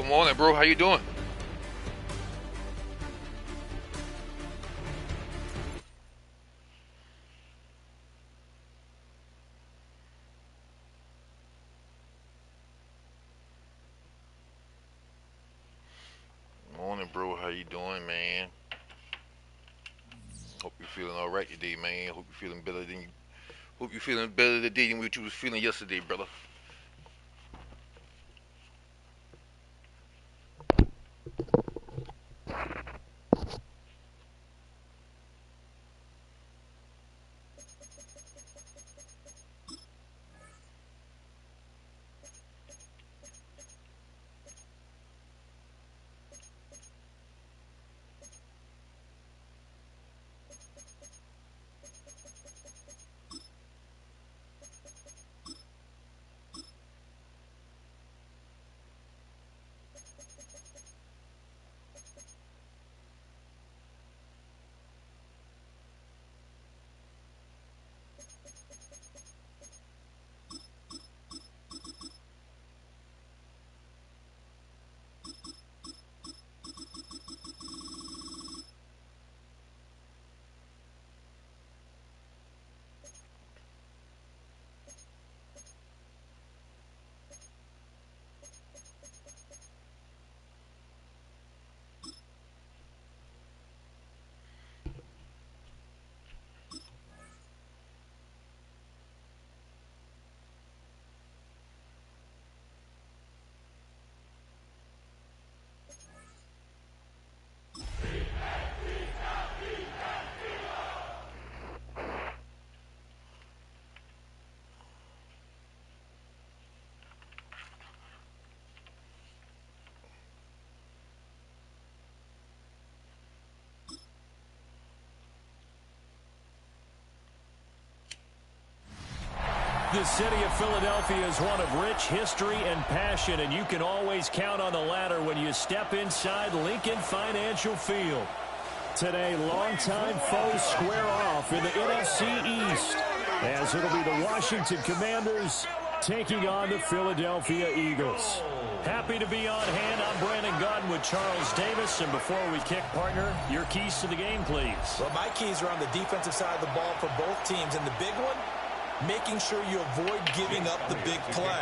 Good morning, bro. How you doing? Morning, bro. How you doing, man? Hope you're feeling all right today, man. Hope you're feeling better than you. Hope you're feeling better today than what you was feeling yesterday, brother. The city of Philadelphia is one of rich history and passion, and you can always count on the latter when you step inside Lincoln Financial Field. Today, longtime foes square off in the NFC East, as it'll be the Washington Commanders taking on the Philadelphia Eagles. Happy to be on hand. I'm Brandon Gunn with Charles Davis. And before we kick, partner, your keys to the game, please. Well, my keys are on the defensive side of the ball for both teams. And the big one, making sure you avoid giving up the big play.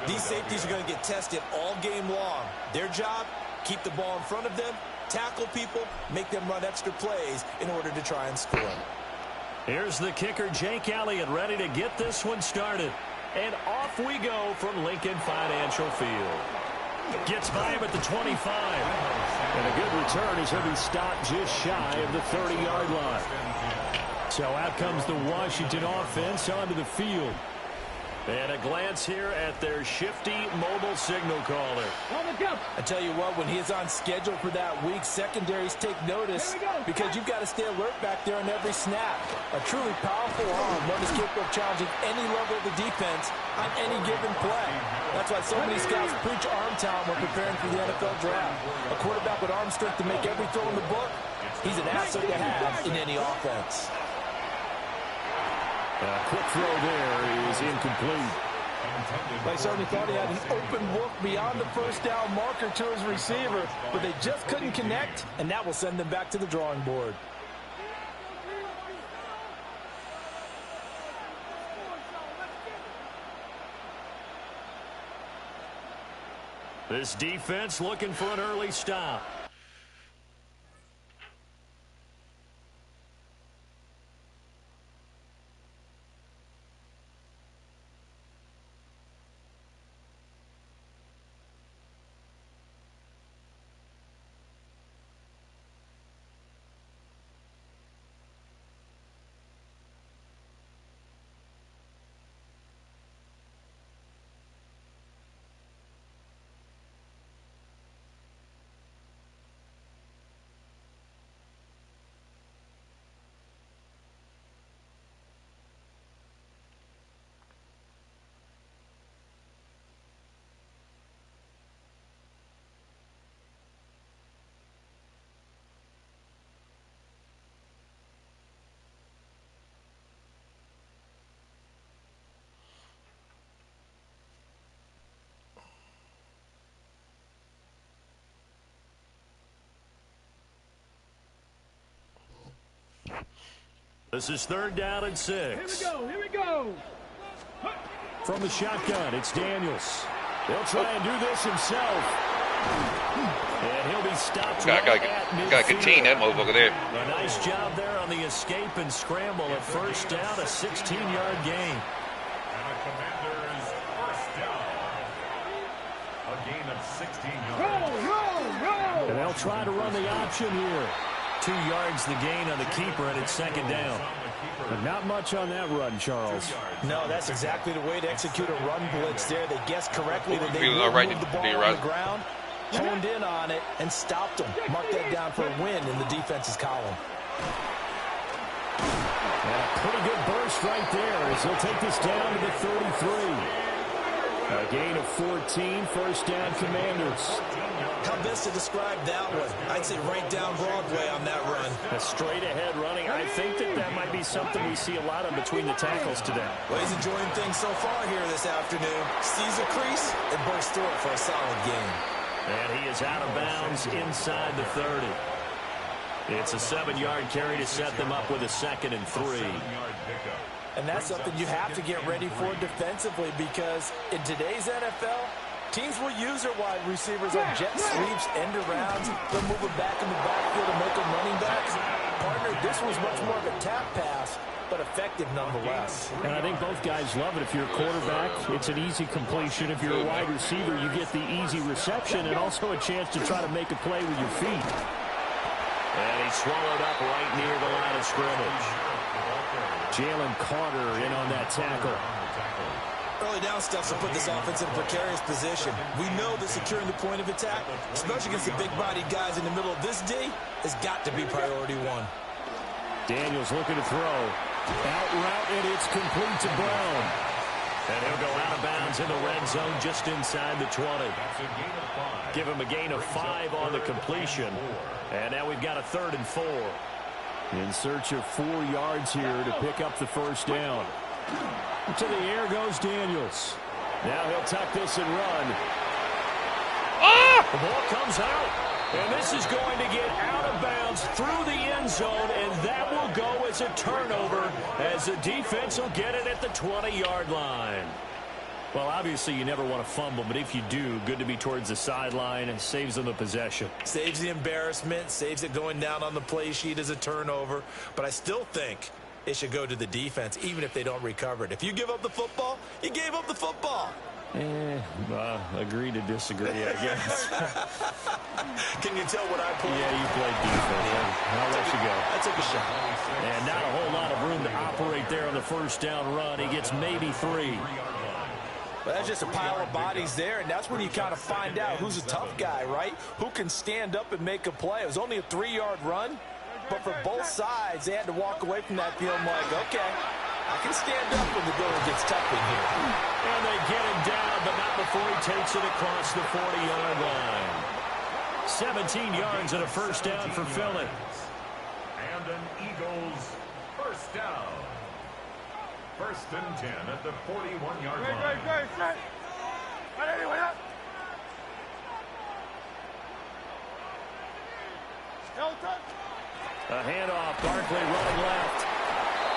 These safeties are going to get tested all game long. Their job, keep the ball in front of them, tackle people, make them run extra plays in order to try and score. Here's the kicker, Jake Elliott, ready to get this one started. And off we go from Lincoln Financial Field. Gets by him at the 25. And a good return as he'll be stopped just shy of the 30-yard line. So out comes the Washington offense onto the field. And a glance here at their shifty mobile signal caller. I tell you what, when he is on schedule for that week, secondaries take notice because you've got to stay alert back there on every snap. A truly powerful arm, one is capable of challenging any level of the defense on any given play. That's why so many scouts preach arm talent when preparing for the NFL draft. A quarterback with arm strength to make every throw in the book, he's an asset to have in any offense. A quick throw there is incomplete. They certainly thought he had an open look beyond the first down marker to his receiver, but they just couldn't connect, and that will send them back to the drawing board. This defense looking for an early stop. This is 3rd down and 6. Here we go. Here we go. From the shotgun, it's Daniels. He'll try and do this himself. And he'll be stopped right at midfield. Gotta contain that motherfucker there. A nice job there on the escape and scramble at 1st down, a 16-yard gain. And a Commander's 1st down. A gain of 16 yards. Roll. And they'll try to run the option here. 2 yards the gain on the keeper, and it's 2nd down. But not much on that run, Charles. No, that's exactly the way to execute a run blitz there. They guessed correctly that they Feeling would all right, move the ball D-Rod? on the ground, honed in on it, and stopped them. Mark that down for a win in the defense's column. And a pretty good burst right there as he'll take this down to the 33. A gain of 14, 1st down Commanders. How best to describe that one? I'd say right down Broadway on that run. A straight-ahead running. I think that might be something we see a lot of between the tackles today. Well, he's enjoying things so far here this afternoon. Sees a crease and bursts through it for a solid gain. And he is out of bounds inside the 30. It's a 7-yard carry to set them up with a 2nd and 3. And that's something you have to get ready for defensively, because in today's NFL, teams will use their wide receivers on jet sweeps, end arounds. They'll move them back in the backfield and make them running backs. Partner, this was much more of a tap pass, but effective nonetheless. And I think both guys love it. If you're a quarterback, it's an easy completion. If you're a wide receiver, you get the easy reception and also a chance to try to make a play with your feet. And he's swallowed up right near the line of scrimmage. Jalen Carter in on that tackle. Early down stuff to put this offense in a precarious position. We know that securing the point of attack, especially against the big-bodied guys in the middle of this D, has got to be priority 1. Daniels looking to throw. Out route, and it's complete to Brown. And he'll go out of bounds in the red zone just inside the 20. Give him a gain of 5 on the completion. And now we've got a 3rd and 4. In search of 4 yards here to pick up the 1st down. To the air goes Daniels. Now he'll tuck this and run. The ball comes out. And this is going to get out of bounds through the end zone, and that will go as a turnover as the defense will get it at the 20-yard line. Well, obviously you never want to fumble, but if you do, good to be towards the sideline and saves them the possession. Saves the embarrassment, saves it going down on the play sheet as a turnover. But I still think it should go to the defense, even if they don't recover it. If you give up the football, you gave up the football. Agree to disagree, I guess. Can you tell what I pulled? Yeah, you played defense. Yeah. I'll let you go. I took a shot. And not a whole lot of room to operate there on the 1st down run. He gets maybe 3. But that's just a pile of bodies there, and that's when you kind of find out who's a tough guy, right? Who can stand up and make a play. It was only a 3-yard run, but for both sides, they had to walk away from that feeling like, okay, I can stand up when the going gets tough in here. And they get him down, but not before he takes it across the 40-yard line. 17 yards and a 1st down for Philly. And an Eagles 1st down. 1st and 10 at the 41-yard line. A handoff, Barkley running left.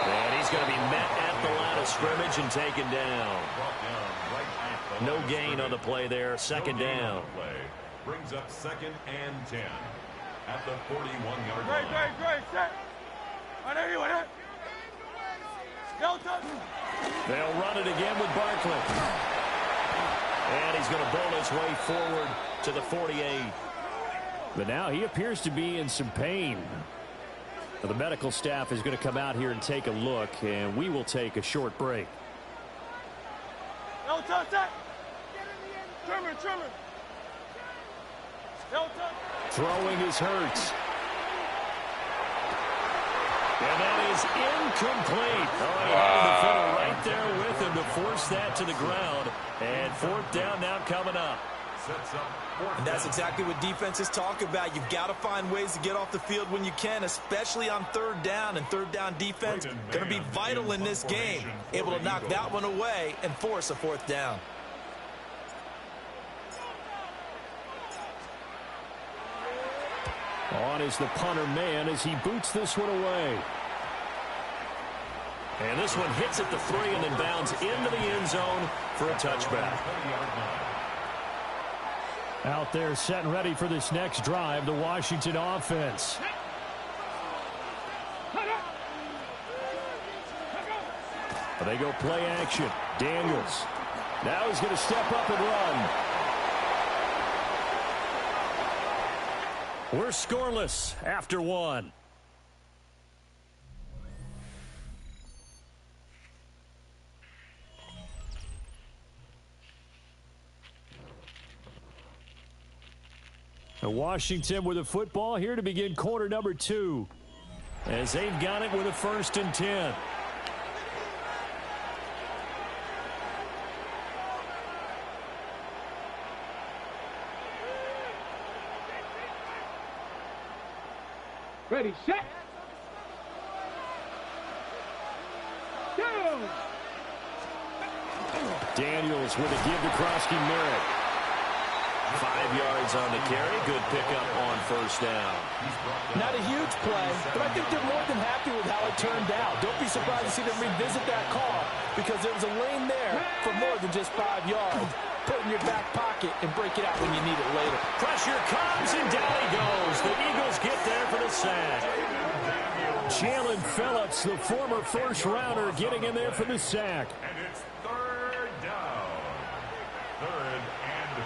And he's going to be met at the line of scrimmage and taken down. No gain on the play there, 2nd down. Brings up 2nd and 10 at the 41-yard line. They'll run it again with Barkley. And he's going to bowl his way forward to the 48. But now he appears to be in some pain. The medical staff is going to come out here and take a look, and we will take a short break. Throwing is Hurts. And that is incomplete. Oh, he had the fiddle right there with him to force that to the ground. And 4th down now coming up. And that's exactly what defenses talk about. You've got to find ways to get off the field when you can, especially on 3rd down. And 3rd down defense going to be vital in this game. Able to knock that one away and force a 4th down. On is the punter man as he boots this one away. And this one hits at the 3 and then bounds into the end zone for a touchback. Out there set and ready for this next drive, the Washington offense. They go play action. Daniels. Now he's going to step up and run. We're scoreless after 1. Washington with a football here to begin quarter number 2. As they've got it with a 1st and 10. Ready, set. Go! Daniels with a give to Krosky Merritt. 5 yards on the carry. Good pickup on 1st down. Not a huge play, but I think they're more than happy with how it turned out. Don't be surprised to see them revisit that call because there was a lane there for more than just 5 yards. Put it in your back pocket and break it out when you need it later. Pressure comes, and down he goes. The Eagles get there for the sack. Jalen Phillips, the former first-rounder, getting in there for the sack. And it's 3rd down. 3rd and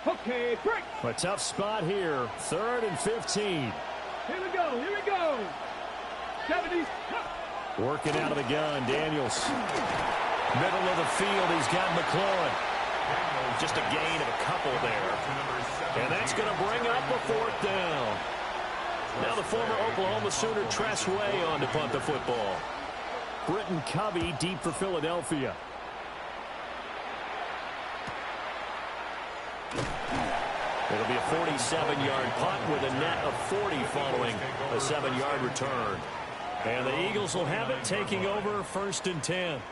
15. Okay, break. A tough spot here. 3rd and 15. Here we go, here we go. 70s. Working out of the gun, Daniels. Middle of the field, he's got McLaurin. Just a gain of a couple there. And that's going to bring up a 4th down. Now the former Oklahoma Sooner Tress Way on to punt the football. Britton Covey deep for Philadelphia. It'll be a 47-yard punt with a net of 40 following a 7-yard return. And the Eagles will have it, taking over 1st and 10.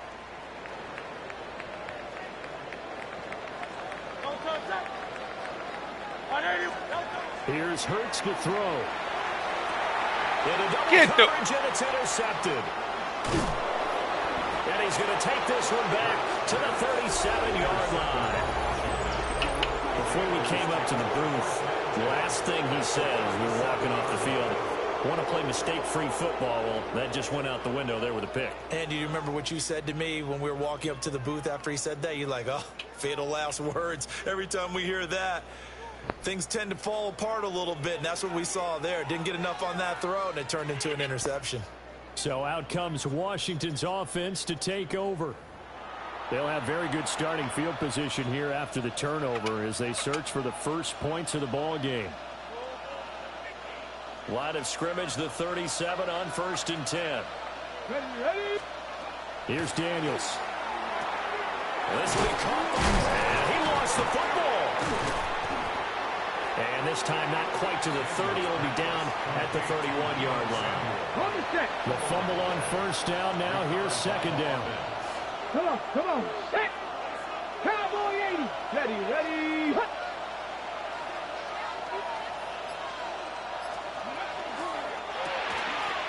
Here's Hurts to throw. In a double coverage, and it's intercepted. And he's going to take this one back to the 37-yard line. Before we came up to the booth, the last thing he said as we were walking off the field, I want to play mistake-free football. Well, that just went out the window there with a pick. And do you remember what you said to me when we were walking up to the booth after he said that? You're like, oh, fatal last words. Every time we hear that, things tend to fall apart a little bit, and that's what we saw there. Didn't get enough on that throw, and it turned into an interception. So out comes Washington's offense to take over. They'll have very good starting field position here after the turnover as they search for the first points of the ball game. Line of scrimmage, the 37 on 1st and 10. Ready. Here's Daniels. This will be caught, and he lost the football. And this time not quite to the 30. It'll be down at the 31-yard line. Hold the set. The fumble on 1st down. Now here's 2nd down. Come on, set. Cowboy 80. Ready. Hut.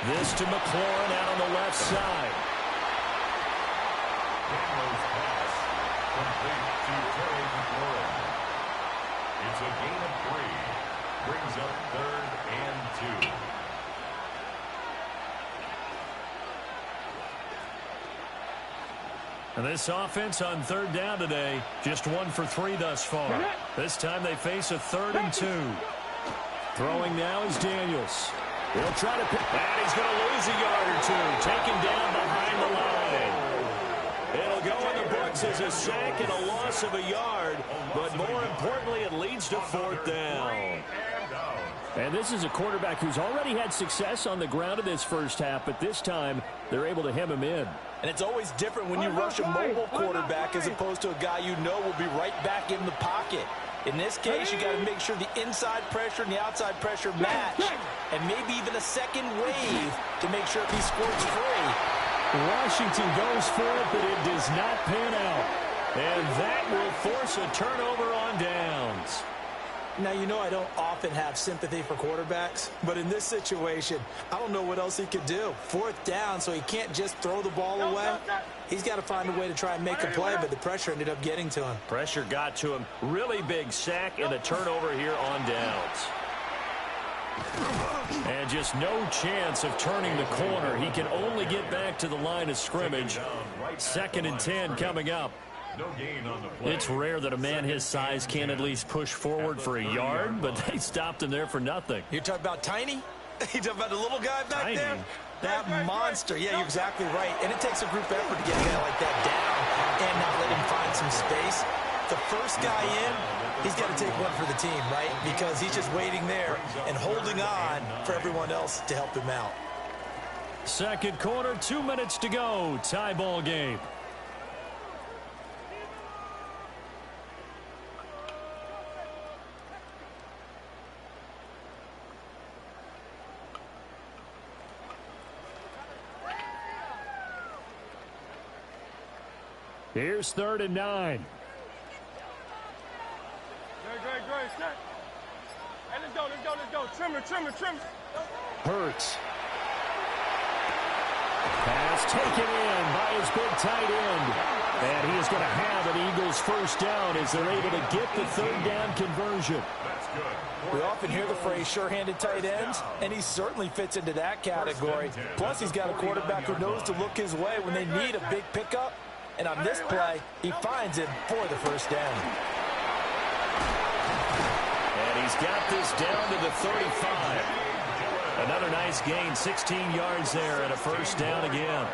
This to McLaurin out on the left side. Daniels pass complete to Terry McLaurin. It's a gain of 3. Brings up 3rd and 2. And this offense on 3rd down today, just 1 for 3 thus far. This time they face a 3rd and 2. Throwing now is Daniels. He'll try to pick, and he's going to lose a yard or 2. Taken down behind the line. It'll go in the books as a sack and a loss of a yard, but more importantly, it leads to 4th down. And this is a quarterback who's already had success on the ground in this first half, but this time they're able to hem him in. And it's always different when you rush a mobile quarterback as opposed to a guy you know will be right back in the pocket. In this case, you got to make sure the inside pressure and the outside pressure match, and maybe even a second wave to make sure he squirts free. Washington goes for it, but it does not pan out. And that will force a turnover on downs. Now, you know I don't often have sympathy for quarterbacks, but in this situation, I don't know what else he could do. 4th down, so he can't just throw the ball away. He's got to find a way to try and make a play, but the pressure ended up getting to him. Pressure got to him. Really big sack and a turnover here on downs. And just no chance of turning the corner. He can only get back to the line of scrimmage. 2nd and 10 coming up. No gain on the play. It's rare that a man his size can at least push forward for a yard, but they stopped him there for nothing. You're talking about Tiny? You talking about the little guy back Tiny? there? That monster. Yeah, you're exactly right. And it takes a group effort to get a guy like that down and not let him find some space. The first guy in, he's got to take one for the team, right? Because he's just waiting there and holding on for everyone else to help him out. 2nd quarter, 2 minutes to go. Tie ball game. Here's 3rd and 9. Great. Set. Hey, let's go. Trim it. Hurts. Pass taken in by his big tight end. And he is going to have an Eagles 1st down as they're able to get the 3rd down conversion. That's good. We often hear the phrase sure-handed tight ends, and he certainly fits into that category. Plus, he's got a quarterback who knows to look his way when they need a big pickup. And on this play, he finds him for the 1st down. And he's got this down to the 35. Another nice gain, 16 yards there and a 1st down again.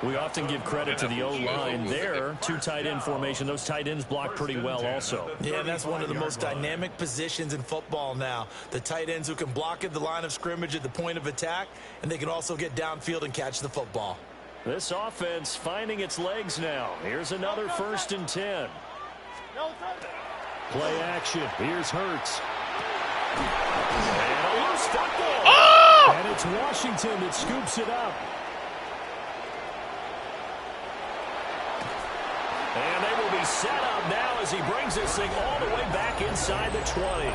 We often give credit to the O-line there. 2 tight end formation. Those tight ends block pretty well also. Yeah, that's one of the most dynamic positions in football now. The tight ends who can block at the line of scrimmage at the point of attack, and they can also get downfield and catch the football. This offense finding its legs now. Here's another 1st and 10. Play action. Here's Hurts. And a loose football. Oh! And it's Washington that scoops it up. And they will be set up now as he brings this thing all the way back inside the 20.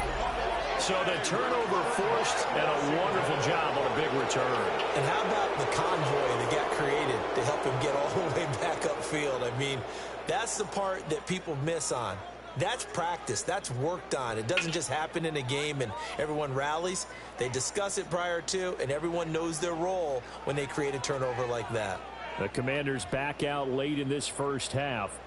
So the turnover forced and a wonderful job on a big return. And how about the convoy that got created to help him get all the way back upfield? I mean, that's the part that people miss on. That's practice. That's worked on. It doesn't just happen in a game and everyone rallies. They discuss it prior to, and everyone knows their role when they create a turnover like that. The Commanders back out late in this 1st half.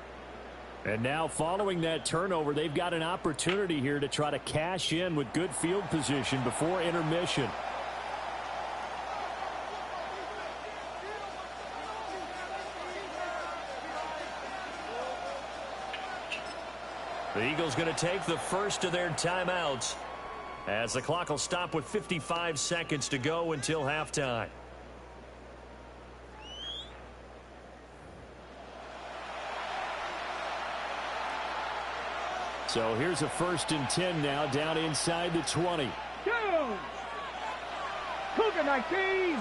And now following that turnover, they've got an opportunity here to try to cash in with good field position before intermission. The Eagles going to take the first of their timeouts as the clock will stop with 55 seconds to go until halftime. So here's a 1st and 10 now down inside the 20. Go! Cougar 19!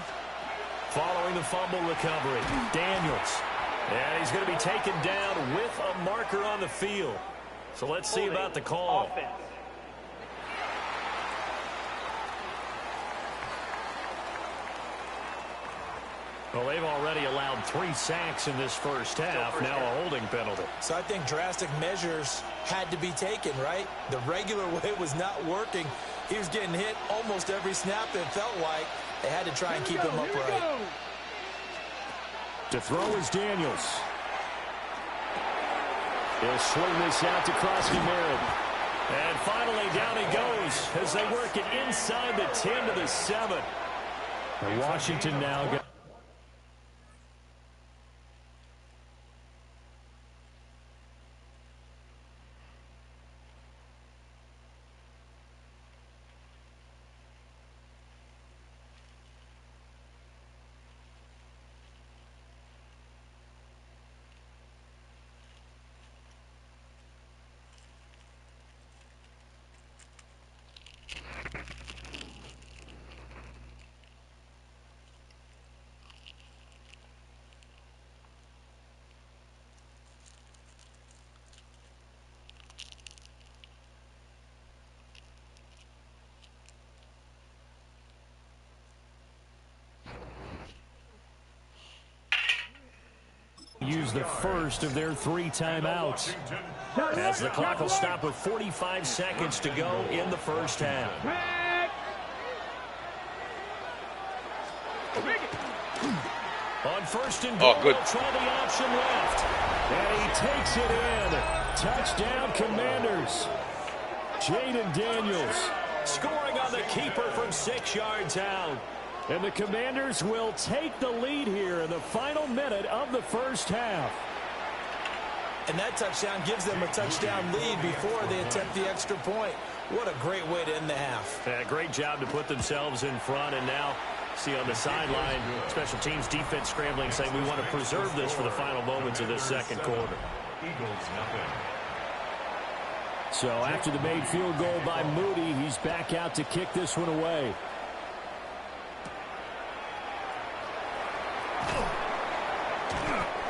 Following the fumble recovery, Daniels. And he's going to be taken down with a marker on the field. So let's see about the call. Well, they've already allowed 3 sacks in this 1st half. Now a holding penalty. So I think drastic measures had to be taken, right? The regular way was not working. He was getting hit almost every snap, it felt like. They had to try and keep him upright. To throw is Daniels. He'll swing this out to Crosby Merritt. And finally down he goes as they work it inside the 10 to the 7. And Washington now got use the first of their 3 timeouts. As the clock will stop with 45 seconds to go in the first half. On first and goal, good. try the option left. And he takes it in. Touchdown, Commanders. Jaden Daniels scoring on the keeper from 6 yards out. And the Commanders will take the lead here in the final minute of the first half. And that touchdown gives them a touchdown lead before they attempt the extra point. What a great way to end the half. Yeah, great job to put themselves in front. And now, see on the sideline, special teams defense scrambling, saying we want to preserve this for the final moments of this second quarter. Eagles nothing. So after the made field goal by Moody, he's back out to kick this one away.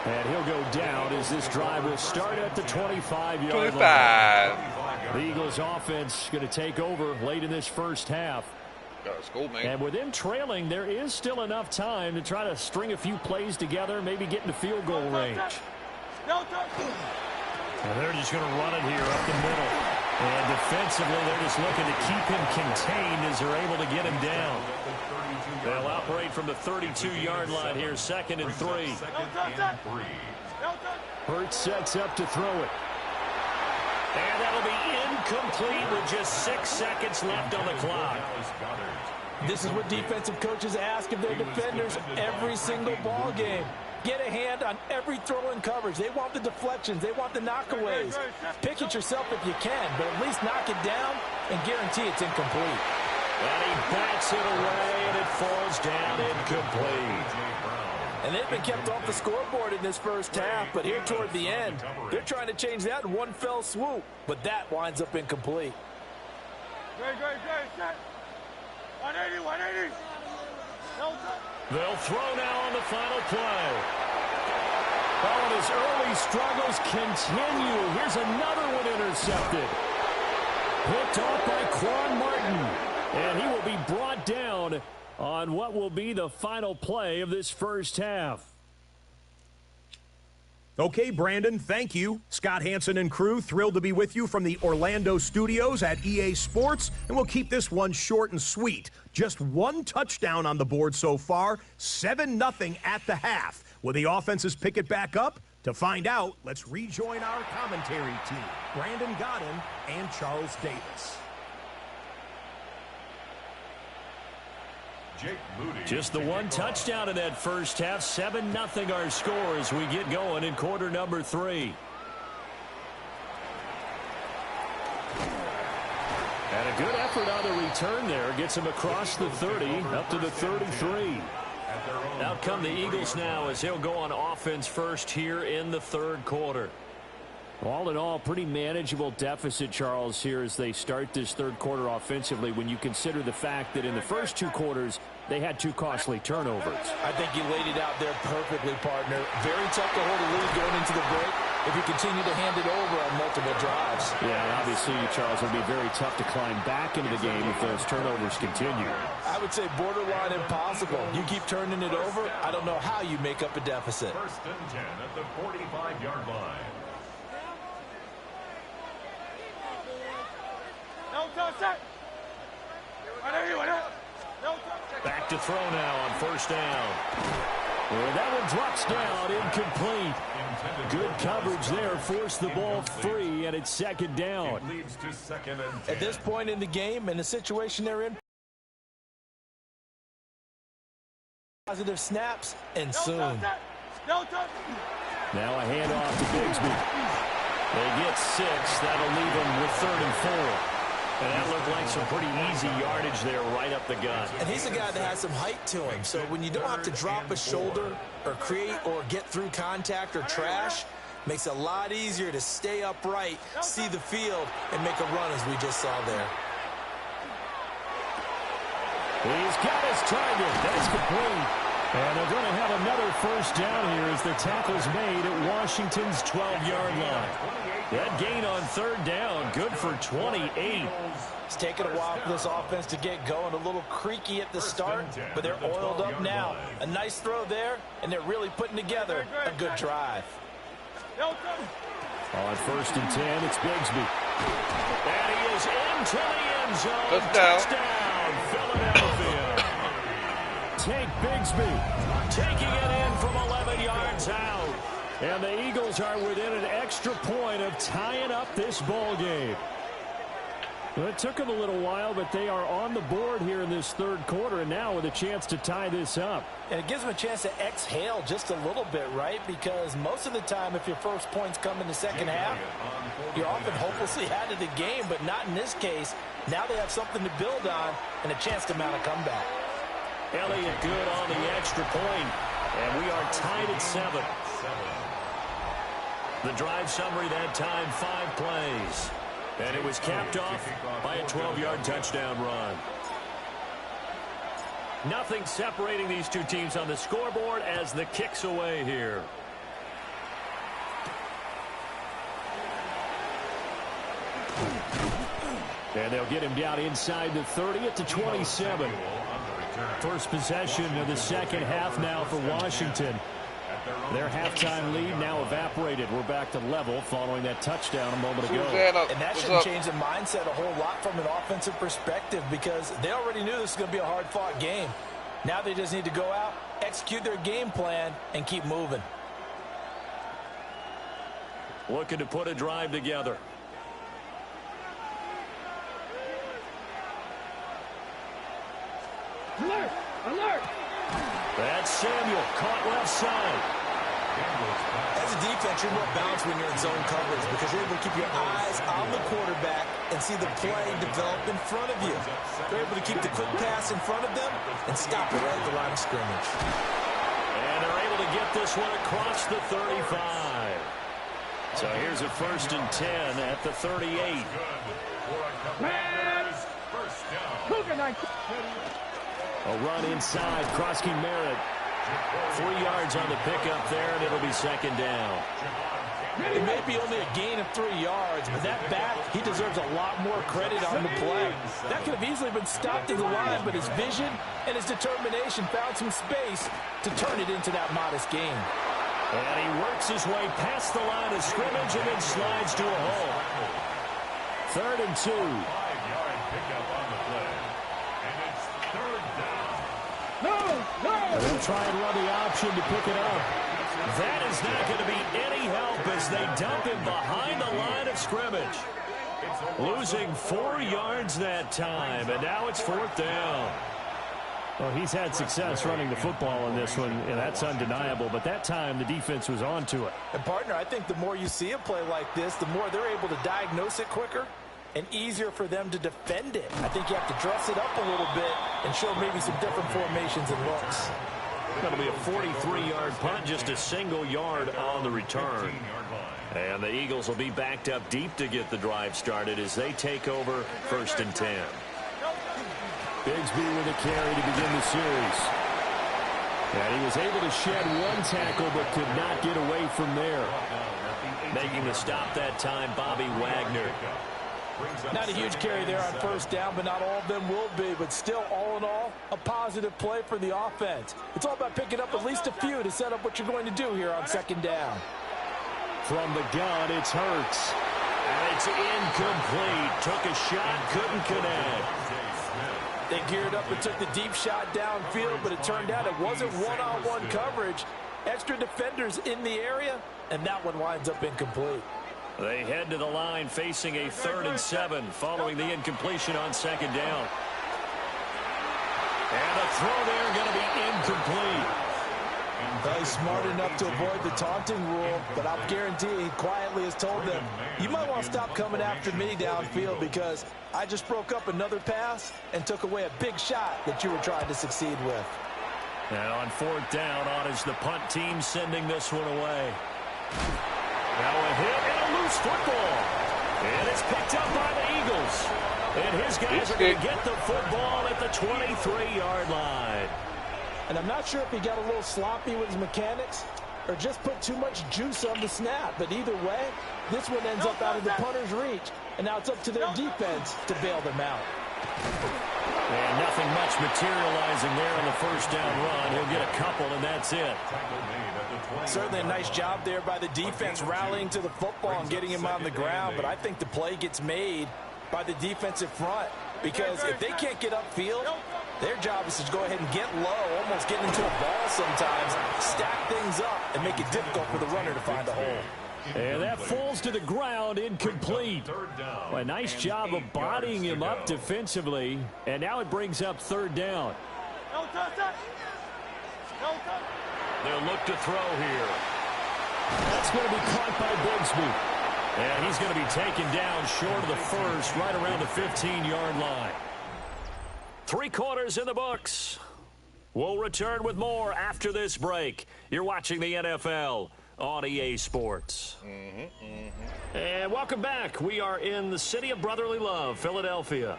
And he'll go down as this drive will start at the 25-yard line. The Eagles offense going to take over late in this first half. Score, man. And with them trailing, there is still enough time to try to string a few plays together, maybe get into field goal range. And they're just going to run it here up the middle. And defensively, they're just looking to keep him contained as they're able to get him down. They'll operate from the 32-yard line here, 2nd and 3. Hurts sets up to throw it. And that'll be incomplete with just 6 seconds left on the clock. This is what defensive coaches ask of their defenders every single ball game. Get a hand on every throw in coverage. They want the deflections. They want the knockaways. Pick it yourself if you can, but at least knock it down and guarantee it's incomplete. And he bats it away, and it falls down incomplete. And they've been kept off the scoreboard in this first half, but here toward the end, they're trying to change that in one fell swoop, but that winds up incomplete. Great. 180. They'll throw now on the final play. Oh, and his early struggles continue. Here's another one intercepted. Picked off by Quan Martin. And he will be brought down on what will be the final play of this first half. Okay, Brandon, thank you. Scott Hansen and crew, thrilled to be with you from the Orlando studios at EA Sports, and we'll keep this one short and sweet. Just 1 touchdown on the board so far, 7-0 at the half. Will the offenses pick it back up? To find out, let's rejoin our commentary team, Brandon Godden and Charles Davis. Just the 1 touchdown in that first half. 7-0 our score as we get going in quarter number 3. And a good effort on the return there. Gets him across the 30, up to the 33. Out come the Eagles now as he'll go on offense first here in the third quarter. All in all, pretty manageable deficit, Charles, here as they start this third quarter offensively when you consider the fact that in the first 2 quarters, they had 2 costly turnovers. I think you laid it out there perfectly, partner. Very tough to hold a lead going into the break if you continue to hand it over on multiple drives. Yeah, and obviously, Charles, it'll be very tough to climb back into the game if those turnovers continue. I would say borderline impossible. You keep turning it over, I don't know how you make up a deficit. 1st and 10 at the 45-yard line. Back to throw now on first down. And that one drops down, incomplete. Good coverage there, forced the ball free, and it's 2nd down. It leads to 2nd and 10. At this point in the game, in the situation they're in, positive snaps, and soon. Now a handoff to Bigsby. They get 6. That'll leave them with 3rd and 4. And that looked like some pretty easy yardage there right up the gut. And he's a guy that has some height to him. So when you don't have to drop a shoulder or create or get through contact or trash, makes it a lot easier to stay upright, see the field, and make a run as we just saw there. He's got his target. That's complete. And they're going to have another first down here as the tackle's made at Washington's 12-yard line. That gain on third down, good for 28. It's taken a while for this offense to get going. A little creaky at the start, but they're oiled up now. A nice throw there, and they're really putting together a good drive. On first and 10, it's Bigsby. And he is into the end zone. Touchdown, Philadelphia. Take Bigsby, taking it in from 11 yards out. And the Eagles are within an extra point of tying up this ball game. Well, it took them a little while, but they are on the board here in this third quarter, and now with a chance to tie this up. And it gives them a chance to exhale just a little bit, right? Because most of the time, if your first points come in the second half, you're often hopelessly out of the game, but not in this case. Now they have something to build on and a chance to mount a comeback. Elliott good on the extra point, and we are tied at 7. The drive summary that time, 5 plays. And it was capped off by a 12-yard touchdown run. Nothing separating these two teams on the scoreboard as the kick's away here. And they'll get him down inside the 30 at the 27. First possession of the second half now for Washington. Their halftime lead now evaporated. We're back to level following that touchdown a moment ago. And that shouldn't change the mindset a whole lot from an offensive perspective because they already knew this was going to be a hard-fought game. Now they just need to go out, execute their game plan, and keep moving. Looking to put a drive together. Alert! Alert! That's Samuel, caught left side. As a defense, you're more balanced when you're in zone coverage because you're able to keep your eyes on the quarterback and see the play develop in front of you. You're able to keep the quick pass in front of them and stop it right at the line of scrimmage. And they're able to get this one across the 35. So here's a first and 10 at the 38. A run inside, Krosky Merritt. 3 yards on the pickup there, and it'll be second down. It may be only a gain of 3 yards, but that back, he deserves a lot more credit on the play. That could have easily been stopped at the line, but his vision and his determination found some space to turn it into that modest gain. And he works his way past the line of scrimmage and then slides to a hole. 3rd and 2. 5-yard pickup on the play. And it's 3rd down. They'll try and run the option to pick it up. That is not going to be any help as they dump him behind the line of scrimmage. Losing 4 yards that time, and now it's 4th down. Well, he's had success running the football in this one, and that's undeniable. But that time, the defense was on to it. And, partner, I think the more you see a play like this, the more they're able to diagnose it quicker and easier for them to defend it. I think you have to dress it up a little bit and show maybe some different formations and looks. It's going to be a 43-yard punt, just a single yard on the return. And the Eagles will be backed up deep to get the drive started as they take over 1st and 10. Bigsby with a carry to begin the series. And he was able to shed one tackle but could not get away from there. Making the stop that time, Bobby Wagner. Not a huge carry there on 1st down, but not all of them will be. But still, all in all, a positive play for the offense. It's all about picking up at least a few to set up what you're going to do here on 2nd down. From the gun, it's Hurts. And it's incomplete. Took a shot, couldn't connect. They geared up and took the deep shot downfield, but it turned out it wasn't one-on-one coverage. Extra defenders in the area, and that one winds up incomplete. They head to the line facing a 3rd and 7 following the incompletion on 2nd down. And the throw there going to be incomplete. He's smart enough to avoid the taunting rule, but I'll guarantee he quietly has told them, you might want to stop coming after me downfield because I just broke up another pass and took away a big shot that you were trying to succeed with. And on 4th down, on is the punt team sending this one away. Now a hit and a loose football. And it's picked up by the Eagles. And his guys are going to get the football at the 23-yard line. And I'm not sure if he got a little sloppy with his mechanics or just put too much juice on the snap. But either way, this one ends up out of the punter's reach. And now it's up to their defense to bail them out. And nothing much materializing there on the first down run. He'll get a couple, and that's it. Certainly a nice job there by the defense rallying to the football and getting him on the ground. But I think the play gets made by the defensive front. Because if they can't get upfield, their job is to go ahead and get low, almost get into a ball sometimes, stack things up, and make it difficult for the runner to find a hole. And that falls to the ground, incomplete. A nice job of bodying him up defensively. And now it brings up third down. They'll look to throw here. That's going to be caught by Bigsby. And he's going to be taken down short of the first, right around the 15-yard line. 3 quarters in the books. We'll return with more after this break. You're watching the NFL on EA Sports. And welcome back. We are in the city of brotherly love, Philadelphia.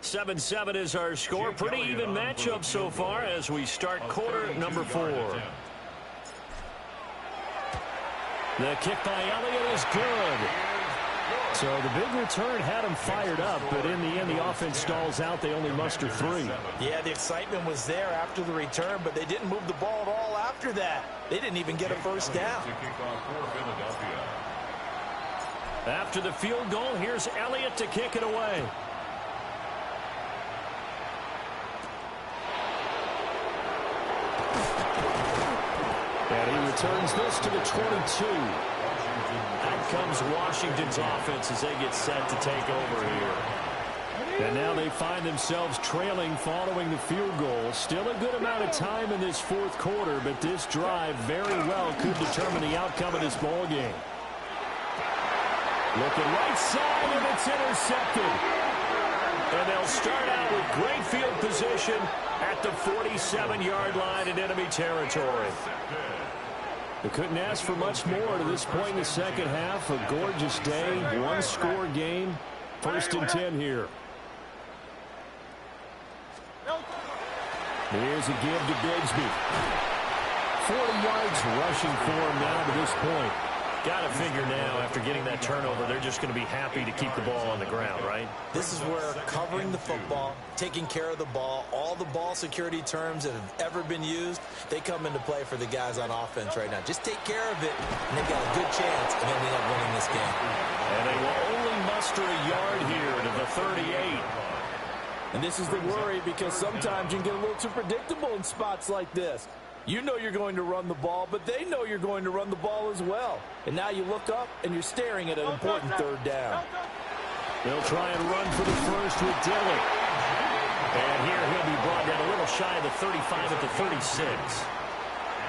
7-7 is our score. Pretty even matchup so far as we start quarter number 4. The kick by Elliott is good. So the big return had him fired up, but in the end, the offense stalls out. They only muster 3. Yeah, the excitement was there after the return, but they didn't move the ball at all after that. They didn't even get a first down. After the field goal, here's Elliott to kick it away. And he returns this to the 22. Out comes Washington's offense as they get set to take over here. And now they find themselves trailing following the field goal. Still a good amount of time in this fourth quarter, but this drive very well could determine the outcome of this ball game. Looking right side, and it's intercepted. And they'll start out with great field position at the 47-yard line in enemy territory. They couldn't ask for much more to this point in the second half. A gorgeous day, one-score game. 1st and 10 here. Here's a give to Bigsby. 40 yards rushing for him now to this point. Got to figure now, after getting that turnover, they're just going to be happy to keep the ball on the ground, right? This is where covering the football, taking care of the ball, all the ball security terms that have ever been used, they come into play for the guys on offense right now. Just take care of it, and they've got a good chance of ending up winning this game. And they will only muster a yard here to the 38. And this is the worry, because sometimes you can get a little too predictable in spots like this. You know you're going to run the ball, but they know you're going to run the ball as well. And now you look up, and you're staring at an important third down. They'll try and run for the first with Dillon. And here he'll be brought down a little shy of the 35 at the 36.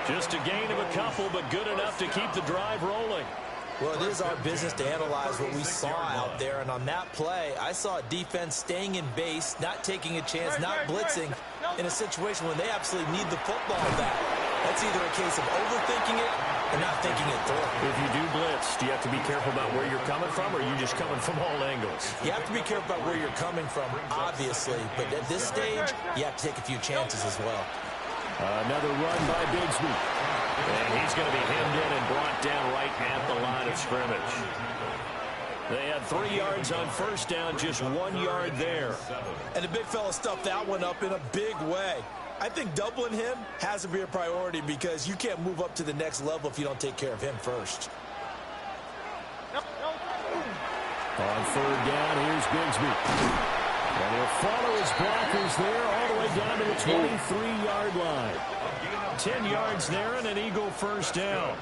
Just a gain of a couple, but good enough to keep the drive rolling. Well, it is our business to analyze what we saw out there. And on that play, I saw a defense staying in base, not taking a chance, not blitzing in a situation when they absolutely need the football back. That's either a case of overthinking it or not thinking it through. If you do blitz, do you have to be careful about where you're coming from, or are you just coming from all angles? You have to be careful about where you're coming from, obviously. But at this stage, you have to take a few chances as well. Another run by Bigsby. And he's going to be hemmed in and brought down right at the line of scrimmage. They had 3 yards on first down, just 1 yard there. And the big fella stuffed that one up in a big way. I think doubling him has to be a priority, because you can't move up to the next level if you don't take care of him first. On third down, here's Bigsby. And he'll follow his blockers there all the way down to the 23-yard line. 10 yards there and an Eagle first down.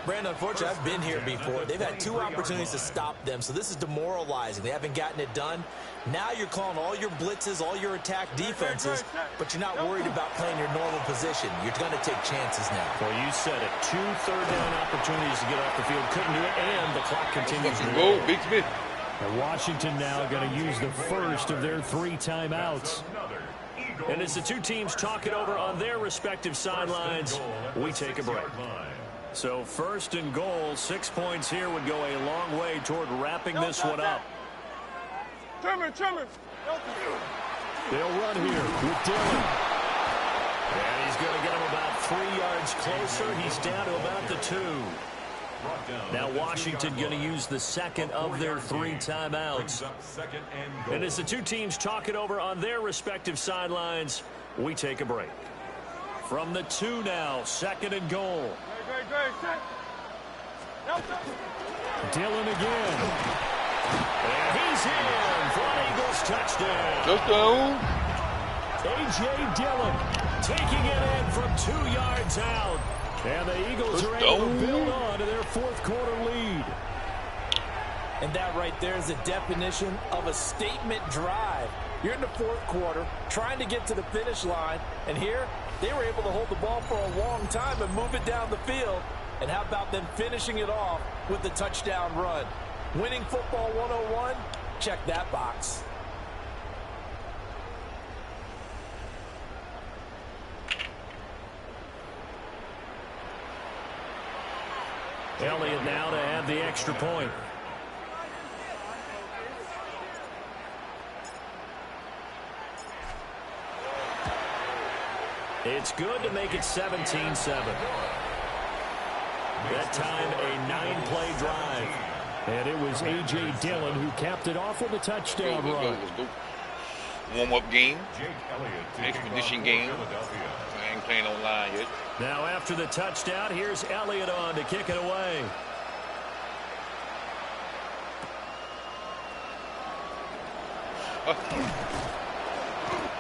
Brandon, unfortunately, I've been here before. They've had 2 opportunities to stop them, so this is demoralizing. They haven't gotten it done. Now you're calling all your blitzes, all your attack defenses, but you're not worried about playing your normal position. You're going to take chances now. Well, you said it. 2 third-down opportunities to get off the field. Couldn't do it, and the clock continues to go, Bigsby. And Washington now going to use the first of their 3 timeouts. And as the 2 teams talk it over on their respective sidelines, we take a break. So 1st and goal, 6 points here would go a long way toward wrapping this one up. They'll run here with Dillon. And he's going to get him about 3 yards closer. He's down to about the 2. Now Washington going to use the second of their 3 timeouts. And as the two teams talk it over on their respective sidelines, we take a break. From the 2 now, 2nd and goal. Dillon again. And he's in for an Eagles touchdown. Touchdown. A.J. Dillon Taking it in from 2 yards out. And the Eagles are able to build on to their 4th quarter lead. And that right there is the definition of a statement drive. You're in the 4th quarter, trying to get to the finish line, and here they were able to hold the ball for a long time and move it down the field. And how about them finishing it off with the touchdown run? Winning football 101? Check that box. Elliott now to add the extra point. It's good to make it 17-7. That time, a 9-play drive. And it was A.J. Dillon who capped it off with a touchdown run. Let's go. Warm-up game. Expedition game. I ain't playing online yet. Now after the touchdown, here's Elliott on to kick it away.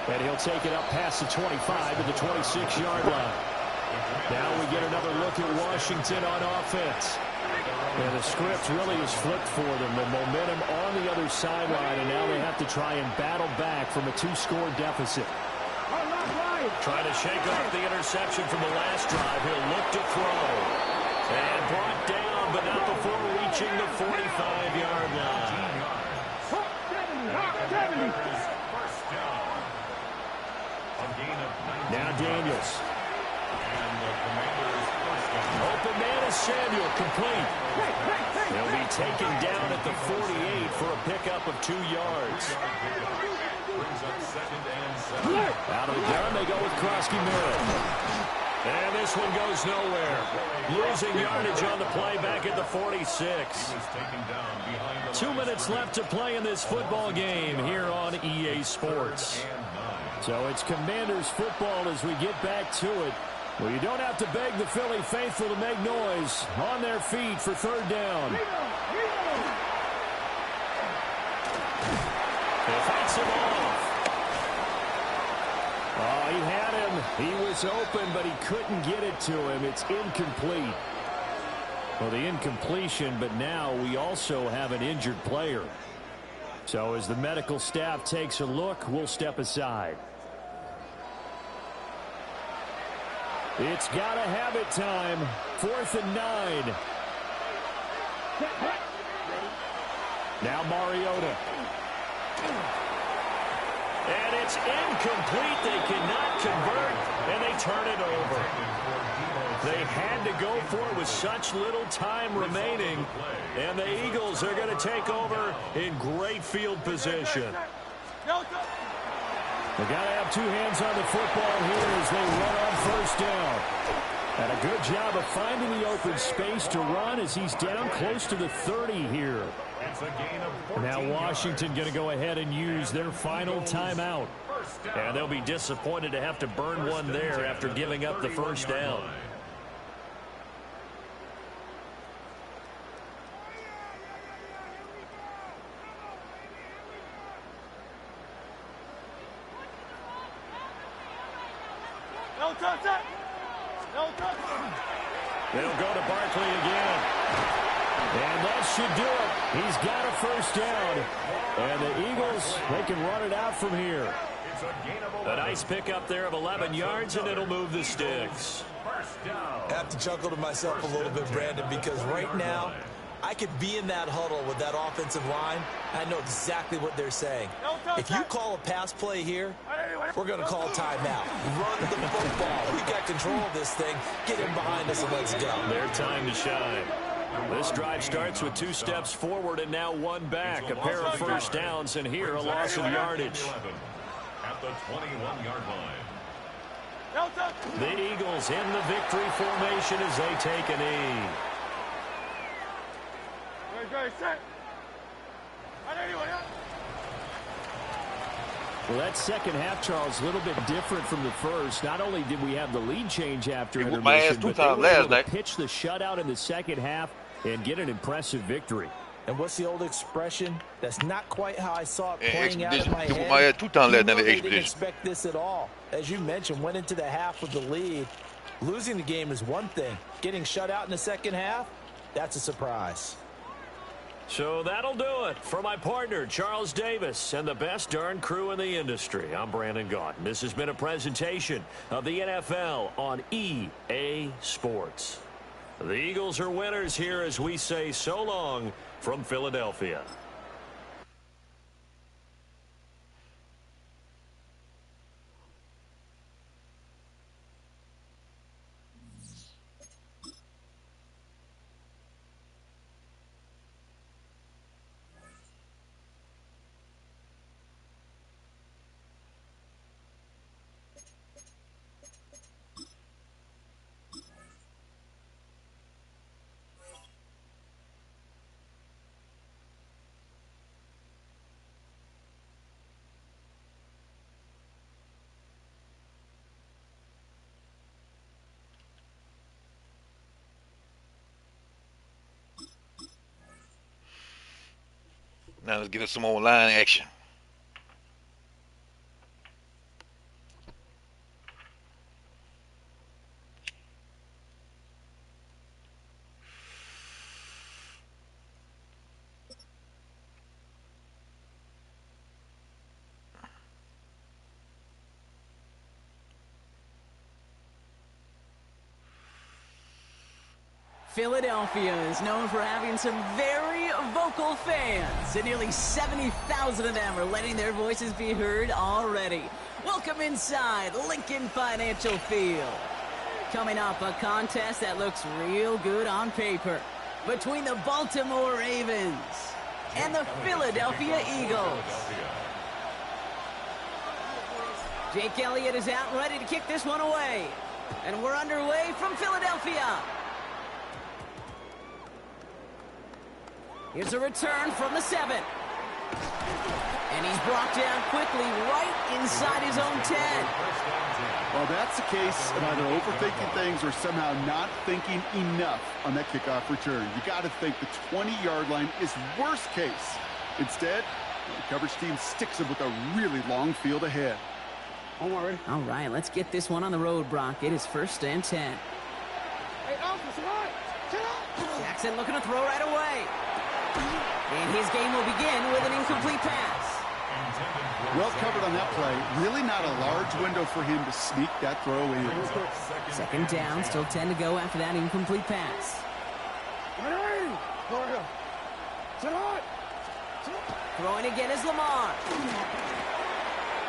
And he'll take it up past the 25 to the 26-yard line. Now we get another look at Washington on offense. And the script really is flipped for them. The momentum on the other sideline, and now they have to try and battle back from a 2-score deficit. Trying to shake off the interception from the last drive. He'll look to throw. And brought down, but not before reaching the 45-yard line. Now Daniels. Open man is Samuel, complete. He'll be taken down at the 48 for a pickup of 2 yards. Out of the gun, they go with Krosky-Merritt. And this one goes nowhere. Losing yardage on the play back at the 46. 2 minutes left to play in this football game here on EA Sports. So it's Commanders football as we get back to it. Well, you don't have to beg the Philly faithful to make noise. On their feet for 3rd down. He fights him off. Oh, he had him. He was open, but he couldn't get it to him. It's incomplete. Well, the incompletion, but now we also have an injured player. So as the medical staff takes a look, we'll step aside. It's got to have it time. 4th and 9. Now Mariota. And it's incomplete. They cannot convert, and they turn it over. They had to go for it with such little time remaining, and the Eagles are going to take over in great field position. They got to have 2 hands on the football here as they run on 1st down. And a good job of finding the open space to run as he's down close to the 30 here. Now Washington going to go ahead and use their final timeout. And they'll be disappointed to have to burn one there after giving up the 1st down. They'll go to Barkley again. And that should do it. He's got a 1st down. And the Eagles, they can run it out from here. A nice pickup there of 11 yards, and it'll move the sticks. I have to chuckle to myself a little bit, Brandon, because right now, I could be in that huddle with that offensive line. I know exactly what they're saying. If you call a pass play here, we're going to call timeout. Run the football. We got control of this thing. Get him behind us and let's go. Their time to shine. This drive starts with 2 steps forward and now 1 back. A pair of 1st downs, and here a loss of yardage. at the 21-yard line. The Eagles in the victory formation as they take a knee. Well, that second half, Charles, a little bit different from the first. Not only did we have the lead change after It whooped my ass intermission, two but they times were last able to night. pitch the shutout in the second half and get an impressive victory. And what's the old expression? That's not quite how I saw it And playing out in Expedition. my It whooped head. my ass 2 times last night. You really Expedition. didn't expect this at all. As you mentioned, went into the half with the lead. Losing the game is one thing. Getting shut out in the second half, that's a surprise. So that'll do it for my partner, Charles Davis, and the best darn crew in the industry. I'm Brandon Gaudin. This has been a presentation of the NFL on EA Sports. The Eagles are winners here as we say so long from Philadelphia. Now let's get us some more line action. Philadelphia is known for having some very vocal fans, and nearly 70,000 of them are letting their voices be heard already. Welcome inside Lincoln Financial Field. Coming up, a contest that looks real good on paper between the Baltimore Ravens and the Philadelphia Eagles. Jake Elliott is out and ready to kick this one away. And we're underway from Philadelphia. Here's a return from the 7. And he's brought down quickly right inside his own 10. Well, that's the case of either overthinking things or somehow not thinking enough on that kickoff return. You got to think the 20-yard line is worst case. Instead, the coverage team sticks him with a really long field ahead. All right, let's get this one on the road, Brock. It is 1st and 10. Jackson looking to throw right away. And his game will begin with an incomplete pass. Well covered on that play. Really not a large window for him to sneak that throw in. 2nd down, still 10 to go after that incomplete pass. Throwing again is Lamar.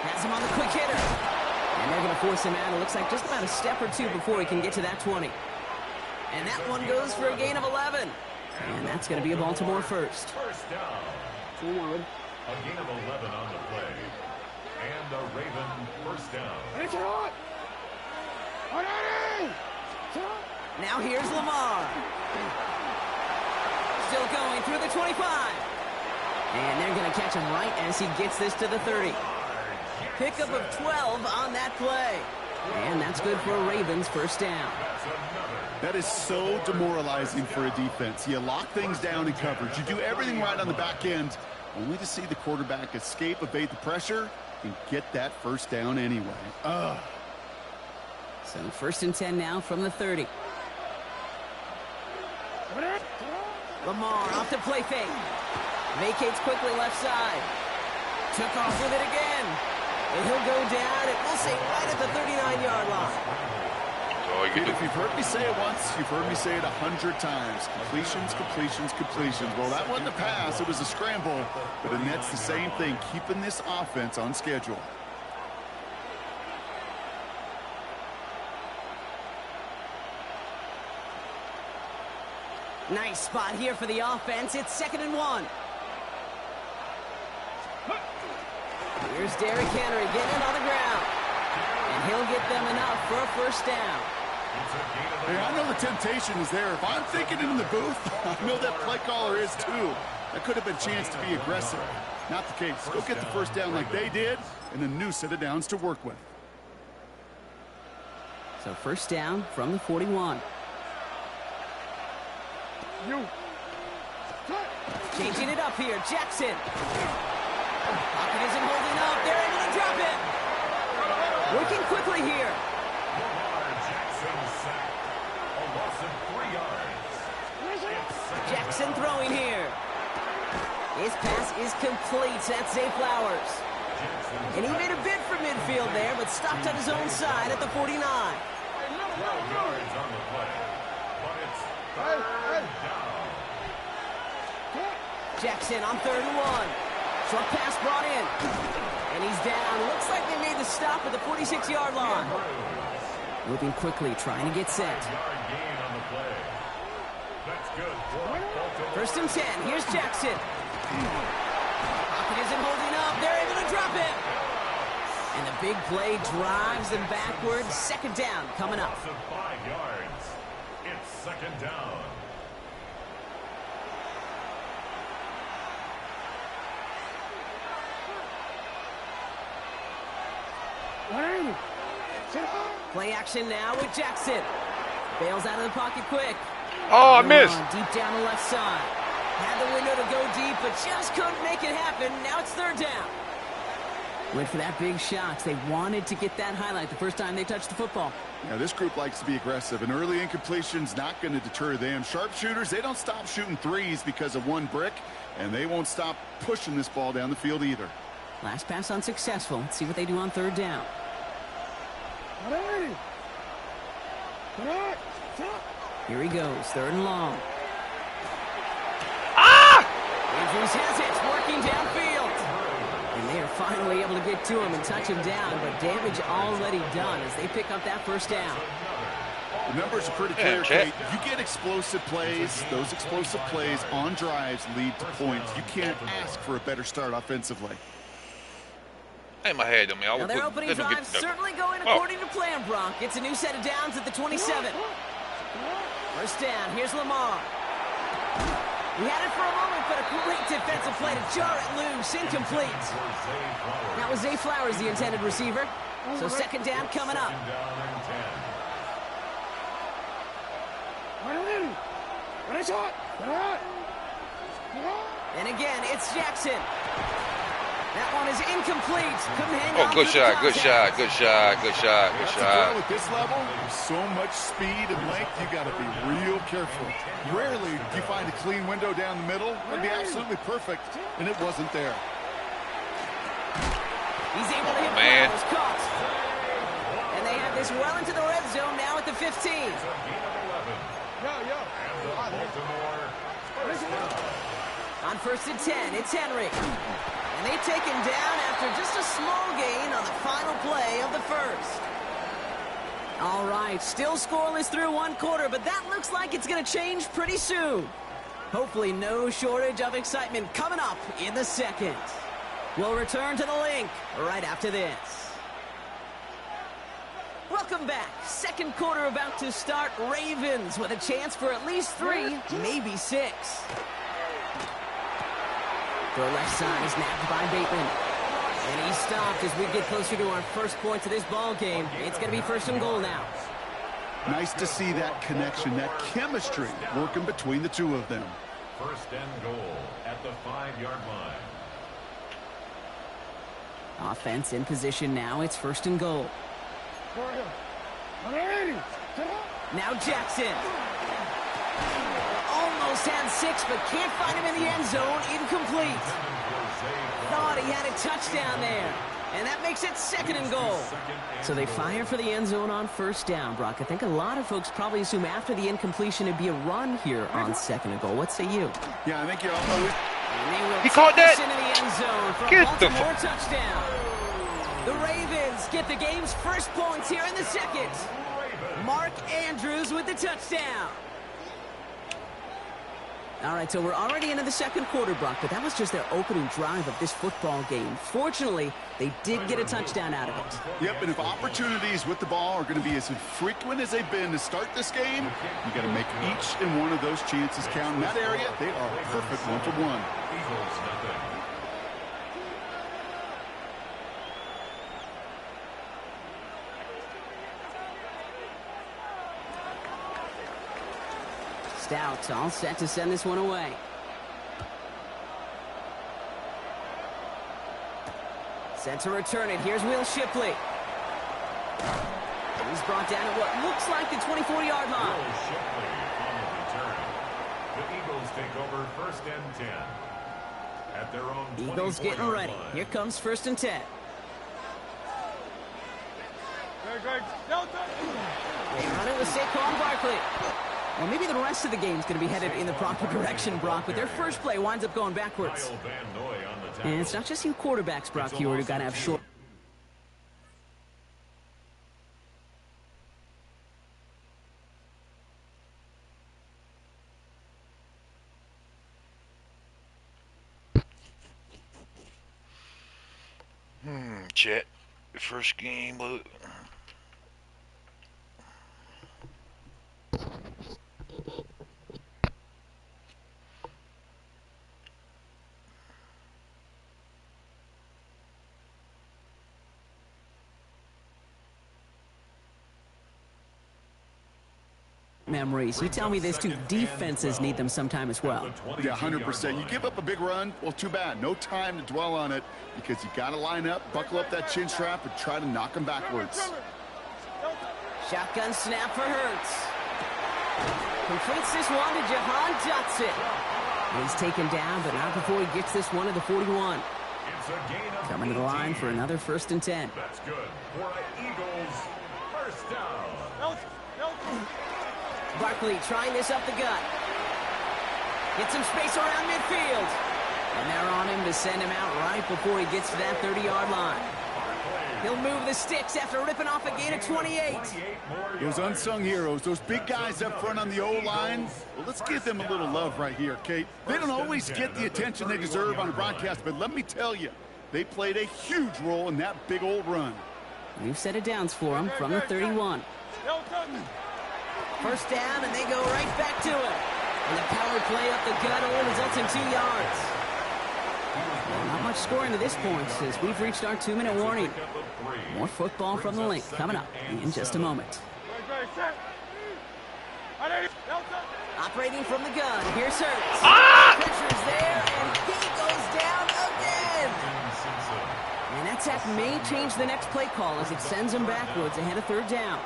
Has him on the quick hitter. And they're going to force him out. It looks like just about a step or two before he can get to that 20. And that one goes for a gain of 11. And that's going to be a Baltimore first. First down. A gain of 11 on the play. And the Raven first down. Now here's Lamar. Still going through the 25. And they're going to catch him right as he gets this to the 30. Pickup of 12 on that play. And that's good for a Ravens first down. That is so demoralizing for a defense. You lock things down in coverage. You do everything right on the back end, only to see the quarterback escape, evade the pressure, and get that first down anyway. So 1st and 10 now from the 30. Lamar off to play fake. Vacates quickly left side. Took off with it again. And he'll go down, and we'll say right at the 39-yard line. If you've heard me say it once, you've heard me say it 100 times. Completions, completions, completions. Well, that wasn't a pass. It was a scramble. But and that's the same thing, keeping this offense on schedule. Nice spot here for the offense. It's 2nd and 1. Here's Derrick Henry getting it on the ground. And he'll get them enough for a first down. Hey, I know the temptation is there. If I'm thinking it in the booth, I know that play caller is too. That could have been a chance to be aggressive. Not the case. Go get the first down like they did, and a new set of downs to work with. So first down from the 41. Changing it up here, Jackson. Pocket isn't holding up. They're able to drop it. Working quickly here. Jackson throwing here. His pass is complete. That's Zay Flowers. And he made a bid for midfield there, but stopped on his own side at the 49. Jackson on 3rd and 1. Short pass brought in. And he's down. Looks like they made the stop at the 46-yard line. Moving quickly, trying to get set. First and 10. Here's Jackson. Pocket isn't holding up. They're able to drop it. And the big play drives them backwards. Second down coming up. 5 yards. It's second down. Play action now with Jackson. Bails out of the pocket quick. Oh, I missed. Deep down the left side. Had the window to go deep, but just couldn't make it happen. Now it's 3rd down. Went for that big shot. They wanted to get that highlight the first time they touched the football. Yeah, this group likes to be aggressive, and early incompletion's not going to deter them. Sharpshooters, they don't stop shooting threes because of one brick, and they won't stop pushing this ball down the field either. Last pass unsuccessful. Let's see what they do on 3rd down. Here he goes, 3rd and long. Andrews has it, working downfield. And they are finally able to get to him and touch him down, but damage already done as they pick up that first down. The numbers are pretty clear, Kate. You get explosive plays. Those explosive plays on drives lead to points. You can't ask for a better start offensively. In my head, I mean, now their opening drive certainly going according to plan, Brock. It's a new set of downs at the 27. First down, here's Lamar. He had it for a moment, but a great defensive play to jar it loose, incomplete. That was Zay Flowers, the intended receiver. So second down coming up. And again, it's Jackson. That one is incomplete. Couldn't hang on. Good shot, good shot, good shot, good shot, good shot. At this level, there's so much speed and length, you got to be real careful. Rarely do you find a clean window down the middle. It'd be absolutely perfect, and it wasn't there. He's able to hit Flowers, caught. And they have this well into the red zone now at the 15. On 1st and 10, it's Henry. And they take him down after just a small gain on the final play of the first. All right, still scoreless through 1 quarter, but that looks like it's going to change pretty soon. Hopefully no shortage of excitement coming up in the second. We'll return to the link right after this. Welcome back. Second quarter about to start. Ravens with a chance for at least 3, maybe 6. Throw left side is napped by Bateman. And he's stopped as we get closer to our first point to this ball game. It's going to be 1st and goal now. Nice to see that connection, that chemistry working between the two of them. 1st and goal at the 5-yard line. Offense in position now. It's 1st and goal. Now Jackson. Almost had 6, but can't find him in the end zone. Incomplete. Thought he had a touchdown there. And that makes it 2nd and goal. So they fire for the end zone on 1st down, Brock. I think a lot of folks probably assume after the incompletion it'd be a run here on 2nd and goal. What say you? Yeah, I think you almost... He caught that. Into the end zone for Get a Baltimore touchdown. The Ravens get the game's first points here in the second. Mark Andrews with the touchdown. All right, so we're already into the second quarter, Brock, but that was just their opening drive of this football game. Fortunately, they did get a touchdown out of it. Yep, and if opportunities with the ball are going to be as frequent as they've been to start this game, you got to make each and one of those chances count. In that area, they are perfect 1-for-1. Eagles nothing. Stout all set to send this one away. Set to return it. Here's Will Shipley. He's brought down at what looks like the 24-yard line. Will Shipley on the return. The Eagles take over 1st and 10 at their own 24-yard Eagles getting ready. line. Here comes 1st and 10. They run it with Saquon Barkley. Well, maybe the rest of the game's going to be headed in the proper direction, Brock, but their first play winds up going backwards. Kyle Van Noy on the tackle. And it's not just you quarterbacks, Brock, here who got to have short. Chet, first game, look. Memories. You tell me these two defenses need them sometime as well. Yeah, 100%. You give up a big run, well, too bad. No time to dwell on it because you got to line up, buckle up that chin strap, and try to knock them backwards. Shotgun snap for Hurts. Completes this one to Jahan Dotson. He's taken down, but not before he gets this one to the 41. Coming to the line for another 1st and 10. That's good for the Eagles. First down. Barkley trying this up the gut. Get some space around midfield. And they're on him to send him out right before he gets to that 30-yard line. He'll move the sticks after ripping off a gain of 28. Those unsung heroes, those big guys up front on the O-line, well, let's give them a little love right here, Kate. They don't always get the attention they deserve on a broadcast, but let me tell you, they played a huge role in that big old run. We've set it downs for him from the 31. First down, and they go right back to it. And the power play up the gut only results in 2 yards. Well, not much scoring to this point as we've reached our 2-minute warning. More football from the link coming up in just a moment. Operating from the gun, here's Hurts. Pressure's there, and he goes down again. And that sack may change the next play call as it sends him backwards ahead of 3rd down.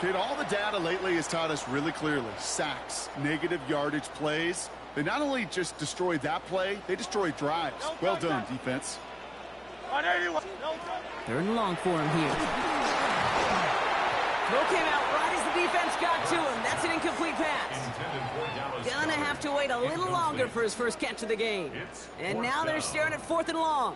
Kate, all the data lately has taught us really clearly, sacks, negative yardage plays, they not only just destroy that play, they destroy drives. Well done, defense. 3rd and long for him here. Throw came out right as the defense got to him. That's an incomplete pass. Gonna have to wait a little longer for his first catch of the game. And now they're staring at 4th and long.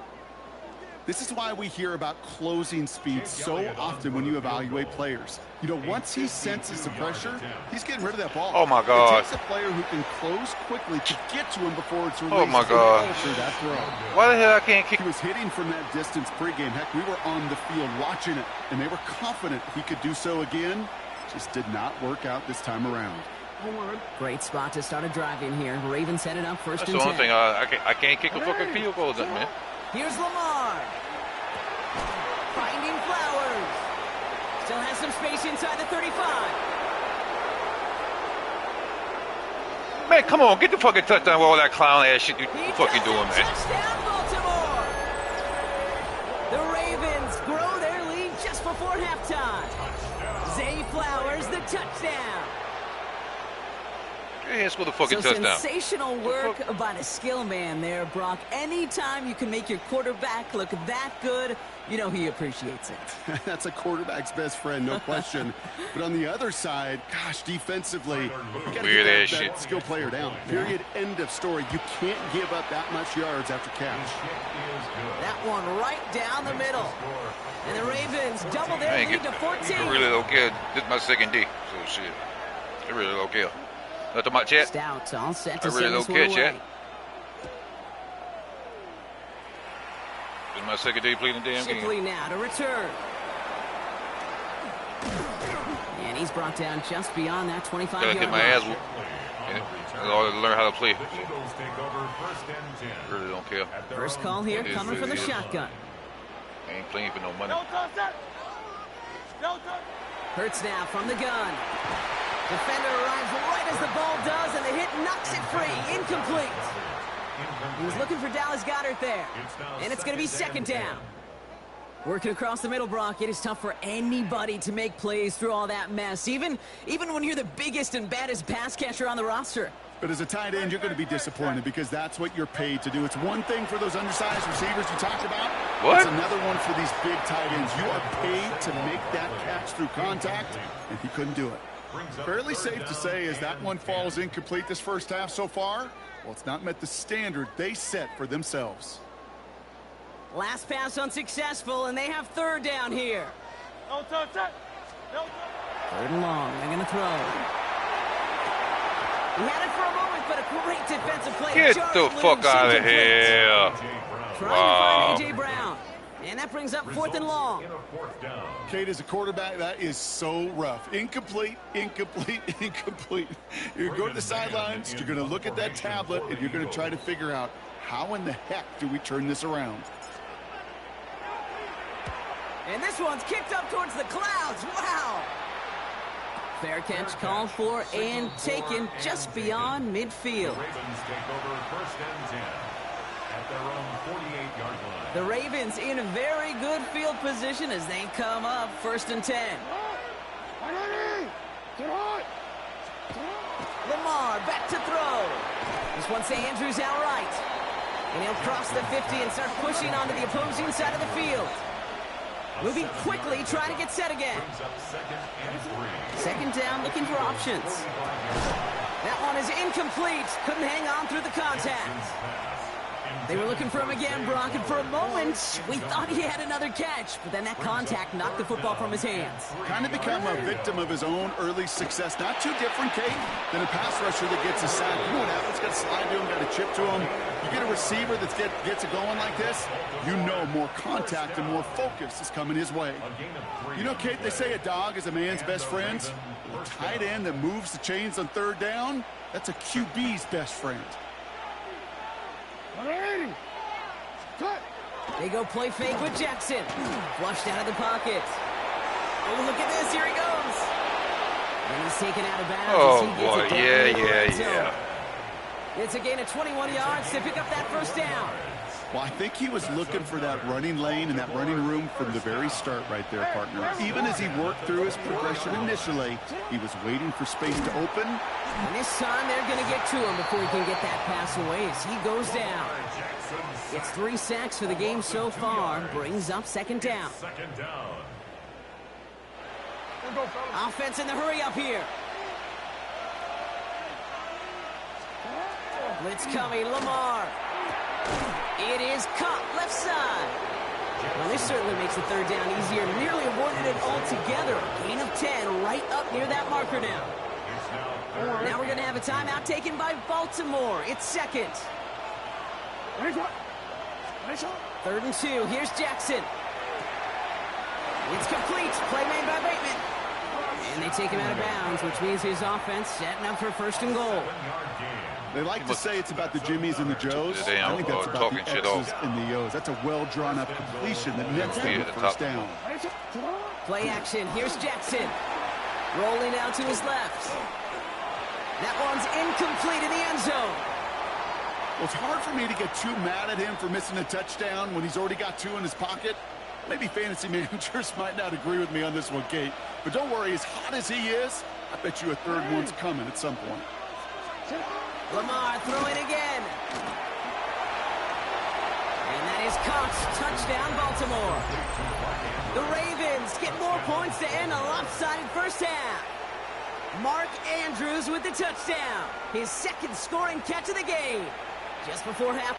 This is why we hear about closing speed so often when you evaluate players. You know, once he senses the pressure, he's getting rid of that ball. Oh, my God. It takes a player who can close quickly to get to him before it's released. Oh, my God. That throw. Why the hell I can't kick? He was hitting from that distance pregame. Heck, we were on the field watching it, and they were confident he could do so again. Just did not work out this time around. Great spot to start a drive in here. Ravens set it up 1st That's and the 10. only thing. I can't kick a fucking field goal, man. Here's Lamar. Finding Flowers. Still has some space inside the 35. Man, come on, get the fucking touchdown with all that clown ass shit you He fucking does doing, it. man. Touchdown, Baltimore. The Ravens grow their lead just before halftime. Zay Flowers, the touchdown. Yeah, score the fucking So touchdown. sensational work by the skill man there, Brock. Anytime you can make your quarterback look that good, you know he appreciates it. That's a quarterback's best friend, no question. But on the other side, gosh, defensively, you got to Weird get ass that shit. skill player down. Period. End of story. You can't give up that much yards after catch. That one right down the middle. And the Ravens double their I ain't lead get, to 14. I really don't care. This is my second D, so shit. I really don't care. Nothing much yet. Stout all set to I really send this don't one catch away. yet. This is my second day playing the damn Shipley game. now to return. And he's brought down just beyond that 25-yard Gotta line. get my ass whooped in order to learn how to play. The Eagles take over 1st and 10. Really don't care. First call here It is coming from the what it is. shotgun. I ain't playing for no money. Hurts now from the gun. Defender arrives right as the ball does, and the hit knocks it free. Incomplete. He was looking for Dallas Goedert there. And it's going to be second down. Working across the middle, Brock, it is tough for anybody to make plays through all that mess, even when you're the biggest and baddest pass catcher on the roster. But as a tight end, you're going to be disappointed because that's what you're paid to do. It's one thing for those undersized receivers you talked about. What? It's another one for these big tight ends. You are paid to make that catch through contact, and he couldn't do it. Fairly safe to say as that one falls incomplete this first half so far, well, it's not met the standard they set for themselves. Last pass unsuccessful, and they have third down here. Third and long. They're going to throw. He had it for a moment, but a great defensive play. Get Jarred the loose, fuck out of incomplete. here. Trying Wow. to find A.J. Brown. And that brings up 4th and long. Kate, as a quarterback, that is so rough. Incomplete, incomplete, incomplete. You're going to the sidelines, you're going to look at that tablet, and you're going to try to figure out how in the heck do we turn this around. And this one's kicked up towards the clouds. Wow. Fair catch called for and taken just beyond midfield. Ravens take over 1st and 10 at their own 48-yard line. The Ravens in a very good field position as they come up 1st and 10. Lamar back to throw. This one say Andrews outright. And he'll cross the 50 and start pushing onto the opposing side of the field. Moving quickly, trying to get set again. Second down, looking for options. That one is incomplete. Couldn't hang on through the contact. They were looking for him again, Brock, and for a moment, we thought he had another catch, but then that contact knocked the football from his hands. Kind of become a victim of his own early success. Not too different, Kate, than a pass rusher that gets a sack. You know what happens? Got to slide to him, got to chip to him. You get a receiver that gets it going like this, you know more contact and more focus is coming his way. You know, Kate, they say a dog is a man's best friend. A tight end that moves the chains on third down, that's a QB's best friend. They go play fake with Jackson. Flushed out of the pocket. Oh, look at this. Here he goes. And he's taken out of bounds. Oh, as he gets boy. it down in the red zone. Yeah. It's a gain of 21 yards to pick up that first down. Well, I think he was looking for that running lane and that running room from the very start right there, partner. Even as he worked through his progression initially, he was waiting for space to open. And this time they're going to get to him before he can get that pass away as he goes down. It's 3 sacks for the game so far. Brings up second down. Offense in the hurry up here. Blitz coming, Lamar. It is caught left side. Well, this certainly makes the third down easier. Nearly avoided it altogether. Gain of 10 right up near that marker now. Now we're going to have a timeout taken by Baltimore. It's second. 3rd and 2. Here's Jackson. It's complete. Play made by Bateman. And they take him out of bounds, which means his offense setting up for 1st and goal. They like to say it's about the Jimmies and the Joes. I think that's about the X's and the O's. That's a well-drawn-up completion that nets them the first down. Play action. Here's Jackson. Rolling out to his left. That one's incomplete in the end zone. Well, it's hard for me to get too mad at him for missing a touchdown when he's already got 2 in his pocket. Maybe fantasy managers might not agree with me on this one, Kate. But don't worry, as hot as he is, I bet you a third one's coming at some point. Lamar throwing again. And that is caught. Touchdown, Baltimore. The Ravens get more points to end a lopsided first half. Mark Andrews with the touchdown. His 2nd scoring catch of the game. Just before half.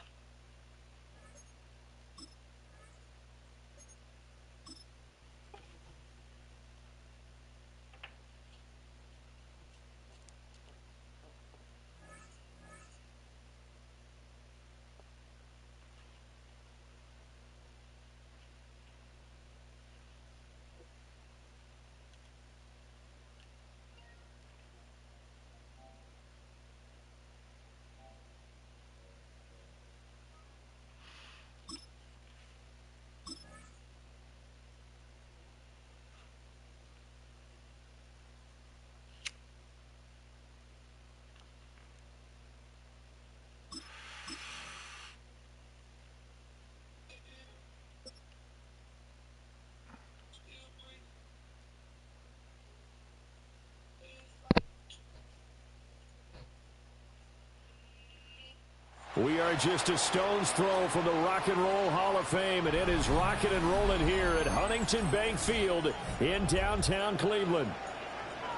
We are just a stone's throw from the Rock and Roll Hall of Fame, and it is rocking and rolling here at Huntington Bank Field in downtown Cleveland.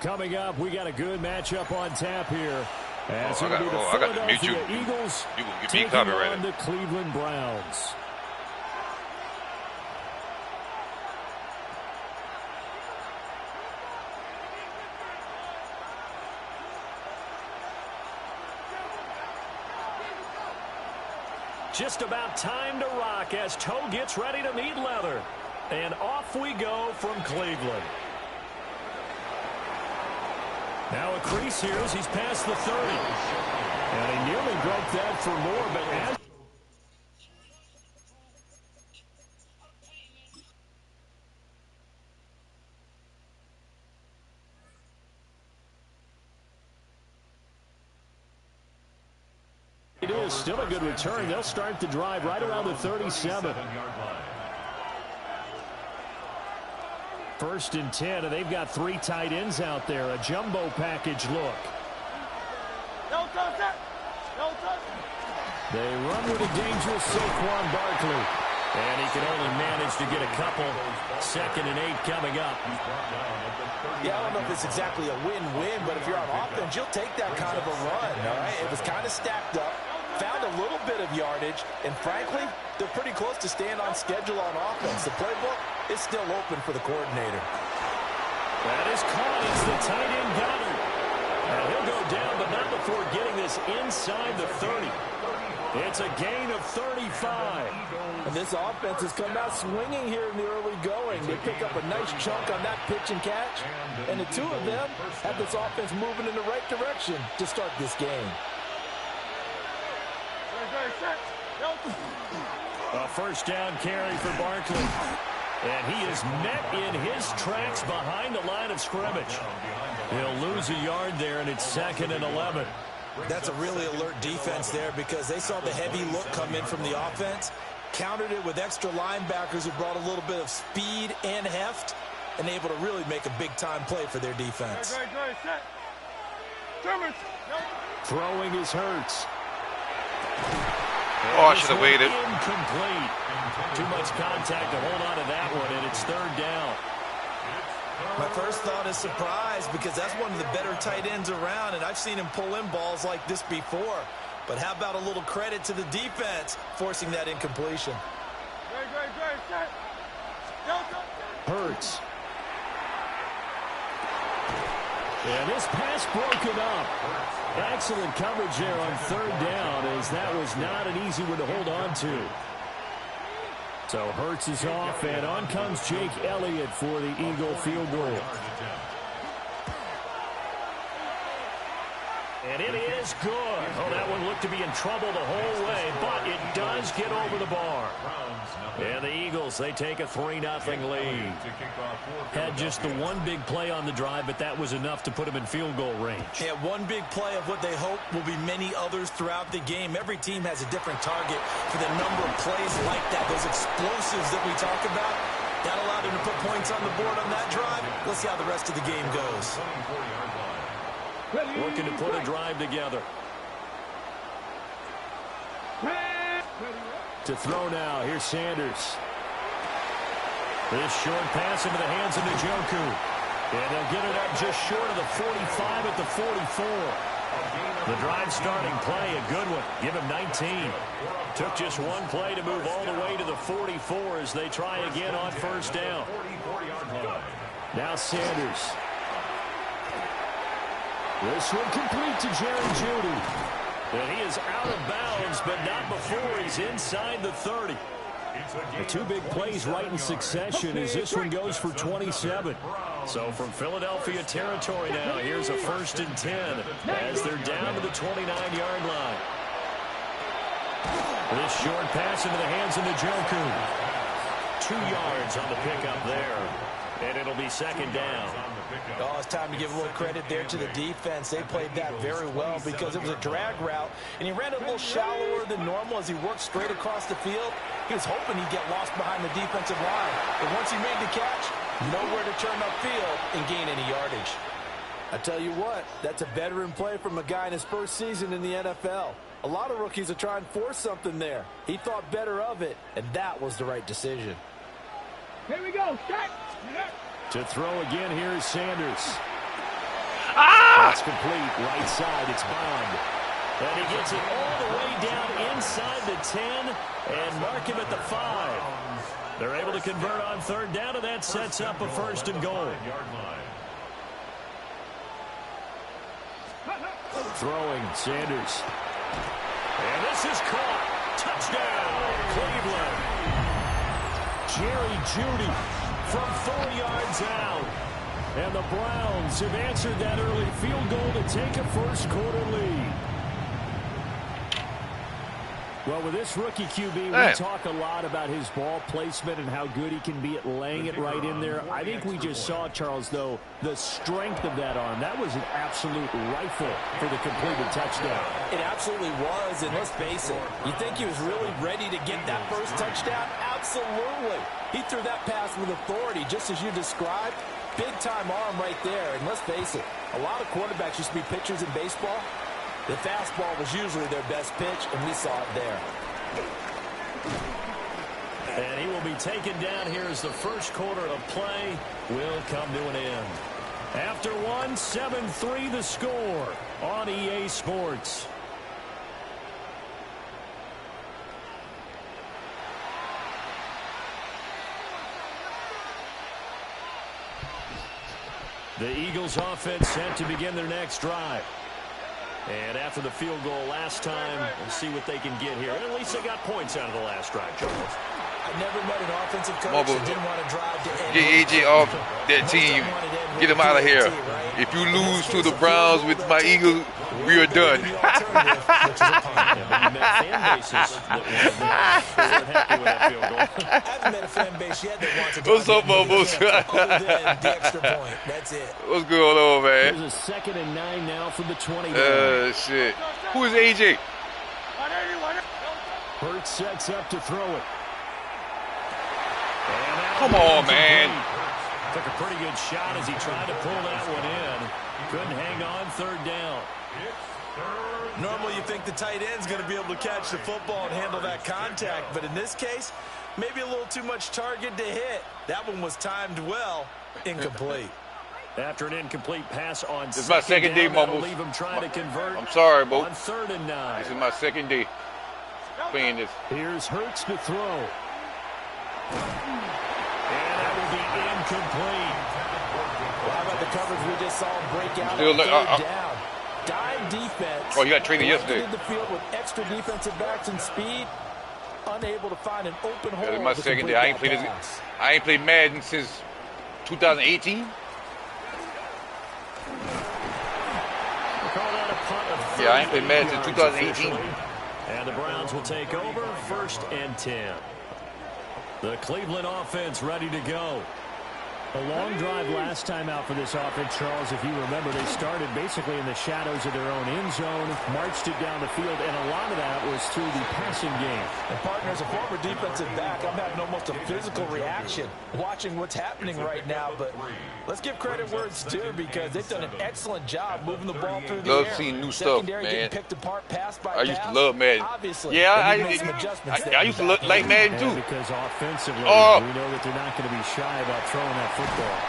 Coming up, we got a good matchup on tap here. As it'll be the Philadelphia Eagles taking on the Cleveland Browns. Just about time to rock as toe gets ready to meet leather. And off we go from Cleveland. Now a crease here as he's past the 30. And he nearly broke that for more, but as it is still a good return. They'll start the drive right around the 37. First and 10, and they've got 3 tight ends out there. A jumbo package look. They run with a dangerous Saquon Barkley. And he can only manage to get a couple. 2nd and 8 coming up. Yeah, I don't know if it's exactly a win-win, but if you're on offense, you'll take that kind of a run, all right? It was kind of stacked up, found a little bit of yardage, and frankly, they're pretty close to staying on schedule on offense. The playbook is still open for the coordinator. That is caught. It's the tight end Goddard. And he'll go down, but not before getting this inside the 30. It's a gain of 35. And this offense has come out swinging here in the early going. They pick up a nice chunk on that pitch and catch. And the two of them have this offense moving in the right direction to start this game. A first down carry for Barkley. And he is met in his tracks behind the line of scrimmage. He'll lose a yard there, and it's 2nd and 11. That's a really alert defense there because they saw the heavy look come in from the offense, countered it with extra linebackers who brought a little bit of speed and heft, and able to really make a big-time play for their defense. Throwing is Hurts. Oh, I should have waited. Incomplete. Too much contact to hold on to that one, and it's 3rd down. My first thought is surprise because that's one of the better tight ends around, and I've seen him pull in balls like this before. But how about a little credit to the defense forcing that incompletion? Hurts. And this pass broken up. Excellent coverage there on 3rd down, as that was not an easy one to hold on to. So Hurts is off, and on comes Jake Elliott for the Eagle field goal. And it is good. Oh, that one looked to be in trouble the whole way, but it does get over the bar. And the Eagles, they take a 3-0 lead. Had just the one big play on the drive, but that was enough to put them in field goal range. Yeah, one big play of what they hope will be many others throughout the game. Every team has a different target for the number of plays like that, those explosives that we talk about. That allowed them to put points on the board on that drive. Let's see how the rest of the game goes. Looking to put a drive together. To throw now. Here's Sanders. This short pass into the hands of Njoku. And they'll get it up just short of the 45 at the 44. The drive starting play, a good one. Give him 19. Took just one play to move all the way to the 44 as they try again on 1st down. Now Sanders. This one complete to Jerry Jeudy. And he is out of bounds, but not before he's inside the 30. The 2 big plays right in succession as this one goes for 27. So from Philadelphia territory now, here's a 1st and 10 as they're down to the 29-yard line. This short pass into the hands of Njoku. 2 yards on the pickup there. And it'll be 2nd down. Oh, it's time to give a little credit there to the defense. They played that very well because it was a drag route, and he ran a little shallower than normal as he worked straight across the field. He was hoping he'd get lost behind the defensive line. But once he made the catch, nowhere to turn upfield and gain any yardage. I tell you what, that's a veteran play from a guy in his first season in the NFL. A lot of rookies are trying to force something there. He thought better of it, and that was the right decision. Here we go. Shot. To throw again, here is Sanders. Ah! That's complete. Right side, it's Bond. And he gets it all the way down inside the 10 and mark him at the 5. They're able to convert on third down, and that sets up a first and goal. Throwing, Sanders. And this is caught. Touchdown, Cleveland. Jerry Jeudy from 4 yards out. And the Browns have answered that early field goal to take a first quarter lead. Well, with this rookie QB, we talk a lot about his ball placement and how good he can be at laying it right in there. I think we just saw, Charles, though, the strength of that arm. That was an absolute rifle for the completed touchdown. It absolutely was, and let's face it, you think he was really ready to get that first touchdown? Absolutely. He threw that pass with authority, just as you described. Big-time arm right there, and let's face it, a lot of quarterbacks used to be pitchers in baseball. The fastball was usually their best pitch, and we saw it there. And he will be taken down here as the first quarter of play will come to an end. After one, 7-3 the score on EA Sports. The Eagles offense set to begin their next drive. And after the field goal last time, we'll see what they can get here. At least they got points out of the last drive, Charles. I never met an offensive coach that didn't want to drive to end. Get AJ off that team. Get him out of here. If you lose to the Browns with my Eagles, we are done. What's up, Bubbles? That's it. What's going on, man? There's a 2nd and 9 now from the 20. Shit. Who is AJ? Hurts sets up to throw it. Come on, man. Took a pretty good shot as he tried to pull that one in. Couldn't hang on, third down. Normally you think the tight end's going to be able to catch the football and handle that contact, but in this case, maybe a little too much target to hit. That one was timed well, incomplete. After an incomplete pass on this is my second day, Mumbles. Leave him trying to convert. I'm sorry, Bo. On 3rd and 9. This is my second day playing this. Here's Hurts to throw. And that will be incomplete. Well, how about the coverage we just saw him break out Still, on third down? Dime defense. Oh, you got traded yesterday. The field with extra defensive backs and speed, unable to find an open hole. This is my second day. I ain't played Madden since 2018. Yeah, I ain't played Madden since 2018. And the Browns will take over 1st and 10. The Cleveland offense ready to go. A long drive last time out for this offense, Charles. If you remember, they started basically in the shadows of their own end zone, marched it down the field, and a lot of that was through the passing game. And partner, as a former defensive back, I'm having almost a physical reaction watching what's happening right now. But let's give credit where it's due, because they've done an excellent job moving the ball through the air. Love seeing new stuff, man. Getting picked apart pass by I used to love Madden. Obviously, yeah, I used to like Madden too. Because offensively, we know that they're not going to be shy about throwing that football.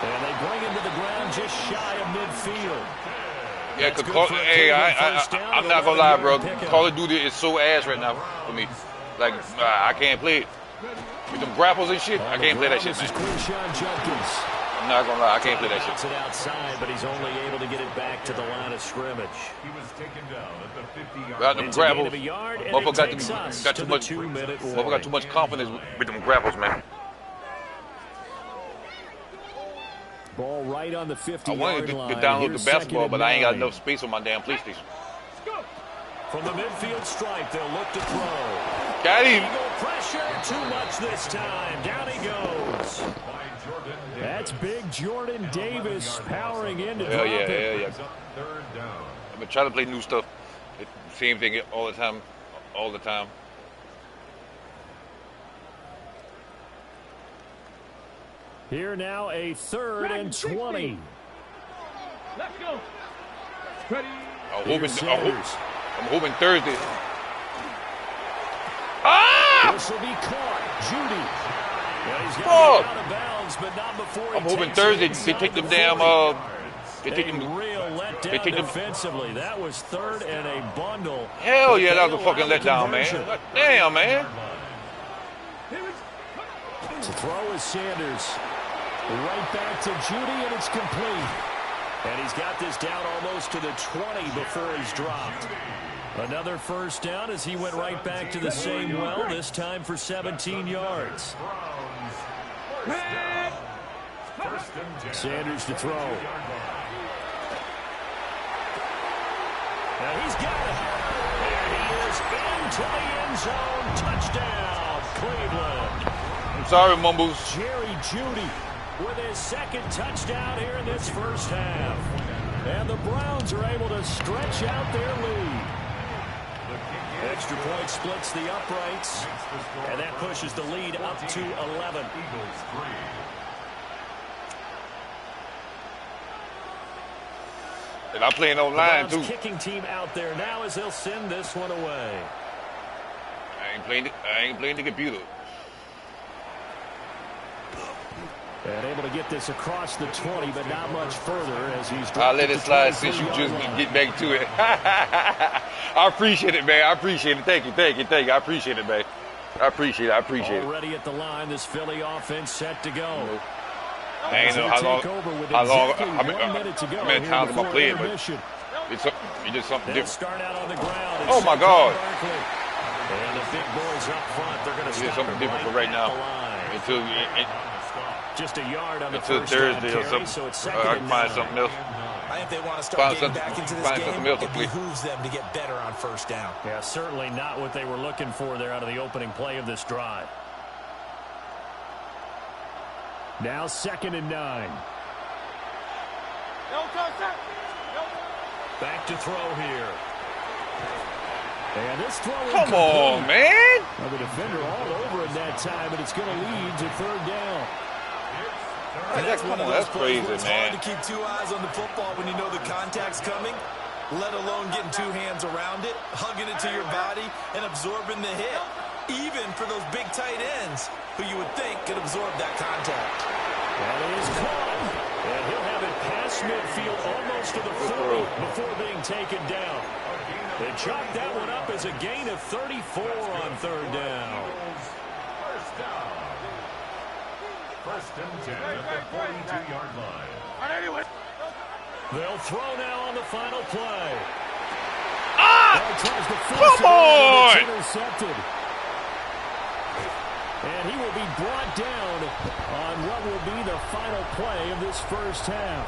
And they bring him to the ground just shy of midfield. Yeah, I'm not going to lie, bro. Call of Duty is so ass right now for me. Like, I can't play it. With them grapples and shit, I can't play that shit, man. I'm not going to lie, I can't play that shit. It's it outside, but he's only able to get it back to the line of scrimmage. He was taken down at the 50-yard line. Them grapples. Motherfucker got too much confidence with them grapples, man. Ball right on the 50-yard line. I wanted to download the basketball, but I ain't got enough space on my damn PlayStation. From the midfield stripe, they'll look to throw. Got him. Pressure, too much this time. Down he goes. That's big Jordan Davis powering in to drop it. Hell yeah. I've been trying to play new stuff. Same thing all the time. Here now, a 3rd and 20. Let's go. Ready. I'm hoping Thursday. Ah! This will be caught. Judy. Yeah, he's got to get out of bounds, but not before he I'm hoping takes Thursday it they take them inside damn. the 40. They take them. Real letdown defensively. That was third and a bundle. Hell yeah, that was a fucking letdown, man. Damn, man. To throw is Sanders. Right back to Judy, and it's complete. And he's got this down almost to the 20 before he's dropped. Another first down as he went right back to the same well, this time for 17 yards. Sanders to throw. And he's got it. There he is into the end zone. Touchdown, Cleveland. I'm sorry, Mumbles. Jerry Judy with his second touchdown here in this first half. And the Browns are able to stretch out their lead. Extra point splits the uprights, and that pushes the lead up to 11. And I'm playing online too. Kicking team out there now as they'll send this one away. I ain't playing the computer. And able to get this across the 20, but not much further as he's. I'll let it slide since you just get back to it. I appreciate it, man. I appreciate it. Thank you. I appreciate it, man. I appreciate it. Already at the line, this Philly offense set to go. I ain't know how many times am I playing, but it's just something different. Start out on the ground. Oh my God! And the big boys up front, they're going to start something different for right now. Until just a yard on the first Thursday or something, so it's I can find something else. I think they want to start getting back into this game. It behooves them to get better on first down. Yeah, certainly not what they were looking for there out of the opening play of this drive. Now 2nd and 9. Back to throw here. And this throw Come on, man. Now the defender all over it that time, and it's going to lead to 3rd down. That's crazy, man. It's hard to keep 2 eyes on the football when you know the contact's coming, let alone getting 2 hands around it, hugging it to your body, and absorbing the hit. Even for those big tight ends who you would think could absorb that contact. That is caught. And he'll have it past midfield almost to the 40 before being taken down. They chalked that one up as a gain of 34 on 3rd down. First and 10 at the 42-yard line. They'll throw now on the final play. Come on! Intercepted. And he will be brought down on what will be the final play of this first half.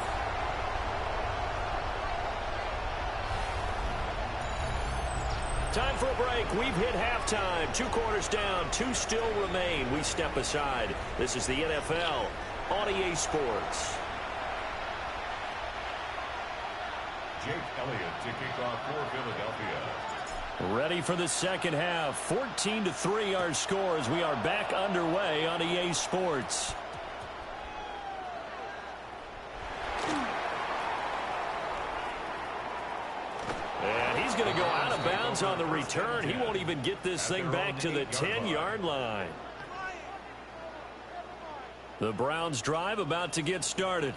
Time for a break. We've hit halftime. 2 quarters down. 2 still remain. We step aside. This is the NFL on EA Sports. Jake Elliott to kick off for Philadelphia. Ready for the second half. 14-3 our score as we are back underway on EA Sports. And he's going to go out of bounds on the return. He won't even get this thing back to the 10-yard line. The Browns drive about to get started.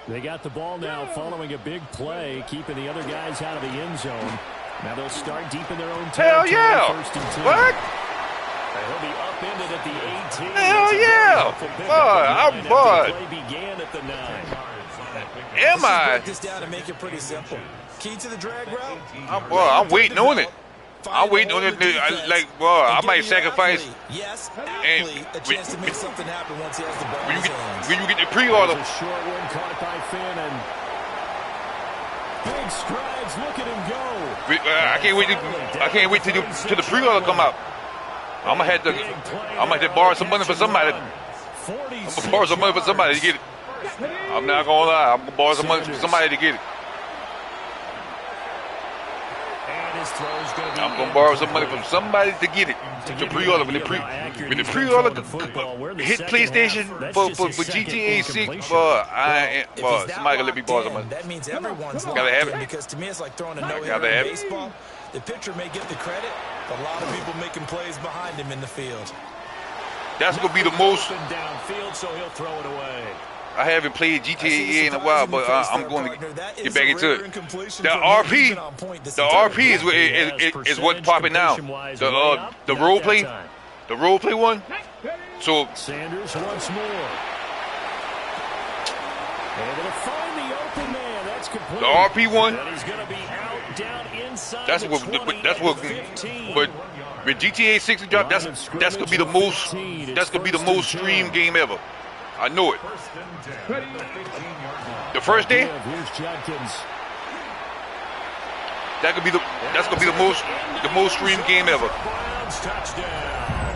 They got the ball now following a big play, keeping the other guys out of the end zone. Now they'll start deep in their own territory. Hell yeah! 1st and 10. What? And he'll be upended at the 18. Hell yeah! I'm bored. The play began at the 9. Am I? Break this down and make it pretty simple. Key to the drag route. I'm waiting on it. I'm waiting on it. I might sacrifice. Yes, and a chance to make something happen once he has the ball in his hands. When you get the pre-order. A short one caught by Finn, and big strides. Look at him go. I can't wait till the pre-order come out. I'm gonna have to borrow some money for somebody. I'm gonna borrow some money for somebody to get it. I'm not gonna lie. I'm gonna borrow some money for somebody to get it. And This throw is going to be I'm gonna borrow some money from somebody to get it. To pre-order when the pre-order hit PlayStation for GTA 6. Somebody gonna let me borrow some money. That means everyone's Gotta have it. because to me it's like throwing a no-hitter Gotta in have it. baseball. The pitcher may get the credit, but a lot of people making plays behind him in the field. That's gonna be the most. Downfield, so he'll throw it away. I haven't played GTA in a while, but I'm going to get back into it. The RP is what's popping now. The role play one. So Sanders once more. Able to find the open man. That's complete. the RP one. And he's going to be out down inside. That's the what. 20 That's at what. the 15. But with GTA 6 drop, that's gonna be the most. That's gonna be the most streamed game ever. I know it. The first day. Here's Judkins. That's gonna be the most streamed game ever. Browns touchdown.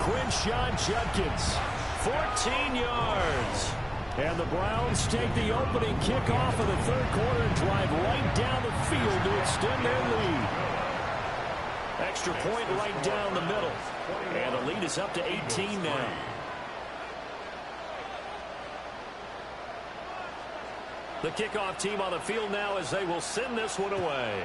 Quinshawn Judkins, 14 yards. And the Browns take the opening kickoff of the third quarter and drive right down the field to extend their lead. Extra point right down the middle. And the lead is up to 18 now. The kickoff team on the field now as they will send this one away.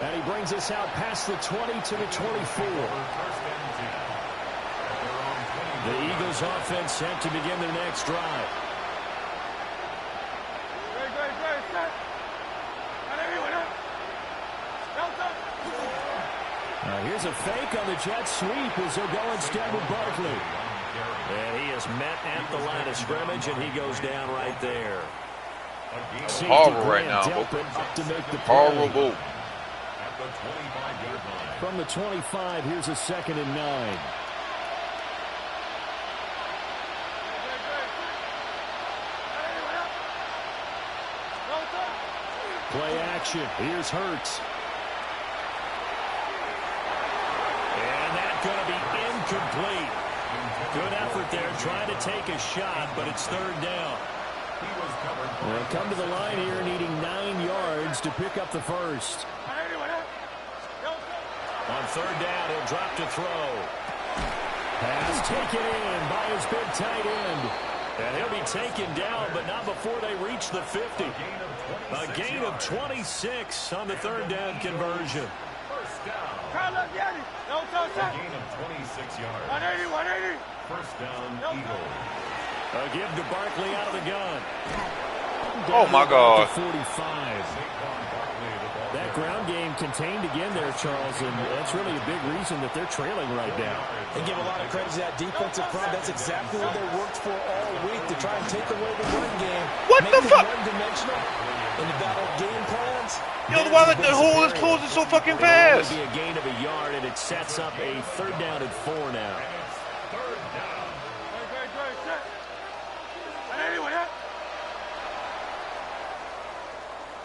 And he brings us out past the 20 to the 24. The Eagles offense set to begin their next drive. Now here's a fake on the jet sweep as they'll go instead with Barkley. And he is met at the line of scrimmage, and he goes down right there. Horrible right now. Horrible. From the 25, here's a 2nd and 9. Play action. Here's Hurts. And that's going to be incomplete. Good effort there, trying to take a shot, but it's 3rd down. They'll come to the line here, needing 9 yards to pick up the first. On 3rd down, he'll drop to throw. Pass taken in by his big tight end. And he'll be taken down, but not before they reach the 50. A gain of 26 on the 3rd down conversion. A gain of 26 yards. 180. First down, Eagles. A give to Barkley out of the gun. Oh my God. 45. That ground game contained again there, Charles, and that's really a big reason that they're trailing right now. They give a lot of credit to that defensive front. That's exactly what they worked for all week, to try and take away the run game. What the fuck? One-dimensional in the battle game plans. Yo, why the hole is closing so fucking fast? It'll be a gain of a yard, and it sets up a 3rd down and 4 now.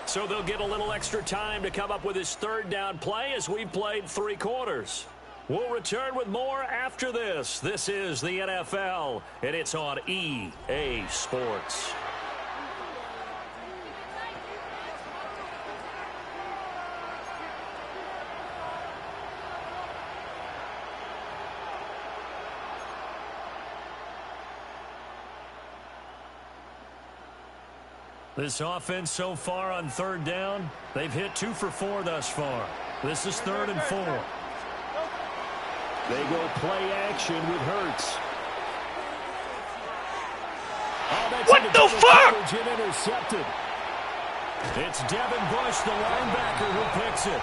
So they'll get a little extra time to come up with his 3rd down play as we've played 3 quarters. We'll return with more after this. This is the NFL, and it's on EA Sports. This offense so far on 3rd down, they've hit 2 for 4 thus far. This is 3rd and 4. They go play action with Hurts. Oh, that's what the fuck? Intercepted. It's Devin Bush, the linebacker, who picks it.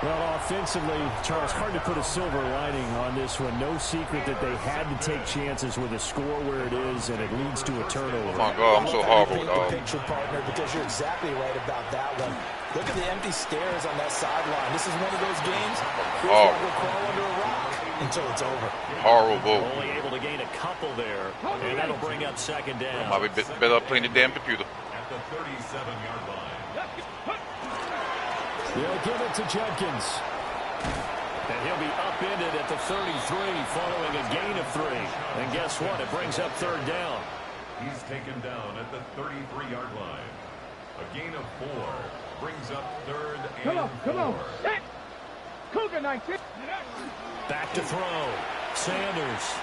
Well, offensively, Charles, hard to put a silver lining on this one. No secret that they had to take chances with a score where it is, and it leads to a turnover. Oh my God, I'm so horrible, dog. Picture, partner, because you're exactly right about that one. Look at the empty stares on that sideline. This is one of those games where we'll crawl under a rock until it's over. Horrible. Only able to gain a couple there, and that'll bring up 2nd down. Might be better playing the damn computer. At the 37-yard line. They'll give it to Judkins. And he'll be upended at the 33 following a gain of 3. And guess what? It brings up 3rd down. He's taken down at the 33-yard line. A gain of 4 brings up 3rd and 4. Come on. Set. Cougar 19. Back to throw. Sanders.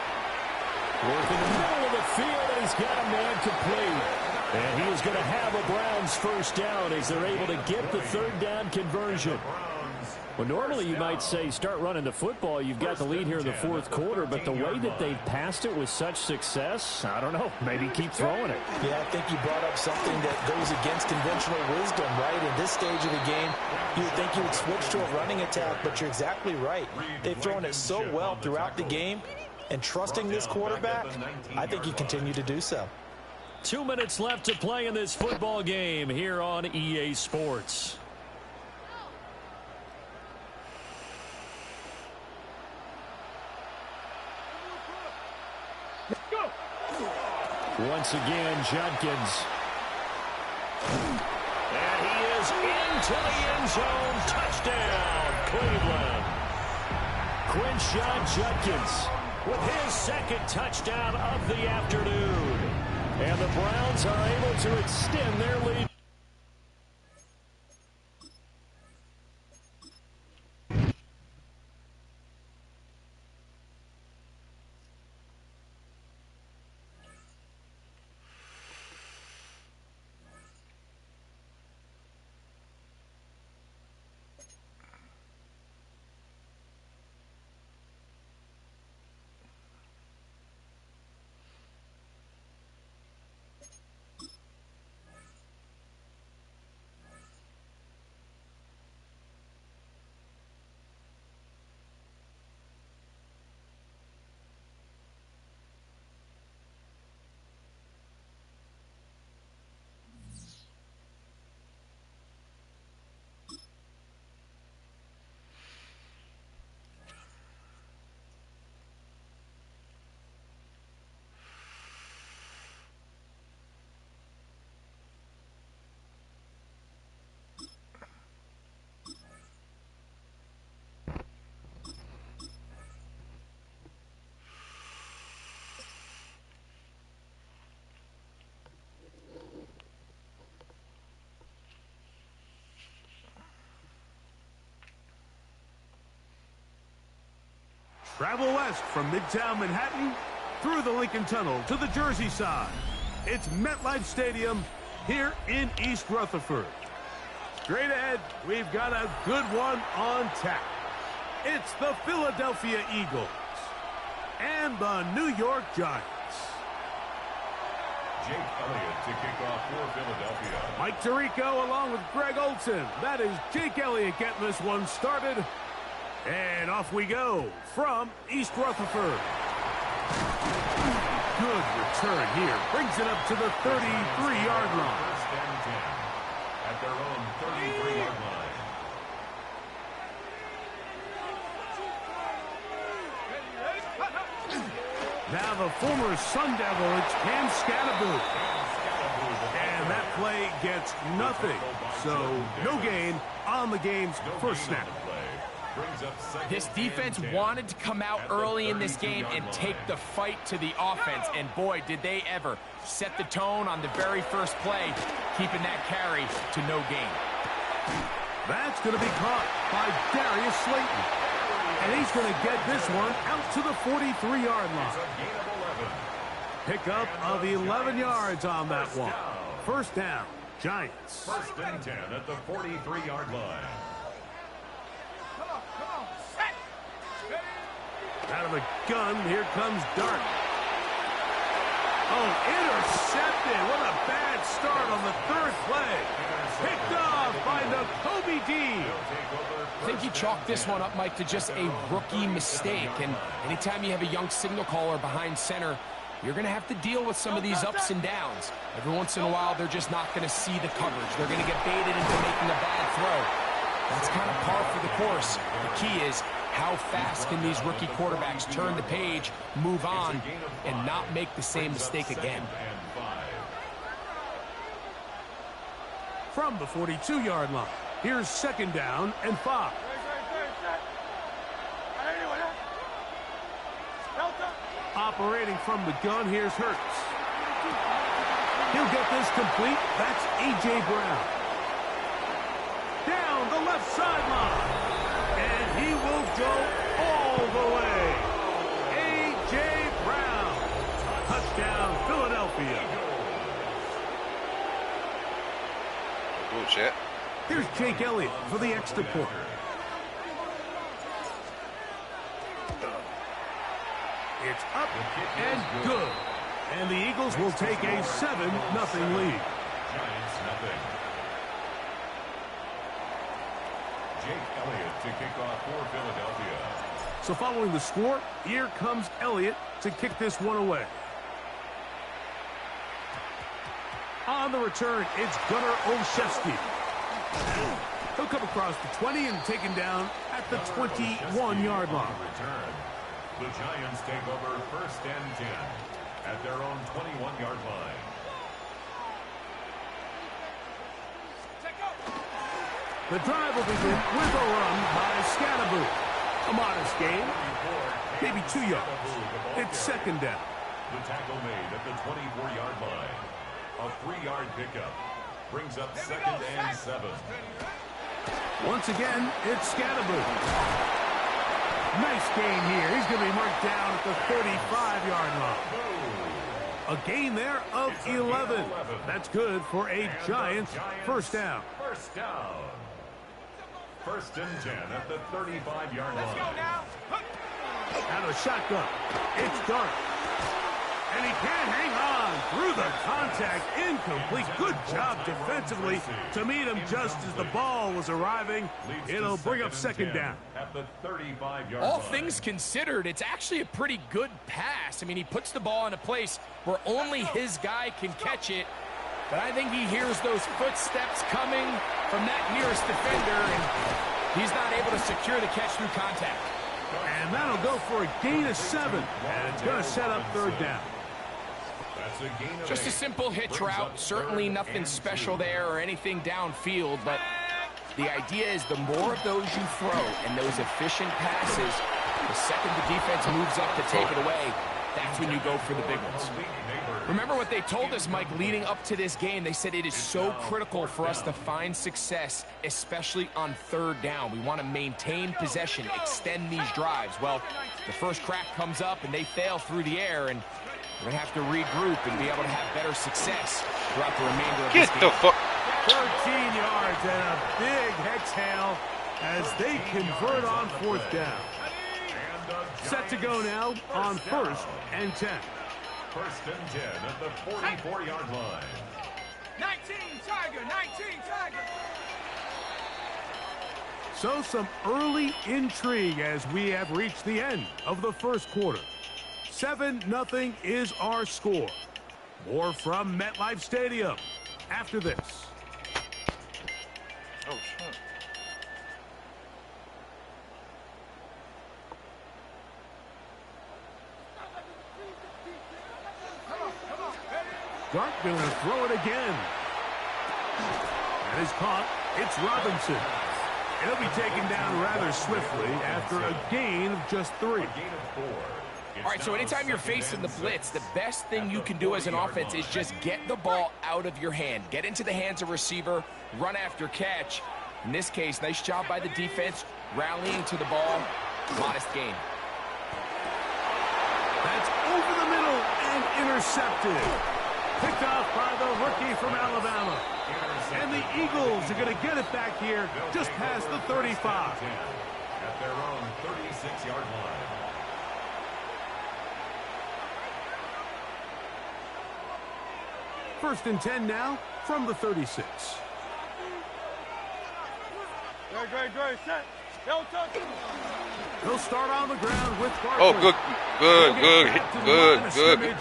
Working in the middle of the field, and he's got a man complete. And he is going to have a Browns first down as they're able to get the 3rd down conversion. Well, normally you might say start running the football. You've got the lead here in the 4th quarter, but the way that they've passed it with such success, I don't know, maybe keep throwing it. Yeah, I think you brought up something that goes against conventional wisdom, right? In this stage of the game, you would think you would switch to a running attack, but you're exactly right. They've thrown it so well throughout the game, and trusting this quarterback, I think you continue to do so. 2 minutes left to play in this football game here on EA Sports. Once again, Judkins. And he is into the end zone. Touchdown, Cleveland. Quinshon Judkins with his 2nd touchdown of the afternoon. And the Browns are able to extend their lead. Travel west from Midtown Manhattan through the Lincoln Tunnel to the Jersey side. It's MetLife Stadium here in East Rutherford. Straight ahead, we've got a good one on tap. It's the Philadelphia Eagles and the New York Giants. Jake Elliott to kick off for Philadelphia. Mike Tirico along with Greg Olson. That is Jake Elliott getting this one started. And off we go from East Rutherford. Good return here. Brings it up to the 33-yard line. First and 10 at their own 33-yard line. Now the former Sun Devil, it's Cam Scatterboot. And that play gets nothing. So no gain on the game's first snap. This defense wanted to come out early in this game and take the fight to the offense, and boy, did they ever. Set the tone on the very first play, keeping that carry to no gain. That's going to be caught by Darius Slayton. And he's going to get this one out to the 43-yard line. Pickup of 11 yards on that one. First down, Giants. First and 10 at the 43-yard line. Out of the gun, here comes Dart. Oh, intercepted. What a bad start on the 3rd play. Picked off by Nakobe Dean. I think you chalk this one up, Mike, to just a rookie mistake. And anytime you have a young signal caller behind center, you're going to have to deal with some of these ups and downs. Every once in a while, they're just not going to see the coverage. They're going to get baited into making a bad throw. That's kind of par for the course. The key is, how fast can these rookie quarterbacks turn the page, move on, and not make the same mistake again? From the 42-yard line, here's 2nd down and 5. Operating from the gun, here's Hurts. He'll get this complete. That's A.J. Brown. Down the left sideline. And he will go all the way. A.J. Brown. Touchdown, Philadelphia. Good shit. Here's Jake Elliott for the extra point. It's up and good. And the Eagles will take a 7-0 lead. Giants nothing. Jake Elliott to kick off for Philadelphia. So following the score, here comes Elliott to kick this one away. On the return, it's Gunnar Olszewski. He'll come across the 20 and taken down at the 21-yard line. The Giants take over 1st and 10 at their own 21-yard line. The drive will begin with a run by Scatterboot. A modest gain, maybe 2 yards. It's 2nd down. The tackle made at the 24-yard line. A 3-yard pickup brings up 2nd and 7. Once again, it's Scatterboot. Nice gain here. He's going to be marked down at the 35-yard line. A gain there of 11. That's good for a Giants 1st down. 1st down. 1st and 10 at the 35-yard line. And a shotgun. It's Dart. And he can't hang on through the contact. Incomplete. Good job defensively to meet him just as the ball was arriving. It'll bring up 2nd down. At the 35-yard All line. things considered, it's actually a pretty good pass. I mean, he puts the ball in a place where only his guy can catch it. But I think he hears those footsteps coming from that nearest defender, and he's not able to secure the catch through contact. And that'll go for a gain of 7. And it's going to set up 3rd down. Just a simple hitch route. Certainly nothing special there or anything downfield, but the idea is the more of those you throw and those efficient passes, the second the defense moves up to take it away, that's when you go for the big ones. Remember what they told us, Mike, leading up to this game. They said it is so critical for us to find success, especially on 3rd down. We want to maintain possession, extend these drives. Well, the first crack comes up and they fail through the air, and we're going to have to regroup and be able to have better success throughout the remainder of this game. Get the fuck. 13 yards and a big exhale as they convert on 4th down. Set to go now on 1st and 10. 1st and 10 at the 44-yard line. 19 Tiger, 19 Tiger. So some early intrigue as we have reached the end of the 1st quarter. 7-0 is our score. More from MetLife Stadium after this. Oh, shit. Dart going to throw it again. That is caught. It's Robinson. It'll be taken down rather swiftly after a gain of just 3. All right, so anytime you're facing the blitz, the best thing you can do as an offense is just get the ball out of your hand. Get into the hands of receiver, run after catch. In this case, nice job by the defense, rallying to the ball. Modest gain. That's over the middle and intercepted. Picked off by the rookie from Alabama. And the Eagles are going to get it back here just past the 35. At their own 36-yard line. First and 10 now from the 36. Great, set. Don't touch him. He'll start on the ground with Barkley. Oh,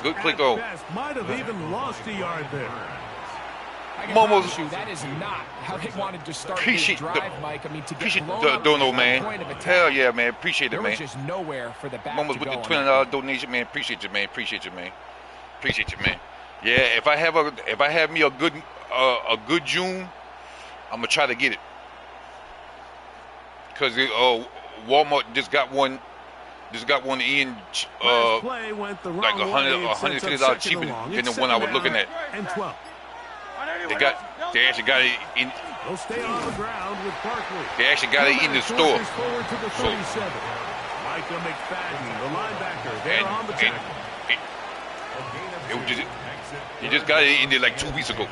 good click though. Might have even lost a yard there. I promise you, that is not how they wanted to start this drive, Mike. I mean, to get blown up Dono, at man. point of attack, Hell yeah, man. Appreciate it, there man. was just nowhere for the back Almost to with go the $20 donation, man. Appreciate you, man. Appreciate you, man. Appreciate you, man. Yeah, if I have me a good June, I'm gonna try to get it. Cause Walmart just got one Just got one in play went the wrong like way. $150 cheaper than the one I was looking at. And 12. They actually got it in. They'll stay on the ground with Barkley. They actually got it in the store. Forward to the 37. Micah McFadden, the linebacker, there on the tackle. He just got it in there like 2 weeks ago.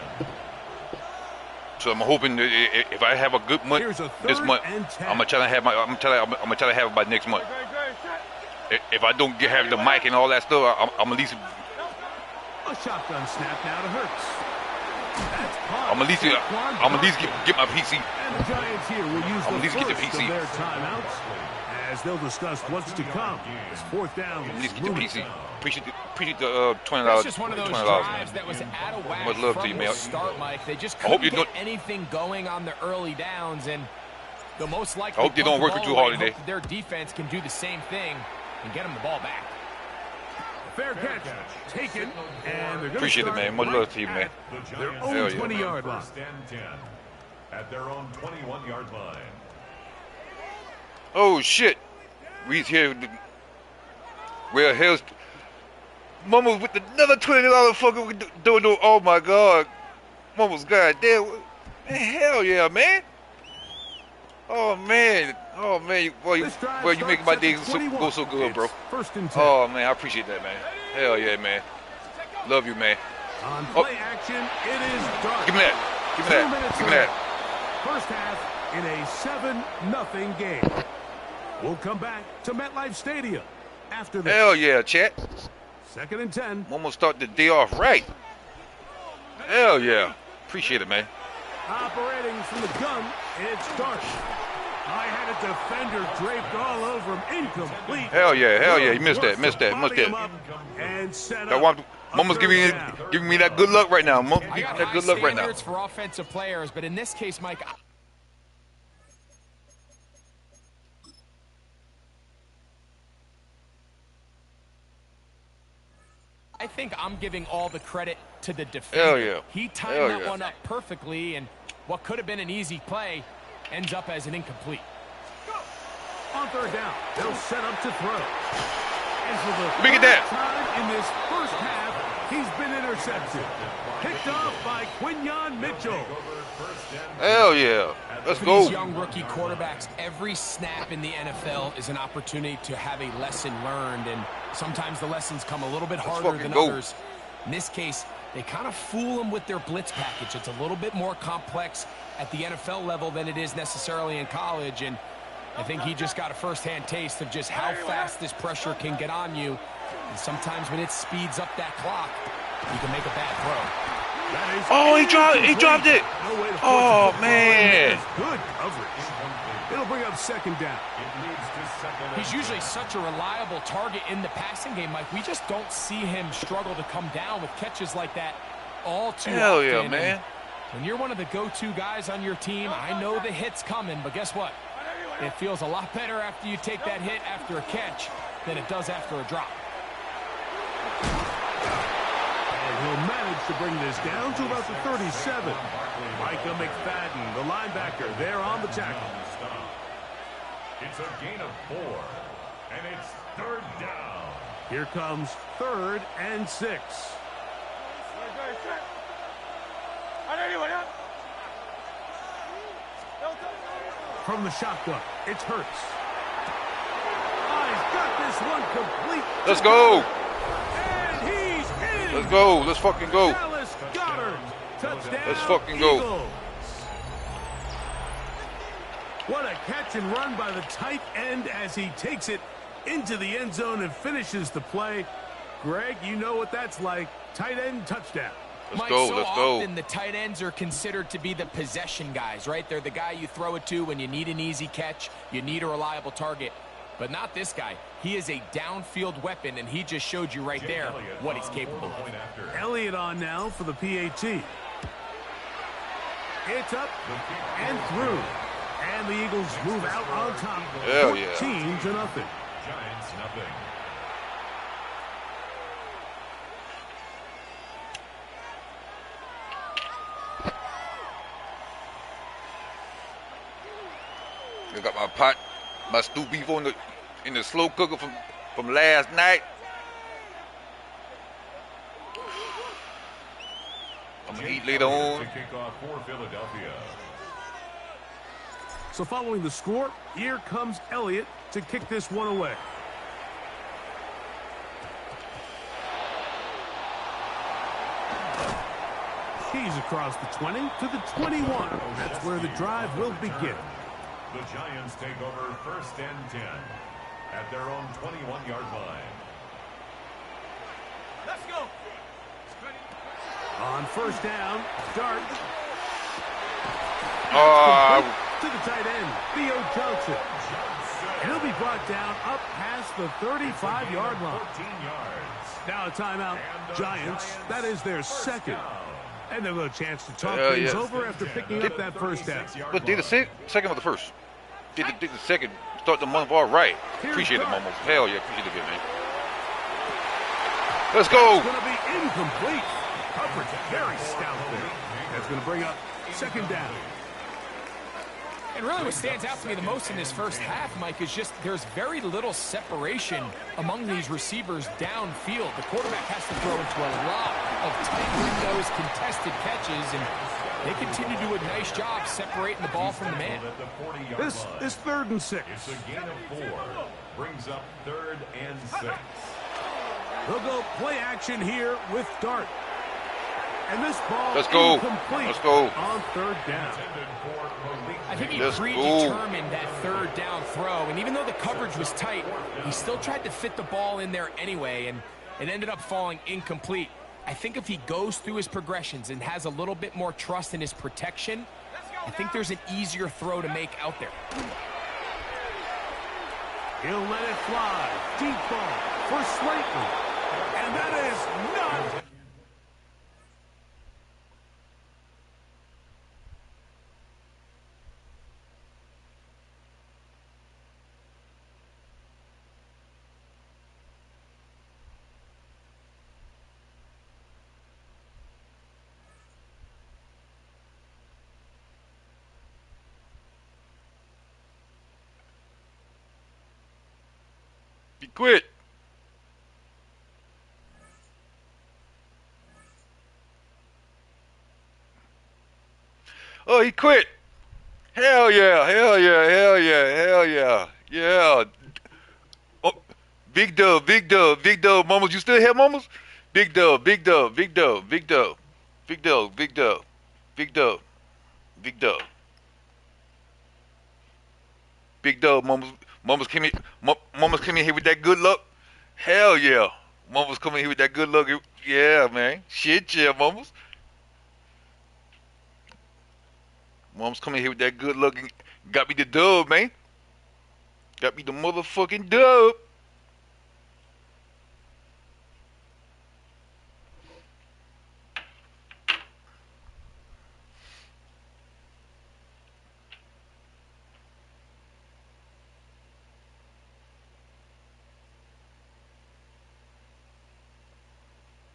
So I'm hoping that if I have a good month this month, I'm gonna try to have it by next month. If I don't have the mic and all that stuff, I'm at least. A shotgun snap now to Hurts. I'm at least get my PC. And the Giants here will use at least get the PC. Of their timeouts as they'll discuss what's to come. It's 4th down. At least get the PC. Appreciate the $20. It's just one of those drives that was out of whack much love from to you, the man. start, Mike. They just couldn't get anything going on the early downs, and the most likely. I hope they don't work too hard today. Their defense can do the same thing and get them the ball back. Fair catch, taken, and they're appreciate it, man. Much love to you, man. Their own 20-yard line. At their own 21-yard line. Oh shit! We here. Where hell's Mama with another $20 fucking doing? Oh my God! Mama's goddamn. Hell yeah, man! Oh man! Oh man! Boy, you make my day go so good, bro. Oh man, I appreciate that, man. Hell yeah, man. Love you, man. On play action, it is dark. Give me that. Give me that. Give me that. First half in a 7-0 game. We'll come back to MetLife Stadium after this. Hell yeah, chat. 2nd and 10. I'm gonna start the day off right. Hell yeah. Appreciate it, man. Operating from the gun, it's dark. I had a defender draped all over him, incomplete. Hell yeah, hell yeah. You missed that, missed that. And set up. Mama's giving me that good luck right now. Mama's giving me that good luck right now. Standards for offensive players, but in this case, Mike, I think I'm giving all the credit to the defender. Hell yeah. He timed that one up perfectly, and what could have been an easy play ends up as an incomplete. On 3rd down, they'll set up to throw. And for the Look at that. time in this first half, he's been intercepted. Picked off by Quinyon Mitchell. Hell yeah. Let's For go. these young rookie quarterbacks, every snap in the NFL is an opportunity to have a lesson learned, and sometimes the lessons come a little bit harder than others. In this case, they kind of fool them with their blitz package. It's a little bit more complex at the NFL level than it is necessarily in college, and I think he just got a first-hand taste of just how fast this pressure can get on you. And sometimes when it speeds up that clock, you can make a bad throw. Oh, he dropped it. Oh, man. Good coverage. It'll bring up 2nd down. He's usually such a reliable target in the passing game, Mike. We just don't see him struggle to come down with catches like that all too often. Hell yeah, man. When you're one of the go-to guys on your team, I know the hit's coming, but guess what? It feels a lot better after you take that hit after a catch than it does after a drop. And he'll manage to bring this down to about the 37. Micah McFadden, the linebacker, there on the tackle. It's a gain of 4, and it's 3rd down. Here comes 3rd and 6. From the shotgun, it's Hurts. Oh, he's got this one complete. Let's go. And he's in. Let's go. Let's fucking go. Dallas Goedert. Touchdown. Let's fucking go. Eagles. What a catch and run by the tight end as he takes it into the end zone and finishes the play. Greg, you know what that's like. Tight end touchdown. Let's go, let's go. Often the tight ends are considered to be the possession guys, right? They're the guy you throw it to when you need an easy catch, you need a reliable target. But not this guy. He is a downfield weapon, and he just showed you right there what he's capable of. Elliott on now for the PAT. It's up and through. And the Eagles move out on top. Hell yeah. 14-0. Giants nothing. I got my pot, my stew beef on the in the slow cooker from last night. I'm gonna eat later on. To kick off for Philadelphia. So following the score, here comes Elliott to kick this one away. He's across the 20 to the 21. That's where the drive will begin. The Giants take over 1st and 10 at their own 21-yard line. Let's go. On 1st down, Dart. To the tight end, Theo Johnson. And he'll be brought down up past the 35-yard line. 14 yards. Now a timeout. Giants, that is their second. And they've got a chance to talk things over after picking up that 1st down. But did the second or the first? Did the second start the month all right? Appreciate it, Momos. Hell yeah, appreciate it, man. Let's go. It's going to be incomplete. Coverage very stout there. That's going to bring up 2nd down. And really what stands out to me the most in this first half, Mike, is just there's very little separation among these receivers downfield. The quarterback has to throw into a lot of tight windows, contested catches, and they continue to do a nice job separating the ball from the man. This is 3rd and 6. It's a gain of 4. Brings up 3rd and 6. They'll go play action here with Dart. And this ball Let's go. Incomplete Let's go. on 3rd down. I think he Let's predetermined that 3rd down throw, and even though the coverage was tight, he still tried to fit the ball in there anyway, and it ended up falling incomplete. I think if he goes through his progressions and has a little bit more trust in his protection, I think there's an easier throw to make out there. He'll let it fly. Deep ball for Slayton. And that is not... He quit. Oh, he quit. Hell yeah, hell yeah, hell yeah, hell yeah. Yeah. Oh, big dub, big dub, big dub. Momos, you still here, Momos? Big dub, big dub, big dub, big dub. Big dub, big dub, big dub, big dub. Big dub, Momos. Momos came in here with that good luck. Hell yeah. Momos coming here with that good luck. Yeah, man. Shit, yeah, Momos. Momos coming here with that good luck and got me the dub, man. Got me the motherfucking dub.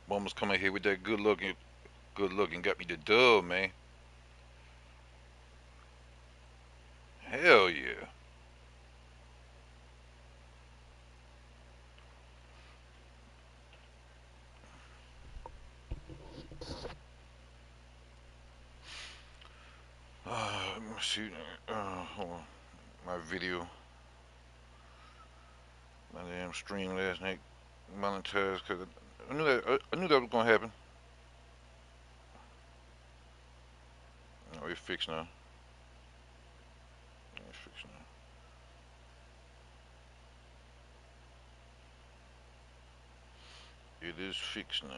Momos coming here with that good luck and got me the dub, man. Hell yeah. Let me see. Hold on. My video. My damn stream last night monetized because I knew that was gonna happen. Oh, it's fixed now. It's fixed now. It is fixed now.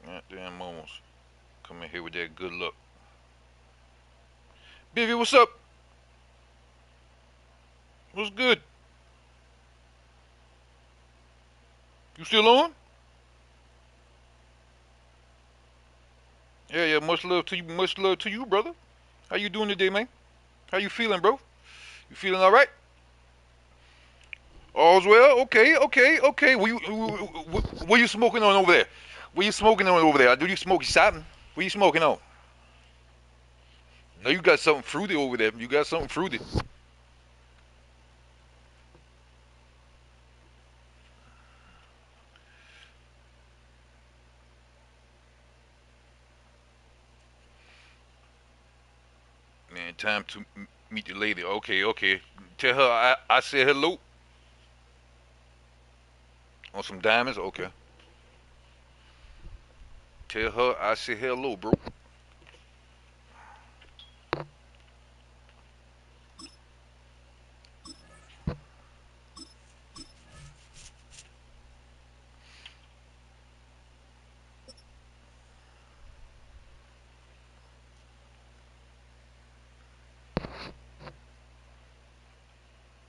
Goddamn Momos. Come in here with that good luck. Bivy, what's up? What's good? You still on? Yeah, much love to you, brother. How you doing today, man? How you feeling, bro? You feeling all right? All's well? Okay. What you smoking on over there? What you smoking on over there? Do you smoke something? What you smoking on? No, you got something fruity over there. You got something fruity. Man, time to meet the lady. Okay. Tell her I said hello. On some diamonds? Okay. Tell her I said hello, bro.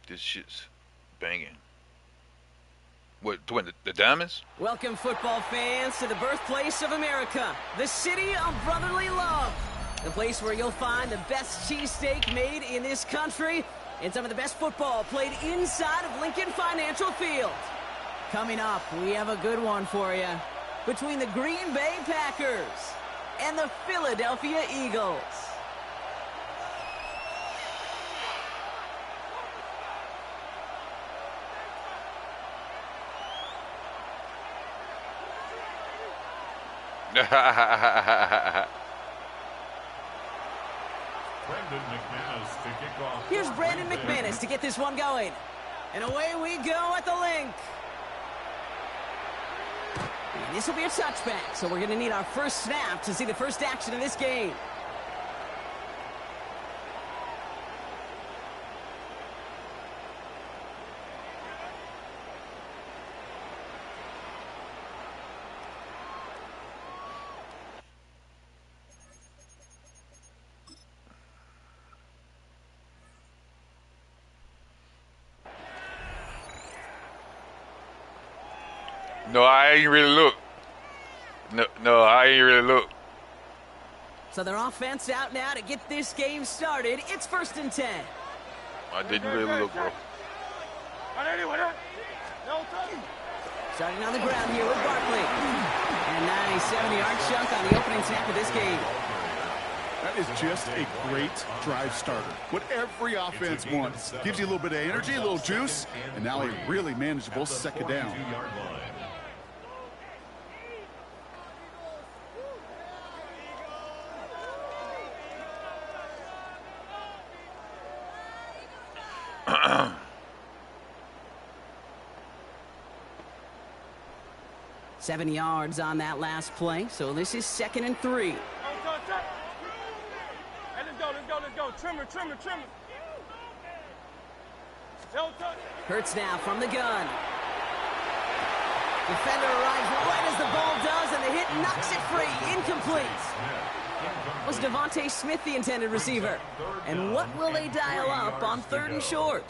This shit's banging. What, the diamonds? Welcome, football fans, to the birthplace of America, the city of brotherly love. The place where you'll find the best cheesesteak made in this country and some of the best football played inside of Lincoln Financial Field. Coming up, we have a good one for you. Between the Green Bay Packers and the Philadelphia Eagles. Here's Brandon McManus to get this one going. And away we go at the link. And this will be a touchback, so we're going to need our first snap to see the first action in this game. No, I ain't really look. No, I ain't really look. So their offense out now to get this game started. It's 1st and 10. I didn't really look, bro. Starting on the ground here with Barkley. And nice 70-yard chunk on the opening snap of this game. That is just a great drive starter. What every offense wants. Gives you a little bit of energy, a little juice, and now a really manageable second down. Seven yards on that last play, so this is 2nd and 3. Hey, let's go. Trimmer. Hurts now from the gun. Defender arrives right as the ball does, and the hit knocks it free. Incomplete. Was Devontae Smith the intended receiver? And what will they dial up on 3rd and short?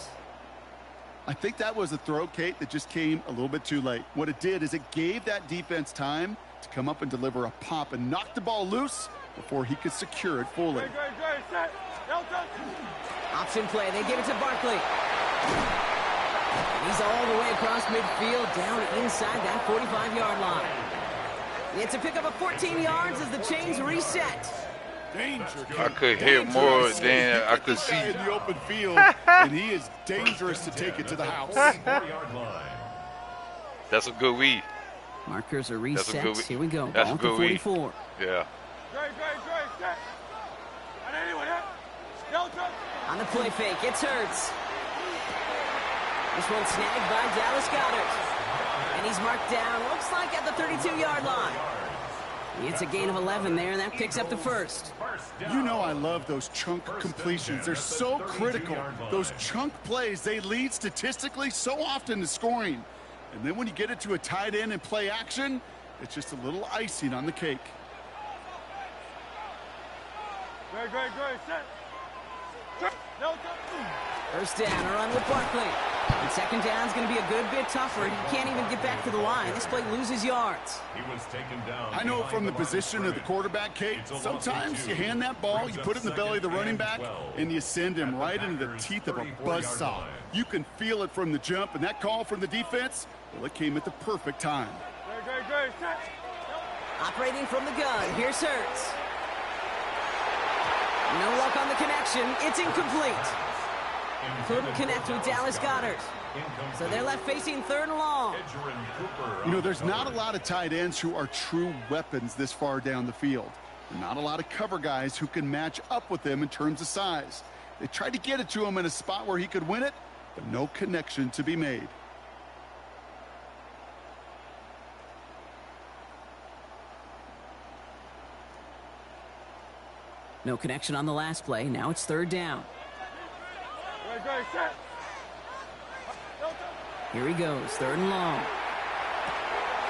I think that was a throw, Kate, that just came a little bit too late. What it did is it gave that defense time to come up and deliver a pop and knock the ball loose before he could secure it fully. Option play. They give it to Barkley. And he's all the way across midfield, down inside that 45-yard line. It's a pickup of 14 yards as the chains reset. I could hear more than I could see. In the open field, and he is dangerous to take it to the house. That's a good read. Markers are reset. Here we go. That's ball a good 44. read. Yeah. On the play fake, it's Hurts. This one snagged by Dallas Goedert. And he's marked down, looks like at the 32-yard line. It's a gain of 11 there. That picks up the first. You know I love those chunk completions. They're so critical. Those chunk plays, they lead statistically so often to scoring. And then when you get it to a tight end and play action, it's just a little icing on the cake. First down, a run with Barkley. And second down is going to be a good bit tougher. He can't even get back to the line. This play loses yards. He was taken down. I know from the position of the quarterback, Kate, sometimes you hand that ball, you put it in the belly of the running back, and you send him right into the teeth of a buzzsaw. You can feel it from the jump, and that call from the defense, well, it came at the perfect time. Operating from the gun, here's Hurts. No luck on the connection. It's incomplete. Couldn't connect with Dallas Goedert. So they're left facing third and long. You know, there's not a lot of tight ends who are true weapons this far down the field. There are not a lot of cover guys who can match up with them in terms of size. They tried to get it to him in a spot where he could win it, but no connection to be made. No connection on the last play. Now it's third down. Here he goes, third and long.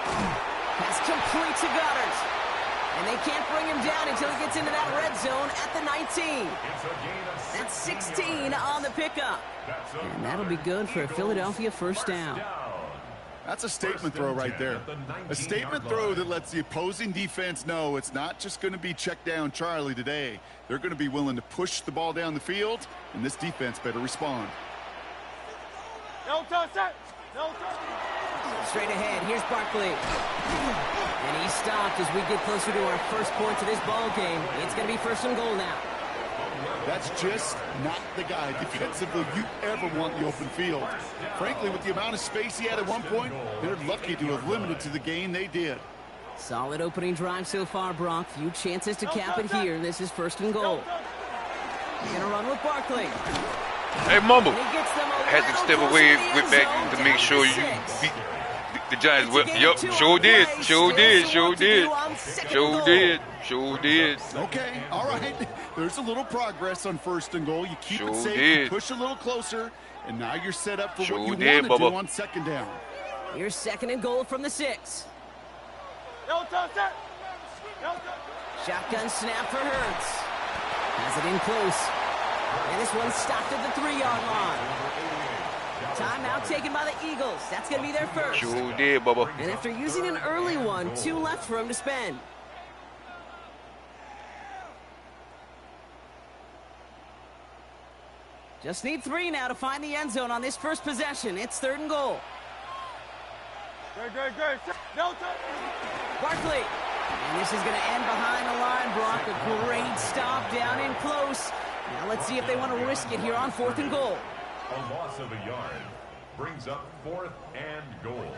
Pass complete to Goddard. And they can't bring him down until he gets into that red zone at the 19. That's 16 on the pickup. And that'll be good for a Philadelphia first down. That's a statement throw right there. A statement throw that lets the opposing defense know it's not just going to be check down Charlie today. They're going to be willing to push the ball down the field, and this defense better respond. Straight ahead, here's Barkley. And he's stopped as we get closer to our first points of this ball game. It's going to be first and goal now. That's just not the guy defensively you ever want the open field. Frankly, with the amount of space he had at one point, they're lucky to have limited to the gain they did. Solid opening drive so far, Brock. Few chances to cap it here. This is first and goal. He's going to run with Barkley. Hey, Mumble. Had to step away with back to make sure you beat the Giants. Well, yep, sure did. Okay, all right. There's a little progress on first and goal. You keep it safe, you push a little closer, and now you're set up for what you want to do on second down. Here's second and goal from the 6. Shotgun snap for Hurts. Has it in close. And this one's stopped at the 3-yard line. Timeout taken by the Eagles. That's going to be their first. Sure did, Bubba. And after using an early one, 2 left for him to spend. Just need 3 now to find the end zone on this first possession. It's third and goal. Barkley. And this is going to end behind the line, Brock. A great stop down in close. Now let's see if they want to risk it here on fourth and goal. A loss of a yard brings up 4th and goal.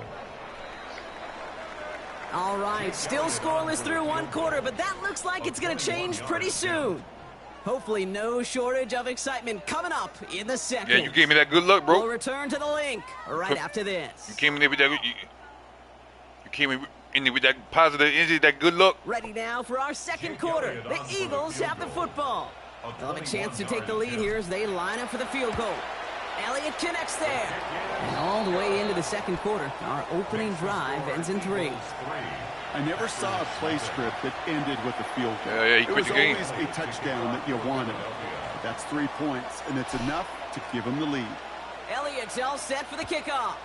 All right, still scoreless through 1 quarter, but that looks like it's going to change pretty soon. Hopefully no shortage of excitement coming up in the second. Yeah, you gave me that good luck, bro. We'll return to the link right after this. You came in there with that. You came in there with that positive energy, that good luck. Ready now for our second quarter. The Eagles have the football. They'll have a chance to take the lead here as they line up for the field goal. Elliott connects there. And all the way into the second quarter, our opening drive ends in 3. I never saw a play script that ended with a field goal. Yeah, you quit the game. It was always a touchdown that you wanted. But that's 3 points, and it's enough to give them the lead. Elliott's all set for the kickoff.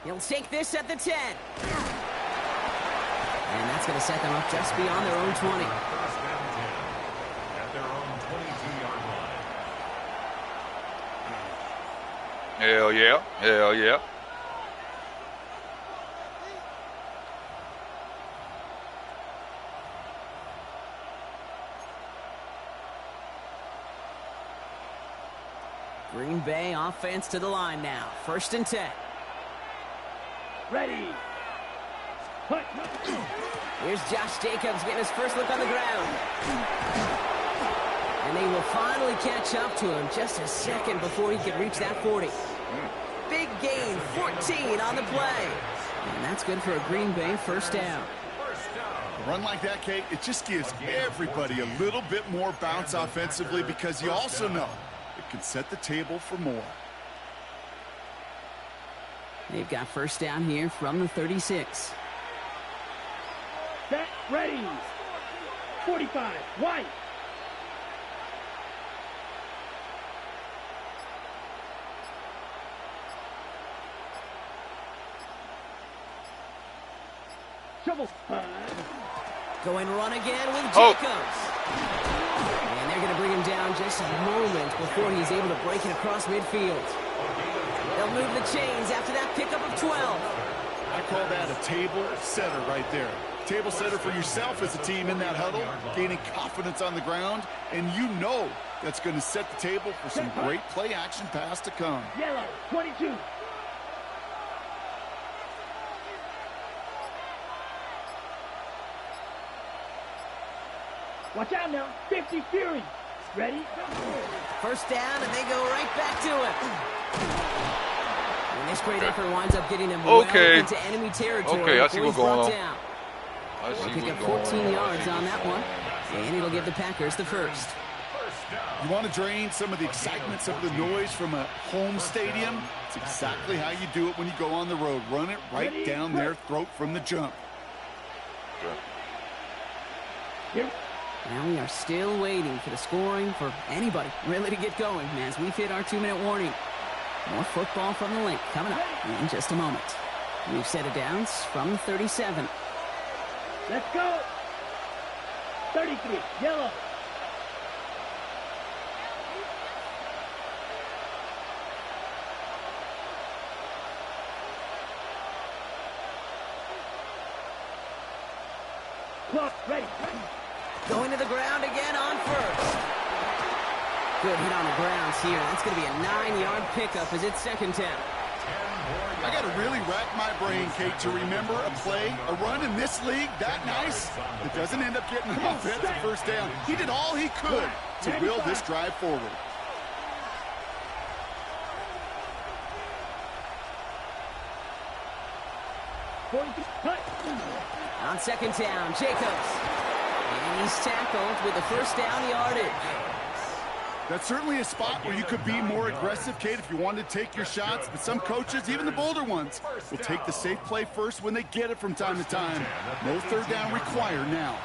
He'll take this at the 10. And that's going to set them up just beyond their own 20. At their own 22-yard line. Hell yeah. Hell yeah. Green Bay offense to the line now. First and 10. Ready. Here's Josh Jacobs getting his first look on the ground. And they will finally catch up to him just a second before he could reach that 40. Big gain, 14 on the play. And that's good for a Green Bay first down. A run like that, Kate, it just gives everybody a little bit more bounce offensively because you also know it can set the table for more. They've got first down here from the 36. Set, ready. 45, white. Trouble. Going run again with Jacobs. And they're going to bring him down just a moment before he's able to break it across midfield. They'll move the chains after that pickup of 12. I call that a table setter right there. Table setter for yourself as a team in that huddle, gaining confidence on the ground, and you know that's going to set the table for some great play action pass to come. Yellow, 22. Watch out now, 50 Fury. Ready? First down, and they go right back to it. And this great effort winds up getting him well into enemy territory. Okay, I see what's going on. They'll pick up 14 yards on that one, and it'll give the Packers the first. You want to drain some of the excitement, some of the noise from a home stadium? It's exactly how you do it when you go on the road. Run it right down their throat from the jump. Now we are still waiting for the scoring for anybody really to get going as we've hit our 2-minute warning. More football from the link coming up in just a moment. We've set it downs from 37. Let's go. 33, yellow. Clock, ready. Going to the ground again on first. Good hit on the grounds here. That's going to be a 9-yard pickup as it's second down. I got to really rack my brain, Kate, to remember a play, a run in this league that nice that doesn't end up getting an offensive first down. He did all he could to will this drive forward. On second down, Jacobs. And he's tackled with the first down yardage. That's certainly a spot where you could be more aggressive, Kate, if you wanted to take your shots. But some coaches, even the bolder ones, will take the safe play first when they get it from time to time. No third down required now.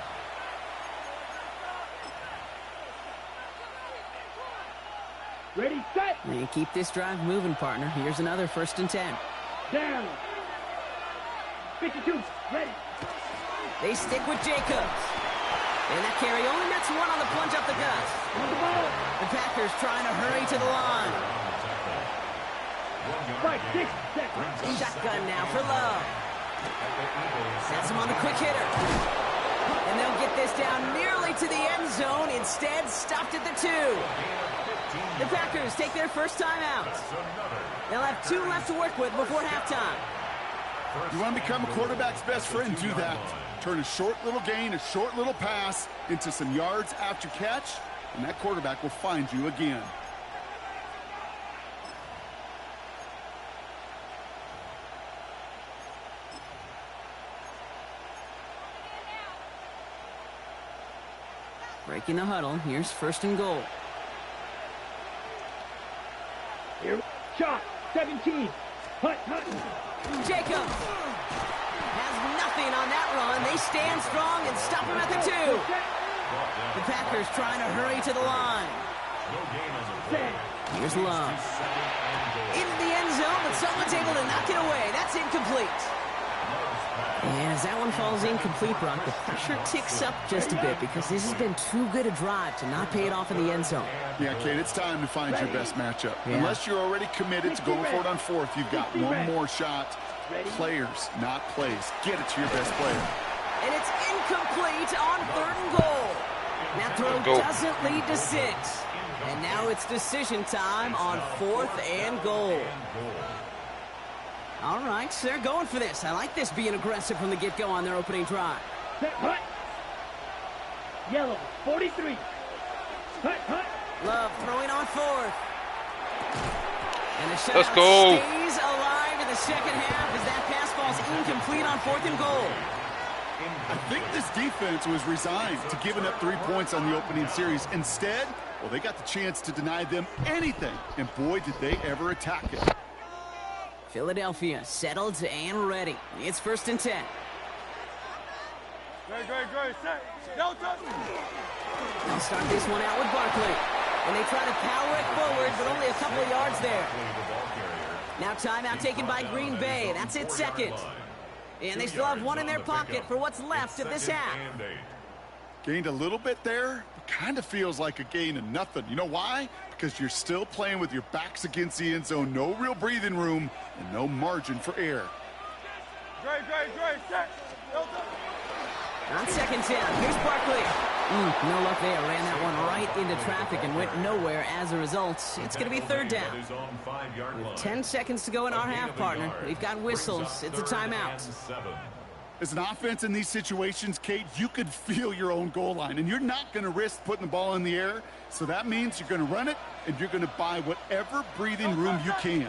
Ready, set. And keep this drive moving, partner. Here's another 1st and 10. Down. 52, ready. They stick with Jacobs. And that carry only nets one on the plunge up the gut. The Packers trying to hurry to the line. 5, 6 seconds. Shotgun now for Love. Sets him on the quick hitter. And they'll get this down nearly to the end zone. Instead, stopped at the 2. The Packers take their first time out. They'll have 2 left to work with before halftime. You want to become a quarterback's best friend? Do that. Turn a short little gain, a short little pass into some yards after catch, and that quarterback will find you again. Breaking the huddle. Here's 1st and goal. Here, shot, 17. Hut. Jacobs has nothing on that run. They stand strong and stop him at the 2. The Packers trying to hurry to the line. Here's Love. Into the end zone, but someone's able to knock it away. That's incomplete. And as that one falls incomplete, Brock, the pressure ticks up just a bit because this has been too good a drive to not pay it off in the end zone. Yeah, Kate, it's time to find your best matchup. Yeah. Unless you're already committed to going for it on 4th, you've got one more shot. Players, not plays. Get it to your best player. And it's incomplete on 3rd and goal. That throw doesn't lead to 6. And now it's decision time on 4th and goal. All right, so they're going for this. I like this being aggressive from the get-go on their opening drive. Hut. Yellow, 43. Hut. Love throwing on 4th. And the shot stays alive in the second half as that pass falls incomplete on 4th and goal. I think this defense was resigned to giving up 3 points on the opening series. Instead, well, they got the chance to deny them anything. And boy, did they ever attack it. Philadelphia settled and ready. It's 1st and 10. Great. Set. No touch. They'll start this one out with Barkley. And they try to power it forward, but only a couple of yards there. Now timeout taken by Green Bay. That's its 2nd. And they still have one in their pocket for what's left of this half. Gained a little bit there. It kind of feels like a gain of nothing. You know why? Because you're still playing with your backs against the end zone. No real breathing room and no margin for error. On second down, here's Barkley. No luck there. Ran that one right into traffic and went nowhere as a result. It's going to be third down. With 10 seconds to go in our half, partner. We've got whistles. It's a timeout. As an offense in these situations, Kate, you could feel your own goal line, and you're not going to risk putting the ball in the air. So that means you're going to run it, and you're going to buy whatever breathing room you can.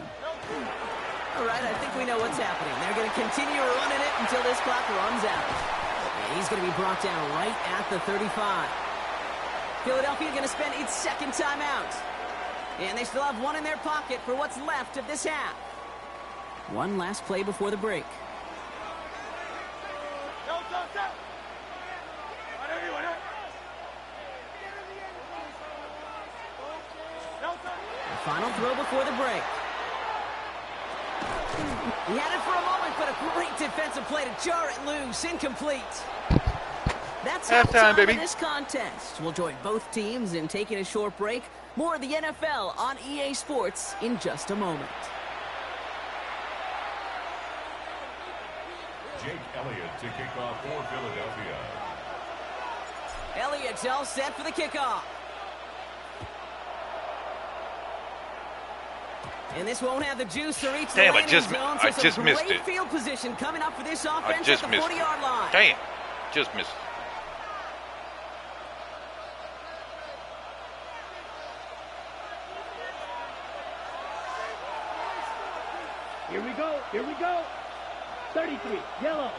All right, I think we know what's happening. They're going to continue running it until this clock runs out. And he's going to be brought down right at the 35. Philadelphia going to spend its second timeout. And they still have one in their pocket for what's left of this half. One last play before the break. The final throw before the break. He had it for a moment, but a great defensive play to jar it loose. Incomplete. That's halftime, baby. This contest. We'll join both teams in taking a short break. More of the NFL on EA Sports in just a moment. Jake Elliott to kick off for Philadelphia. Elliott's all set for the kickoff. And this won't have the juice to reach the landing zone. So I just missed it. Field position coming up for this offense at the 40-yard line. Damn, just missed it. Here we go. Here we go. 33, yellow.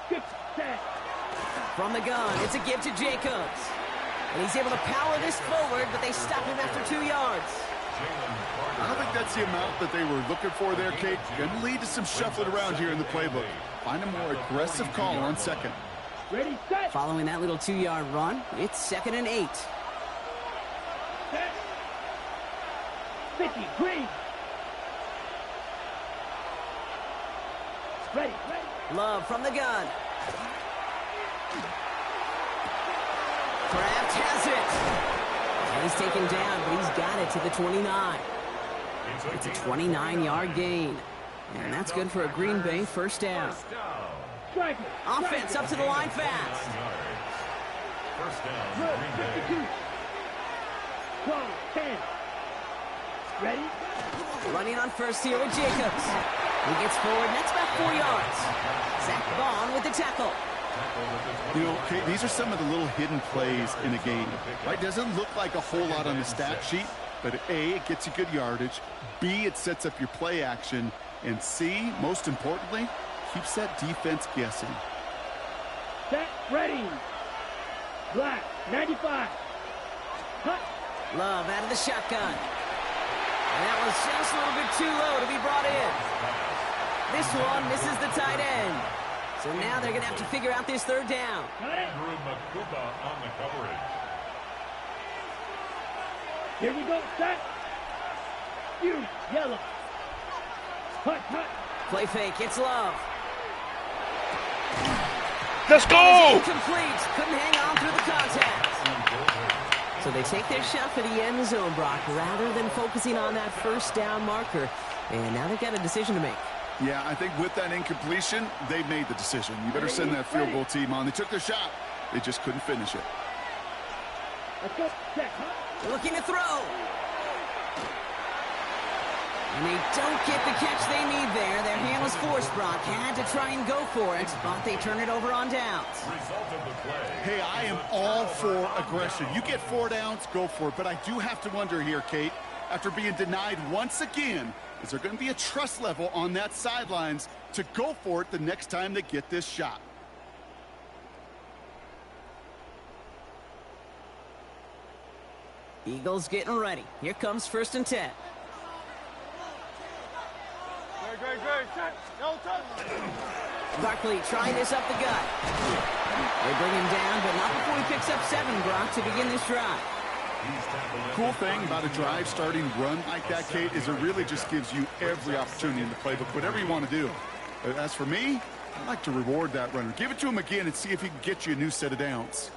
Good set. From the gun, it's a give to Jacobs. And he's able to power this forward, but they stop him after 2 yards. I don't think that's the amount that they were looking for there, Kate. Going to lead to some shuffling around here in the playbook. Find a more aggressive call on second. Ready, set. Following that little 2-yard run, it's 2nd and 8. Set. 50, green. Ready, ready. Love from the gun. Kraft has it. And he's taken down, but he's got it to the 29. It's a 29-yard gain. And that's good for a Green Bay first down. Offense up to the line fast. First down, Green Bay. 12, 10. Ready? Running on first here with Jacobs. He gets forward, next back 4 yards. Zach Bond with the tackle. You know, Kate, these are some of the little hidden plays in a game. Right? Doesn't look like a whole lot on the stat sheet, but A, it gets you good yardage. B, it sets up your play action. And C, most importantly, keeps that defense guessing. Set, ready. Black, 95. Cut. Love out of the shotgun. And that was just a little bit too low to be brought in. This one misses the tight end. So now they're going to have to figure out this third down. Andrew Makuba on the coverage. Here we go, set. You, yellow. Cut, cut. Play fake, it's Love. Let's go! Incomplete, couldn't hang on through the contact. So they take their shot for the end zone, Brock, rather than focusing on that first down marker. And now they've got a decision to make. Yeah, I think with that incompletion, they made the decision. You better send that field goal team on. They took their shot. They just couldn't finish it. Let's go. Set. Looking to throw. And they don't get the catch they need there. Their hand was forced, Brock. Had to try and go for it, but they turn it over on downs. Hey, I am all for aggression. You get 4 downs, go for it. But I do have to wonder here, Kate, after being denied once again, is there going to be a trust level on that sidelines to go for it the next time they get this shot? Eagles getting ready. Here comes 1st and 10. Barkley trying this up the gut. They bring him down, but not before he picks up 7, Brock, to begin this drive. Cool thing about a drive starting run like that, Kate, is it really just gives you every opportunity in the playbook, whatever you want to do. As for me, I like to reward that runner. Give it to him again and see if he can get you a new set of downs.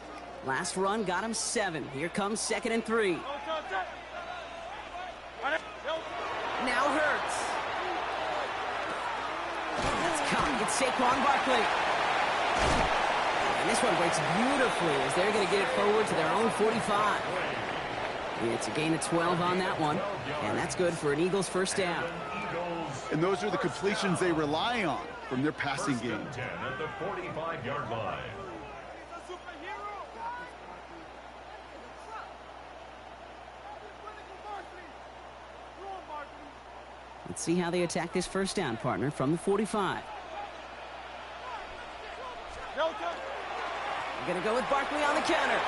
Last run got him 7. Here comes 2nd and 3. Now Hurts. That's caught. It's Saquon Barkley. And this one breaks beautifully as they're going to get it forward to their own 45. It's a gain of 12 on that one, and that's good for an Eagles first down. And those are the completions they rely on from their passing game. At the 45-yard line. Let's see how they attack this first down, partner, from the 45. We're going to go with Barkley on the counter.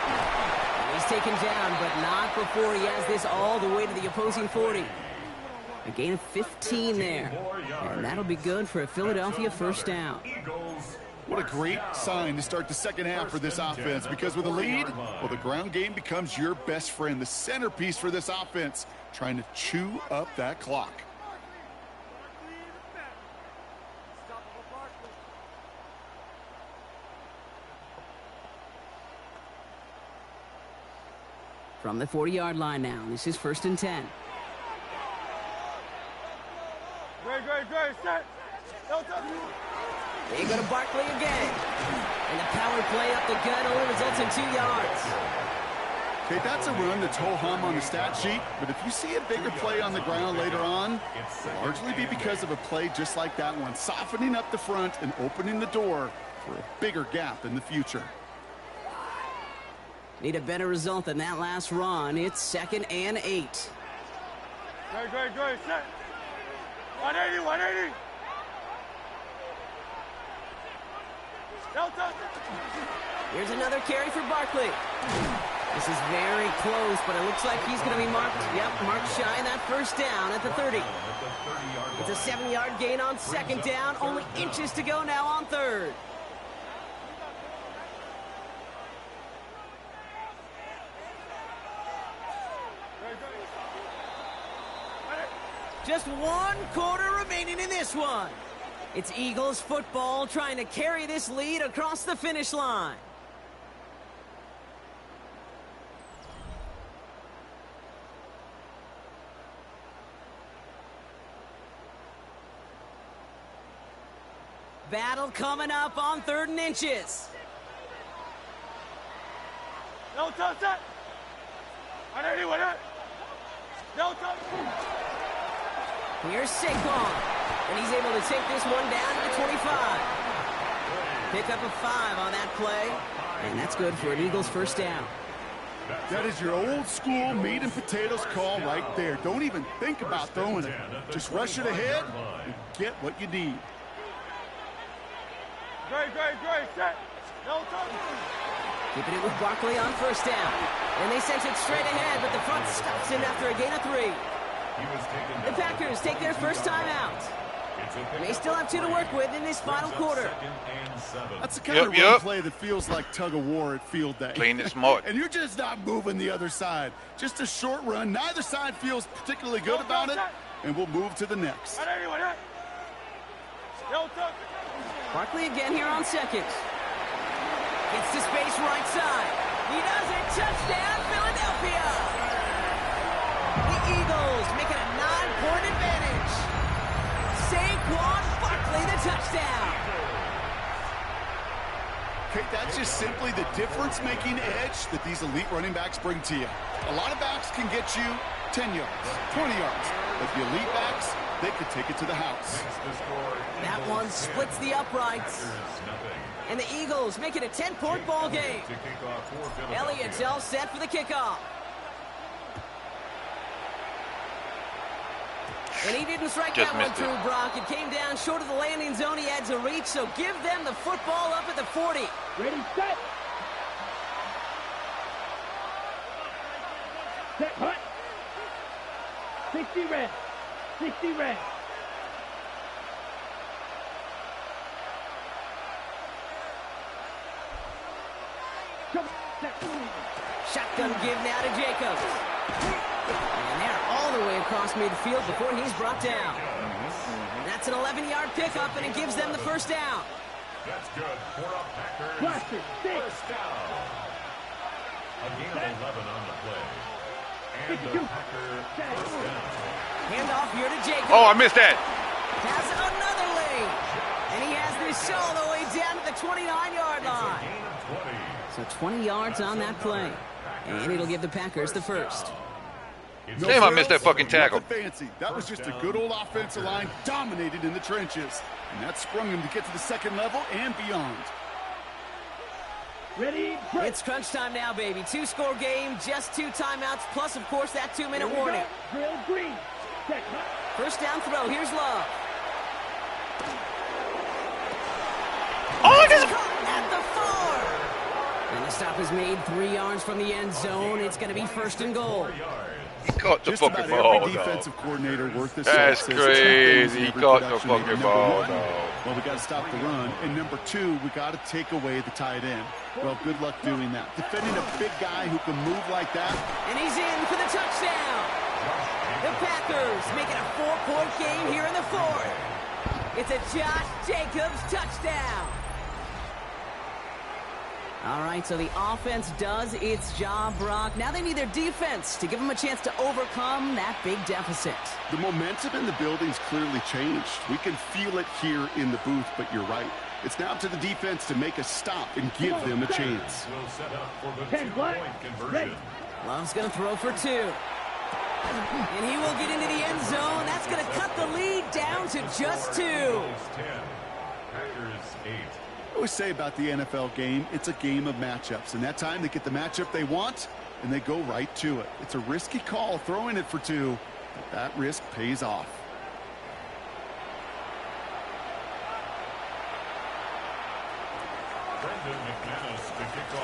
And he's taken down, but not before he has this all the way to the opposing 40. A gain of 15 there. And that'll be good for a Philadelphia first down. What a great sign to start the second half for this offense, because with a lead, well, the ground game becomes your best friend, the centerpiece for this offense, trying to chew up that clock. From the 40-yard line now, this is 1st and 10. They go to Barkley again. And the power play up the gut only results in 2 yards. Okay, that's a run that's ho-hum on the stat sheet, but if you see a bigger play on the ground later on, it'll largely be because of a play just like that one, softening up the front and opening the door for a bigger gap in the future. Need a better result than that last run. It's 2nd and 8. Good. Set. 180. Delta. Here's another carry for Barkley. This is very close, but it looks like he's going to be marked. Yep, marked shy that first down at the 30. It's a 7-yard gain on 2nd down. Only inches to go now on 3rd. Just 1 quarter remaining in this one. It's Eagles football trying to carry this lead across the finish line. Battle coming up on 3rd and inches. No touch that. 180. No touch. Here's Saquon, and he's able to take this one down to the 25. Pick up a 5 on that play, and that's good for an Eagles first down. That is your old school meat and potatoes call right there. Don't even think about throwing it. Just rush it ahead and get what you need. Great. Set. No touch. Keeping it with Barkley on first down. And they sent it straight ahead, but the front stops him after a gain of 3. The Packers take their first time out. They still have 2 to work with in this final quarter. That's the kind of run play that feels like tug-of-war at field day. Playing it smart. And you're just not moving the other side. Just a short run. Neither side feels particularly good about it, and we'll move to the next. Barkley again here on 2nd. Gets to space right side. He does it. Touchdown, Philadelphia. The Eagles make it a 9-point advantage. Saquon Barkley the touchdown. Okay, that's just simply the difference-making edge that these elite running backs bring to you. A lot of backs can get you 10 yards, 20 yards, but the elite backs, they could take it to the house. That one splits the uprights. And the Eagles make it a 10-point ball game. Elliott's all set for the kickoff. And he didn't strike that one through, Brock. It came down short of the landing zone. He had to reach, so give them the football up at the 40. Ready, set. Set, hut. 60 red. 60 red. Shotgun give now to Jacobs. And they're all the way across midfield before he's brought down. That's an 11-yard pickup, and it gives them the first down. That's good for a Packers first down. A gain of 11 on the play. And the Packers first down. Handoff here to Jacobs. Oh, I missed that. Has another lead. And he has this all the way down to the 29-yard line. So 20 yards on that play. And it'll give the Packers the first. Damn, I missed that fucking tackle. Fancy. That was just a good old offensive line dominated in the trenches. And that sprung him to get to the second level and beyond. Ready, break. It's crunch time now, baby. 2-score game, just 2 timeouts, plus, of course, that 2-minute warning. Drill green. Check. First down throw. Here's Love. Oh, this At the 4. And the stop is made 3 yards from the end zone. It's going to be first and goal. He caught the Just fucking about ball, every dog. defensive coordinator worth his That's salt says crazy. He two things in caught the every fucking production ball, meeting. Number dog. one, well, we got to stop the run. And number 2, we got to take away the tight end. Well, good luck doing that. Defending a big guy who can move like that. And he's in for the touchdown. The Packers making a 4-point game here in the 4th. It's a Josh Jacobs touchdown. All right, so the offense does its job, Brock. Now they need their defense to give them a chance to overcome that big deficit. The momentum in the building's clearly changed. We can feel it here in the booth, but you're right. It's now up to the defense to make a stop and give them a chance. Will set up for the 10 2-point conversion. Love's going to throw for 2. And he will get into the end zone. That's going to cut the lead down to just 2. Packers 8. I always say about the NFL game, it's a game of matchups. And that time they get the matchup they want, and they go right to it. It's a risky call throwing it for 2, but that risk pays off.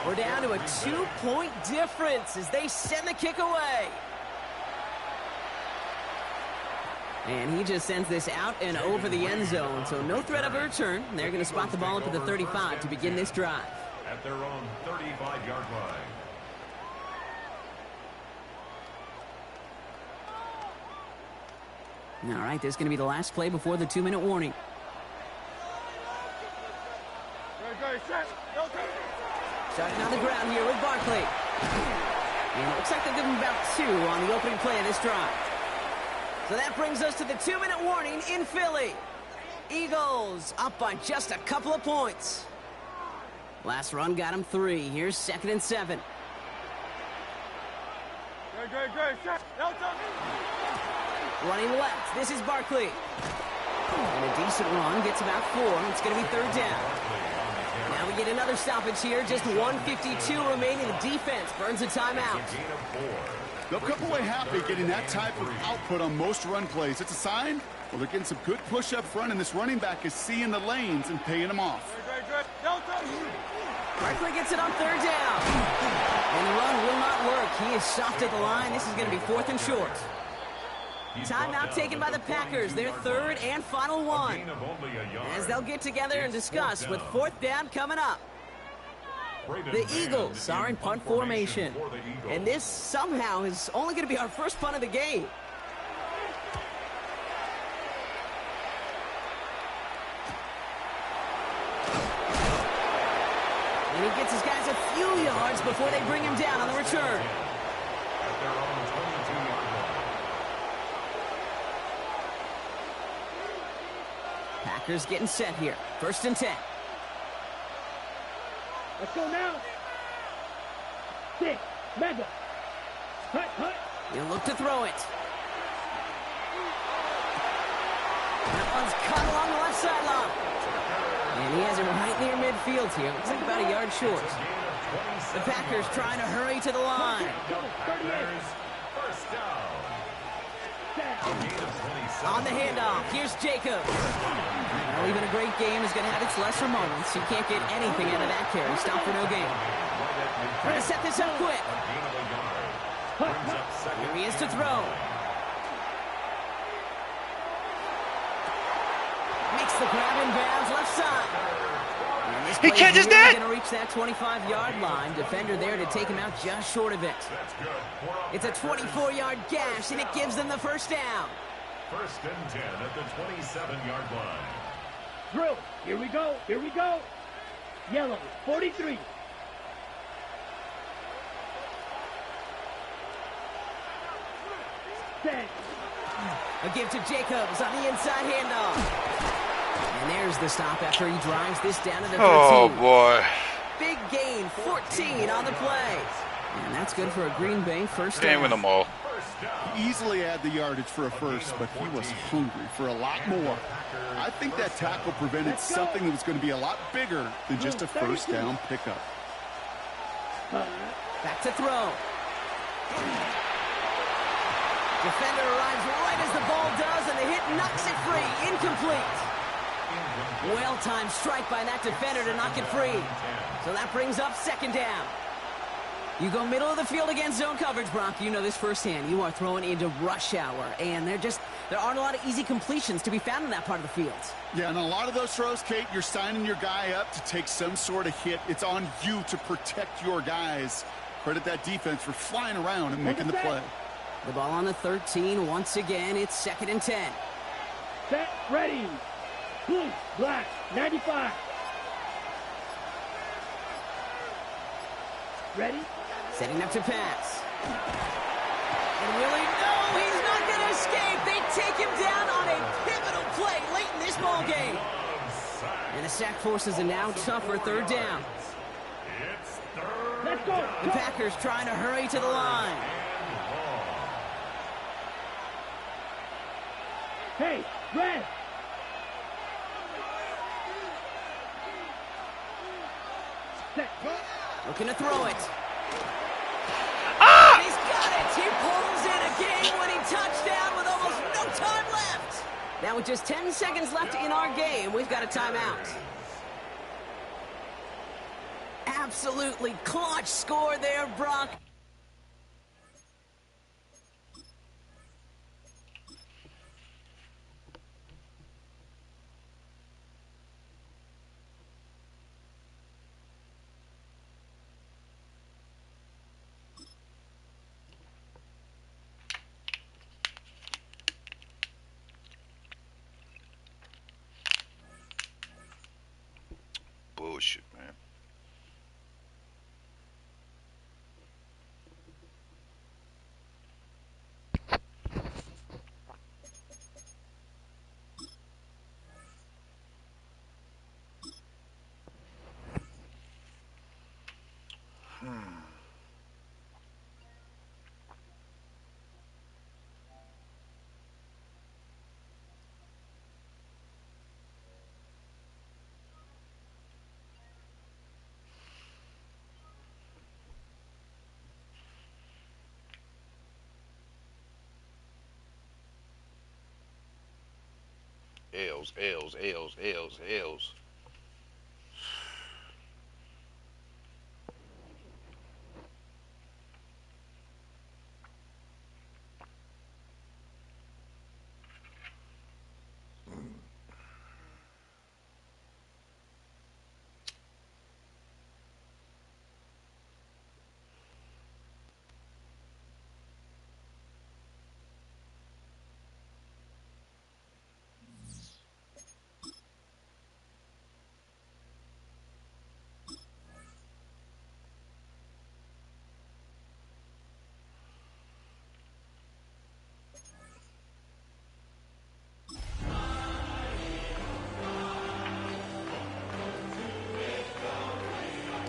We're down to a 2-point difference as they send the kick away. And he just sends this out and over the end zone, so no threat of a return. They're going to spot the ball up at the 35 to begin this drive. At their own 35-yard line. All right, this is going to be the last play before the 2-minute warning. Starting on the ground here with Barkley. And it looks like they'll give him about 2 on the opening play of this drive. So that brings us to the 2-minute warning in Philly. Eagles up by just a couple of points. Last run got him 3. Here's 2nd and 7. Running left. This is Barkley. And a decent run gets about 4. It's going to be 3rd down. Now we get another stoppage here. Just 1:52 remaining. The defense burns a timeout. They'll come away happy getting that type of output on most run plays. It's a sign. Well, they're getting some good push up front, and this running back is seeing the lanes and paying them off. Barkley gets it on 3rd down. And the run will not work. He is soft at the line. This is going to be 4th and short. Timeout taken by the Packers. Their 3rd and final one. As they'll get together and discuss with 4th down coming up. The Eagles are in punt formation. And this somehow is only going to be our first punt of the game. And he gets his guys a few yards before they bring him down on the return. Packers getting set here. 1st and 10. Let's go now. 6. Mega. Hut, hut. He'll look to throw it. That one's cut along the left sideline. And he has it right near midfield here. Looks like about a yard short. The Packers trying to hurry to the line. On the handoff, here's Jacobs. Well, even a great game is going to have its lesser moments. You can't get anything out of that carry. Stop for no gain. We're going to set this up quick. Here he is to throw. Makes the grab in bounds left side. He catches that. Going to reach that 25-yard line. Defender there to take him out just short of it. It's a 24-yard gash, and it gives them the first down. First and 10 at the 27-yard line. Drill. Here we go. Here we go. Yellow, 43. Set. A give to Jacobs on the inside handoff. And there's the stop after he drives this down to the 13. Oh, boy. Big gain, 14 on the play. And that's good for a Green Bay first down. Can't win them all. He easily had the yardage for a first, but he was hungry for a lot more. I think that tackle prevented something that was going to be a lot bigger than just a first down pickup. Back to throw. Defender arrives right as the ball does, and the hit knocks it free. Incomplete. Well-timed strike by that defender to knock it free. So that brings up second down. You go middle of the field against zone coverage, Brock. You know this firsthand. You are throwing into rush hour, and there aren't a lot of easy completions to be found in that part of the field. Yeah, and a lot of those throws, Kate, you're signing your guy up to take some sort of hit. It's on you to protect your guys. Credit that defense for flying around and making the play. The ball on the 13. Once again, it's second and 10. Set, ready. Blue, black, 95. Ready? Setting up to pass. And Willie, no, he's not going to escape. They take him down on a pivotal play late in this ball game. And the sack forces a now tougher third down. Let's go. The Packers trying to hurry to the line. Hey, red. Set. Looking to throw it. Ah! He's got it. He pulls in a game-winning touchdown with almost no time left. Now with just 10 seconds left in our game, we've got a timeout. Absolutely clutch score there, Brock. Bullshit, man. L's.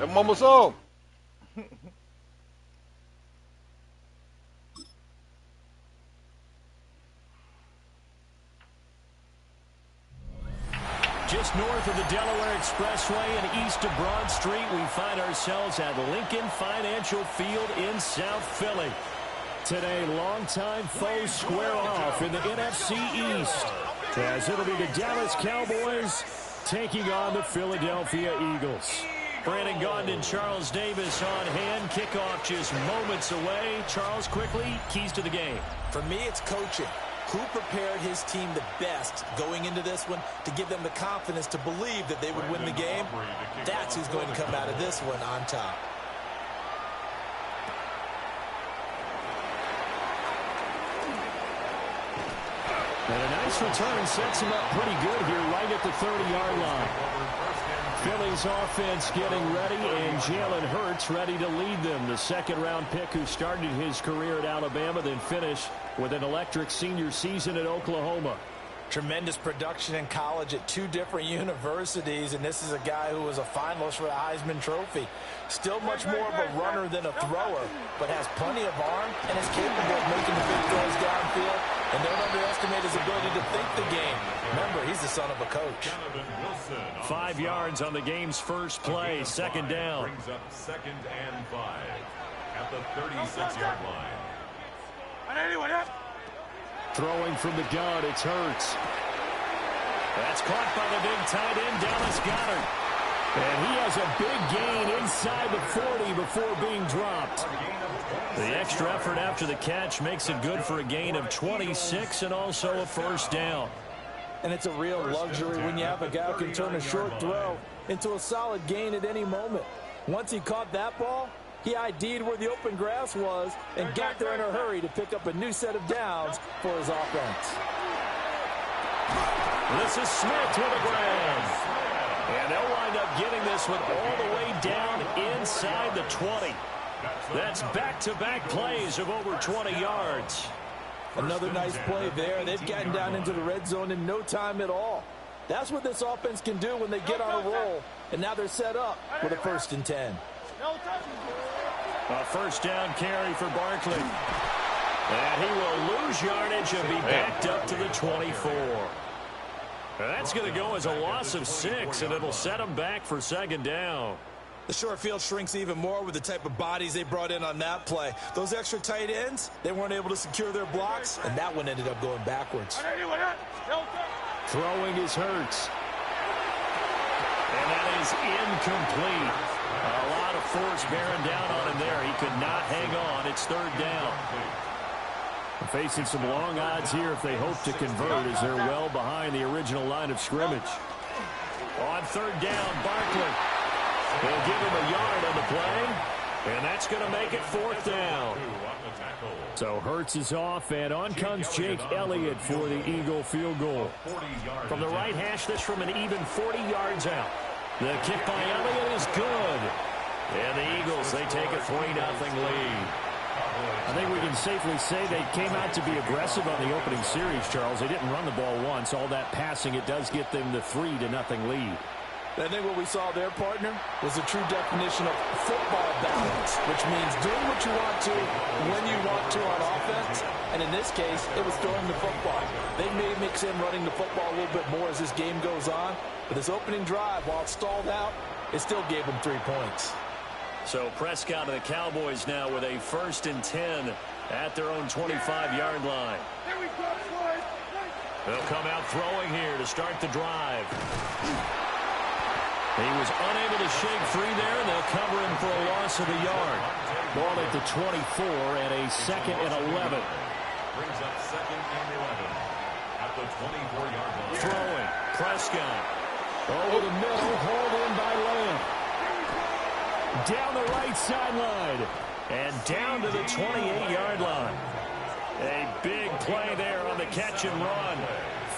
I'm almost home. Just north of the Delaware Expressway and east of Broad Street, we find ourselves at Lincoln Financial Field in South Philly. Today, longtime foes square off in the NFC East, as it'll be the Dallas Cowboys taking on the Philadelphia Eagles. Brandon Gaudin, Charles Davis on hand. Kickoff just moments away. Charles, quickly, keys to the game. For me, it's coaching. Who prepared his team the best going into this one to give them the confidence to believe that they would win the game? That's who's going to come out of this one on top. And a nice return sets him up pretty good here right at the 30-yard line. Philly's offense getting ready, and Jalen Hurts ready to lead them. The second-round pick who started his career at Alabama, then finished with an electric senior season at Oklahoma. Tremendous production in college at 2 different universities, and this is a guy who was a finalist for the Heisman Trophy. Still much more of a runner than a thrower, but has plenty of arm and is capable of making the big throws downfield. And don't underestimate his ability to think the game. Remember, he's the son of a coach. 5 yards on the game's first play, second down. Brings up 2nd and 5 at the 36-yard line. Throwing from the gun, it's Hurts. That's caught by the big tight end, Dallas Goedert. And he has a big gain inside the 40 before being dropped. The extra effort after the catch makes it good for a gain of 26 and also a first down. And it's a real luxury when you have a guy who can turn a short throw into a solid gain at any moment. Once he caught that ball, he ID'd where the open grass was and got there in a hurry to pick up a new set of downs for his offense. This is Smith with a grab. And they'll wind up getting this one all the way down inside the 20. That's back-to-back plays of over 20 yards. Another nice play there. They've gotten down into the red zone in no time at all. That's what this offense can do when they get on a roll. And now they're set up with a 1st and 10. A first down carry for Barkley. And he will lose yardage and be backed up to the 24. That's going to go as a loss of 6, and it'll set him back for second down. The short field shrinks even more with the type of bodies they brought in on that play. Those extra tight ends, they weren't able to secure their blocks, and that one ended up going backwards. Throwing is Hurts. And that is incomplete. A lot of force bearing down on him there. He could not hang on. It's 3rd down. Facing some long odds here if they hope to convert as they're well behind the original line of scrimmage. On 3rd down, Barkley. They'll give him a yard on the play, and that's going to make it 4th down. So Hurts is off, and on comes Jake Elliott for the Eagle field goal. From the right hash, this from an even 40 yards out. The kick by Elliott is good. And the Eagles, they take a 3-0 lead. I think we can safely say they came out to be aggressive on the opening series, Charles. They didn't run the ball once. All that passing, it does get them the 3-0 lead. I think what we saw there, partner, was a true definition of football balance, which means doing what you want to when you want to on offense. And in this case, it was throwing the football. They may mix in running the football a little bit more as this game goes on. But this opening drive, while it stalled out, it still gave them 3 points. So Prescott and the Cowboys now with a 1st and 10 at their own 25-yard line. They'll come out throwing here to start the drive. He was unable to shake free there, and they'll cover him for a loss of a yard. Ball at the 24 and a 2nd and 11. Brings up 2nd and 11 at the 24-yard line. Throwing, Prescott. Over the middle, hauled in by Lamb. Down the right sideline and down to the 28-yard line. A big play there on the catch and run.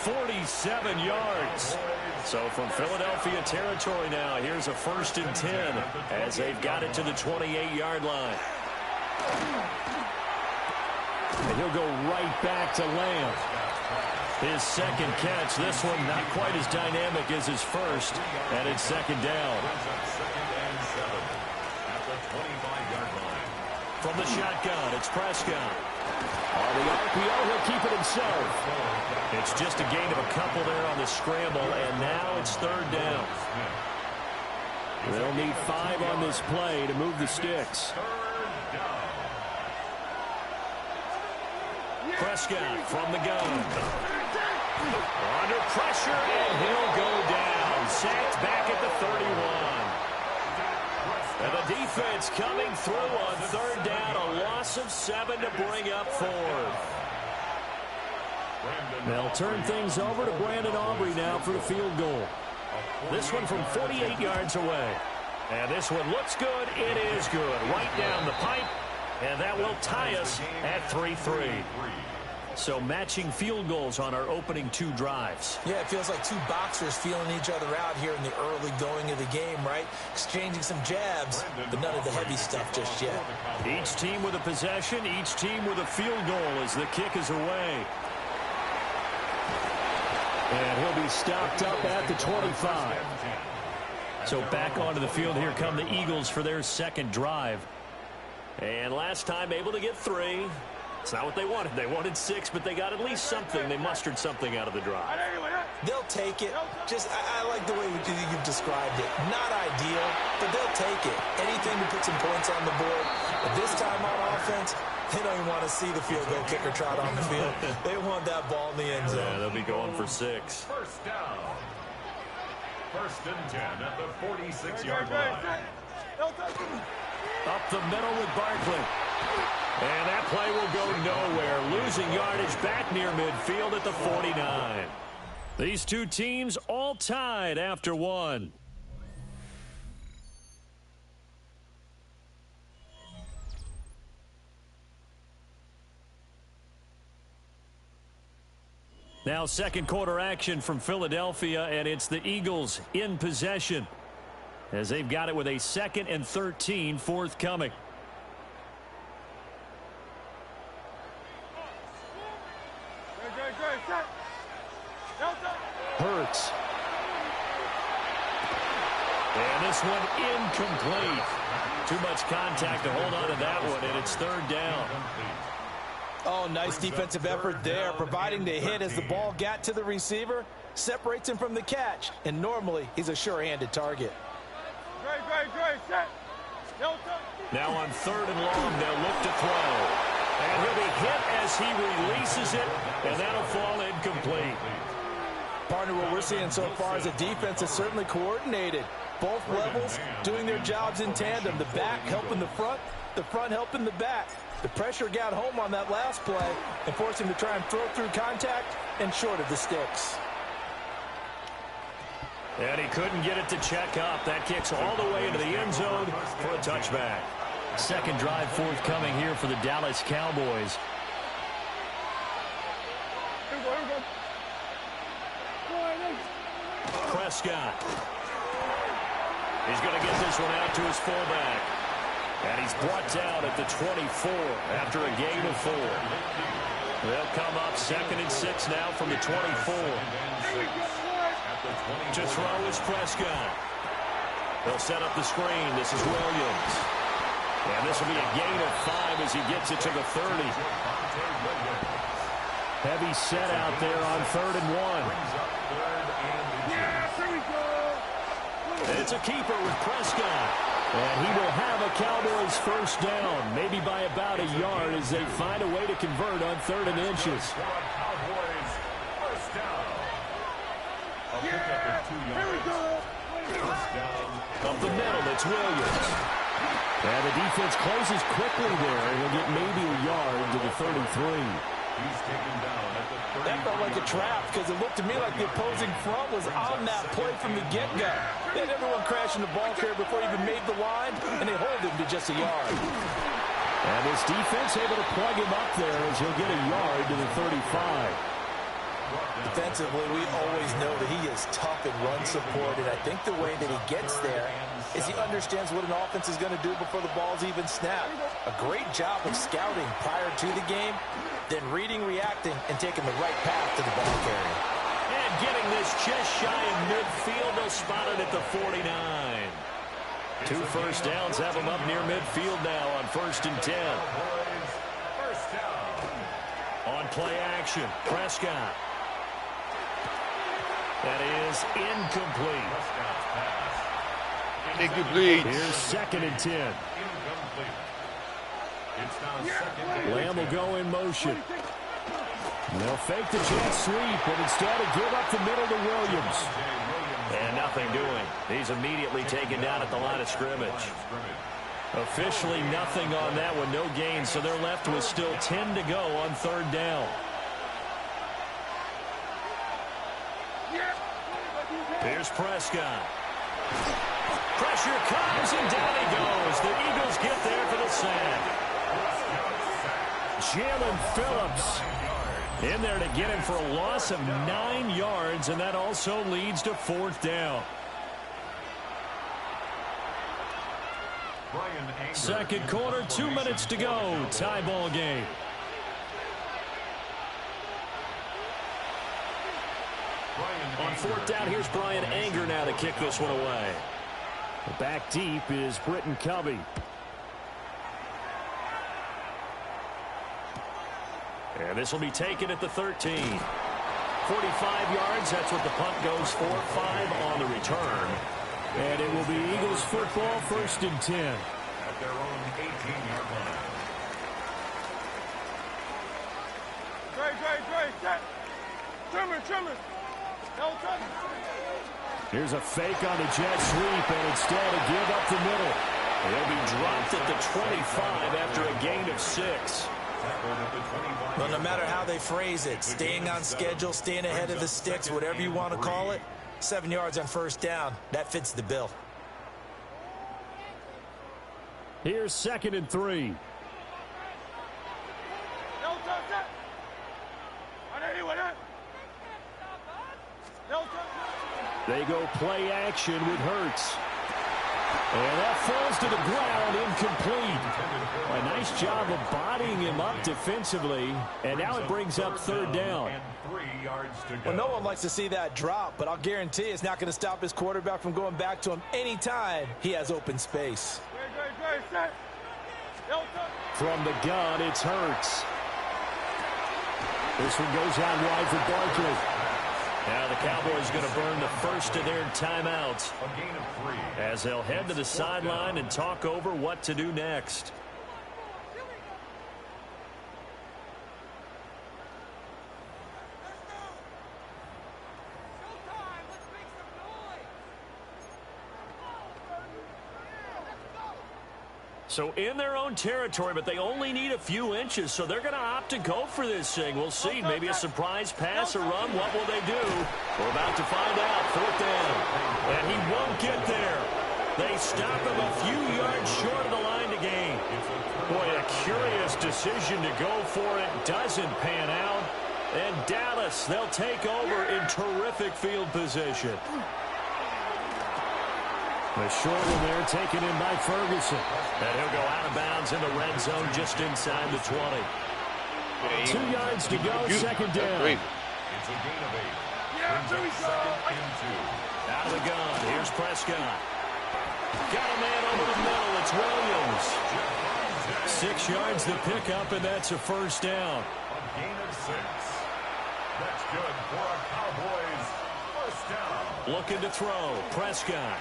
47 yards. So from Philadelphia territory now, here's a 1st and 10 as they've got it to the 28-yard line. And he'll go right back to Lamb. His 2nd catch, this one not quite as dynamic as his first, and it's 2nd down. From the shotgun, it's Prescott. On the RPO, he'll keep it himself. It's just a gain of a couple there on the scramble, and now it's 3rd down. They'll need 5 on this play to move the sticks. Prescott from the gun. Under pressure, and he'll go down. Sacked back at the 31. And the defense coming through on 3rd down. A loss of 7 to bring up 4th. They'll turn things over to Brandon Aubrey now for the field goal. This one from 48 yards away. And this one looks good. It is good. Right down the pipe. And that will tie us at 3-3. So matching field goals on our opening 2 drives. Yeah, it feels like 2 boxers feeling each other out here in the early going of the game, right? Exchanging some jabs, but none of the heavy stuff just yet. Each team with a possession, each team with a field goal as the kick is away. And he'll be stopped up at the 25. So back onto the field, here come the Eagles for their second drive. And last time able to get 3. It's not what they wanted. They wanted 6, but they got at least something. They mustered something out of the drive. They'll take it. I like the way you've described it. Not ideal, but they'll take it. Anything to put some points on the board. But this time on offense, they don't even want to see the field goal kicker trot on the field. They want that ball in the end zone. Yeah, they'll be going for 6. First down. 1st and 10 at the 46-yard line. Up the middle with Barkley. And that play will go nowhere. Losing yardage back near midfield at the 49. These 2 teams all tied after 1. Now second quarter action from Philadelphia, and it's the Eagles in possession as they've got it with a 2nd and 13 forthcoming. Hurts. And this one incomplete. Too much contact to hold on to that one, and it's 3rd down. Oh, nice defensive effort there, providing the hit as the ball got to the receiver, separates him from the catch, and normally he's a sure-handed target. Now on 3rd and long, they'll look to throw. And he'll be hit as he releases it, and that'll fall incomplete. Partner, what we're seeing so far is a defense is certainly coordinated. Both levels doing their jobs in tandem. The back helping the front helping the back. The pressure got home on that last play and forced him to try and throw through contact and short of the sticks. And he couldn't get it to check up. That kicks all the way into the end zone for a touchback. Second drive forthcoming here for the Dallas Cowboys. Prescott. He's going to get this one out to his fullback. And he's brought down at the 24 after a gain of 4. They'll come up 2nd and 6 now from the 24. To throw is Prescott. They'll set up the screen. This is Williams. And this will be a gain of 5 as he gets it to the 30. Heavy set out there on 3rd and 1. It's a keeper with Prescott. And he will have a Cowboys first down, maybe by about a yard as they find a way to convert on 3rd and inches. Up the middle, it's Williams. And the defense closes quickly there, and he'll get maybe a yard to the 33. That felt like a trap because it looked to me like the opposing front was on that play from the get-go. They had everyone crashing the ball carrier before he even made the line, and they hold him to just a yard. And this defense able to plug him up there as he'll get a yard to the 35. Defensively, we always know that he is tough in run support, and I think the way that he gets there is he understands what an offense is going to do before the ball's even snapped. A great job of scouting prior to the game, then reading, reacting, and taking the right path to the ball carrier. And getting this just shy of midfield, they'll spot it at the 49. 2 first downs have him up near midfield now on 1st and 10. On play action, Prescott. That is incomplete. Incomplete. Here's 2nd and 10. Lamb will go in motion. They'll fake the jet sweep, but instead of give up the middle to Williams. And nothing doing. He's immediately taken down at the line of scrimmage. Officially nothing on that one, no gain, so they're left with still 10 to go on 3rd down. Here's Prescott. Pressure comes, and down he goes. The Eagles get there for the sack. Jalen Phillips in there to get him for a loss of 9 yards, and that also leads to 4th down. Second quarter, 2 minutes to go. Tie ball game. On 4th down, here's Brian Anger now to kick this one away. Back deep is Britton Covey. And this will be taken at the 13. 45 yards, that's what the punt goes for. 5 on the return. And it will be Eagles football, 1st and 10. At their own 18-yard line. Dre, Trimmer. Here's a fake on the jet sweep, and instead a give up the middle. They'll be dropped at the 25 after a gain of 6. Well, no matter how they phrase it, staying on schedule, staying ahead of the sticks, whatever you want to call it, 7 yards on 1st down, that fits the bill. Here's 2nd and 3. They go play action with Hurts. And that falls to the ground, incomplete. A nice job of bodying him up defensively, and now it brings up 3rd down. Well, no one likes to see that drop, but I'll guarantee it's not going to stop his quarterback from going back to him anytime he has open space. From the gun, it's Hurts. This one goes out wide for Barkley. Now the Cowboys going to burn the first of their timeouts as they'll head to the sideline and talk over what to do next. So in their own territory, but they only need a few inches, so they're going to opt to go for this thing. We'll see. Maybe a surprise pass or run. What will they do? We're about to find out. 4th down. And he won't get there. They stop him a few yards short of the line to gain. Boy, a curious decision to go for it. Doesn't pan out. And Dallas, they'll take over in terrific field position. The short one there taken in by Ferguson. And he'll go out of bounds in the red zone just inside the 20. 2 yards to go, 2nd down. It's a gain of 8. Out of the gun, here's Prescott. Got a man over the middle, it's Williams. 6 yards the pickup, and that's a 1st down. A gain of 6. That's good for a Cowboys 1st down. Looking to throw, Prescott.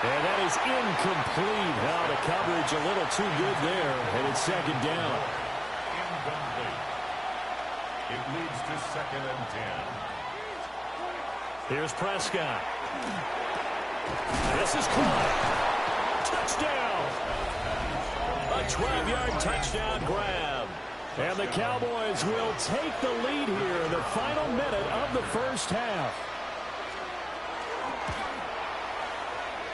And that is incomplete. Now the coverage a little too good there, and it's 2nd down. Incomplete. It leads to 2nd and 10. Here's Prescott. This is caught. Touchdown. A 12-yard touchdown grab. And the Cowboys will take the lead here in the final minute of the 1st half.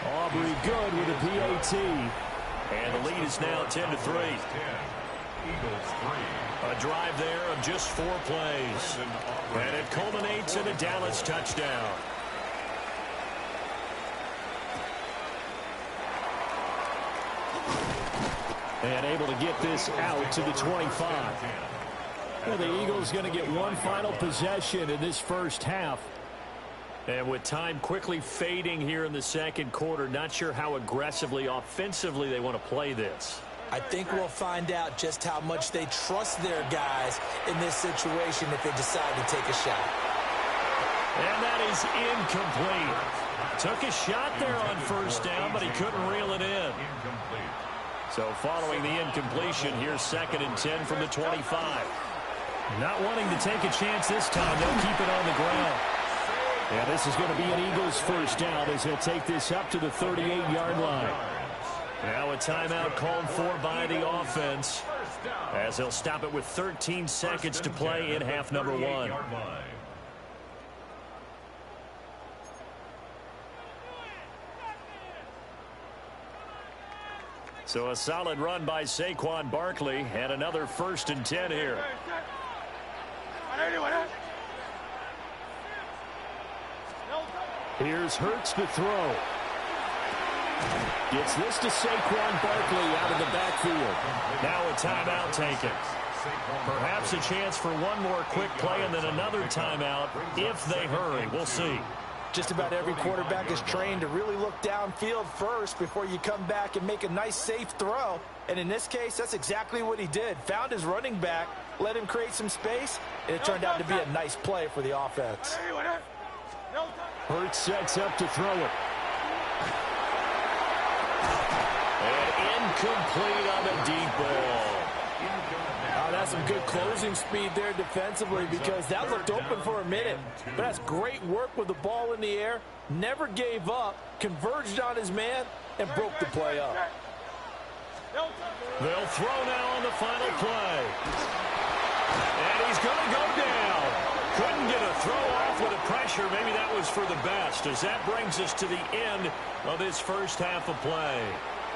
Aubrey good with a PAT. And the lead is now 10-3. Eagles 3. A drive there of just 4 plays. And it culminates in a Dallas touchdown. And able to get this out to the 25. Well, the Eagles going to get one final possession in this 1st half. And with time quickly fading here in the 2nd quarter, not sure how aggressively, offensively they want to play this. I think we'll find out just how much they trust their guys in this situation if they decide to take a shot. And that is incomplete. Took a shot there on 1st down, but he couldn't reel it in. So following the incompletion, here's 2nd and 10 from the 25. Not wanting to take a chance this time, they'll keep it on the ground. Yeah, this is going to be an Eagles 1st down as they'll take this up to the 38-yard line. Now a timeout called for by the offense as they'll stop it with 13 seconds to play in half number 1. So a solid run by Saquon Barkley and another 1st and 10 here. Here's Hurts to throw. Gets this to Saquon Barkley out of the backfield. Now a timeout taken. Perhaps a chance for one more quick play and then another timeout if they hurry. We'll see. Just about every quarterback is trained to really look downfield first before you come back and make a nice, safe throw. And in this case, that's exactly what he did. Found his running back, let him create some space, and it turned out to be a nice play for the offense. Hurts sets up to throw it. And incomplete on the deep ball. Oh, that's some good closing speed there defensively because that looked open for a minute. But that's great work with the ball in the air. Never gave up, converged on his man, and broke the play up. They'll throw now on the final play. And he's going to go down. Couldn't get a throw off with the pressure. Maybe that was for the best as that brings us to the end of this first half of play.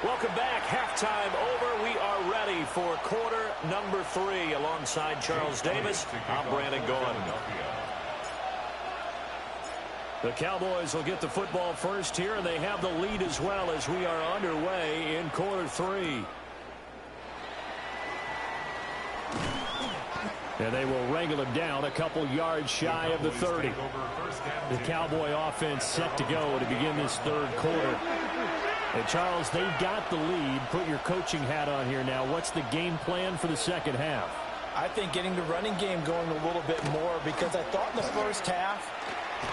Welcome back. Halftime over. We are ready for quarter number 3. Alongside Charles Davis, I'm Brandon Gordon. The Cowboys will get the football first here, and they have the lead as well as we are underway in quarter 3. And they will wrangle him down a couple yards shy of the 30. The Cowboy offense set to go to begin this third quarter. And Charles, they've got the lead. Put your coaching hat on here now. What's the game plan for the second half? I think getting the running game going a little bit more because I thought in the first half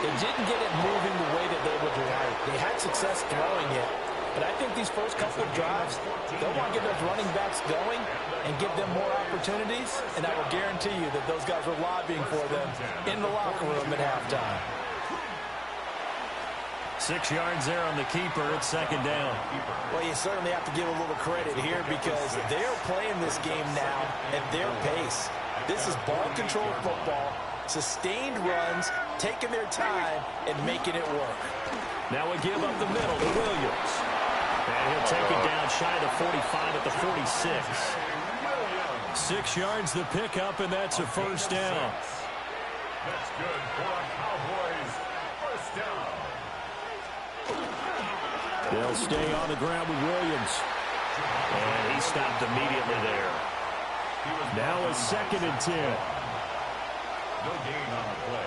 they didn't get it moving the way that they would like. They had success throwing it. But I think these first couple of drives, they'll want to get those running backs going and give them more opportunities. And I will guarantee you that those guys were lobbying for them in the locker room at halftime. 6 yards there on the keeper. It's second down. Well, you certainly have to give a little credit here because they're playing this game now at their pace. This is ball-controlled football, sustained runs, taking their time, and making it work. Now a give up the middle to Williams. And he'll take it down shy of the 45 at the 46. 6 yards the pickup, and that's a first down. That's good for a Cowboys first down. They'll stay on the ground with Williams. And he stopped immediately there. Now a 2nd and 10. No gain on the play.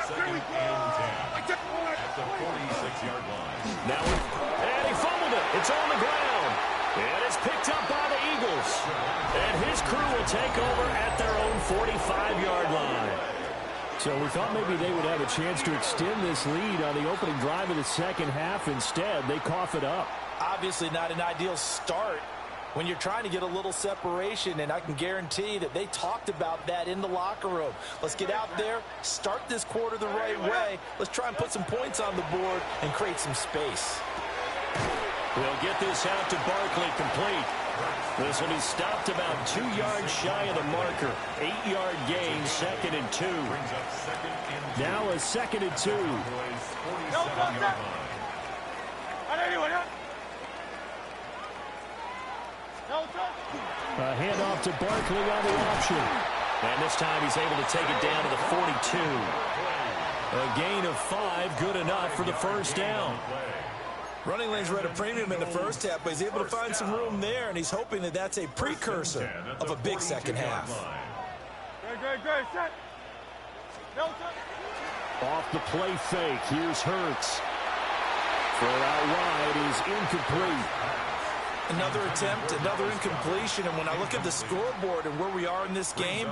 2nd and 10 at the 46-yard line. Now, and he fumbled it. It's on the ground. And it's picked up by the Eagles. And his crew will take over at their own 45-yard line. So we thought maybe they would have a chance to extend this lead on the opening drive of the second half. Instead, they cough it up. Obviously not an ideal start when you're trying to get a little separation, and I can guarantee that they talked about that in the locker room. Let's get out there, start this quarter the right way. Let's try and put some points on the board and create some space. We'll get this out to Barkley complete. This one, he stopped about 2 yards shy of the marker. 8-yard gain, 2nd and 2. Now a 2nd and 2. A handoff to Barkley on the option. And this time he's able to take it down to the 42. A gain of 5, good enough for the first down. Running lanes were at a premium in the first half, but he's able to find some room there, and he's hoping that that's a precursor of a big second half. Off the play fake, here's Hurts. Throw out wide is incomplete. Another attempt, another incompletion, and when I look at the scoreboard and where we are in this game,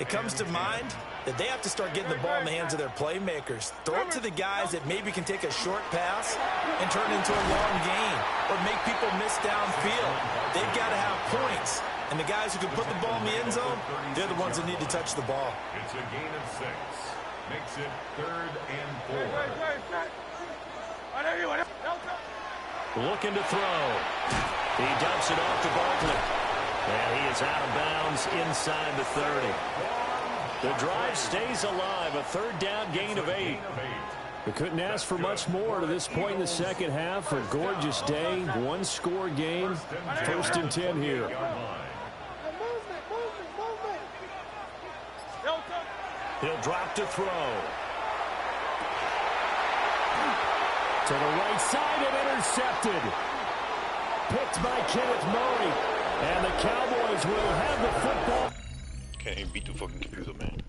it comes to mind that they have to start getting the ball in the hands of their playmakers. Throw it to the guys that maybe can take a short pass and turn it into a long gain or make people miss downfield. They've got to have points, and the guys who can put the ball in the end zone, they're the ones that need to touch the ball. It's a gain of 6. Makes it 3rd and 4. Looking to throw. He dumps it off to Barkley. And he is out of bounds inside the 30. The drive stays alive. A 3rd down gain of 8. We couldn't ask for much more to this point in the second half. A gorgeous day, one-score game, 1st and 10 here. He'll drop to throw. To the right side and intercepted. Picked by Kenneth Murray. And the Cowboys will have the football. Can't even beat the fucking computer, man.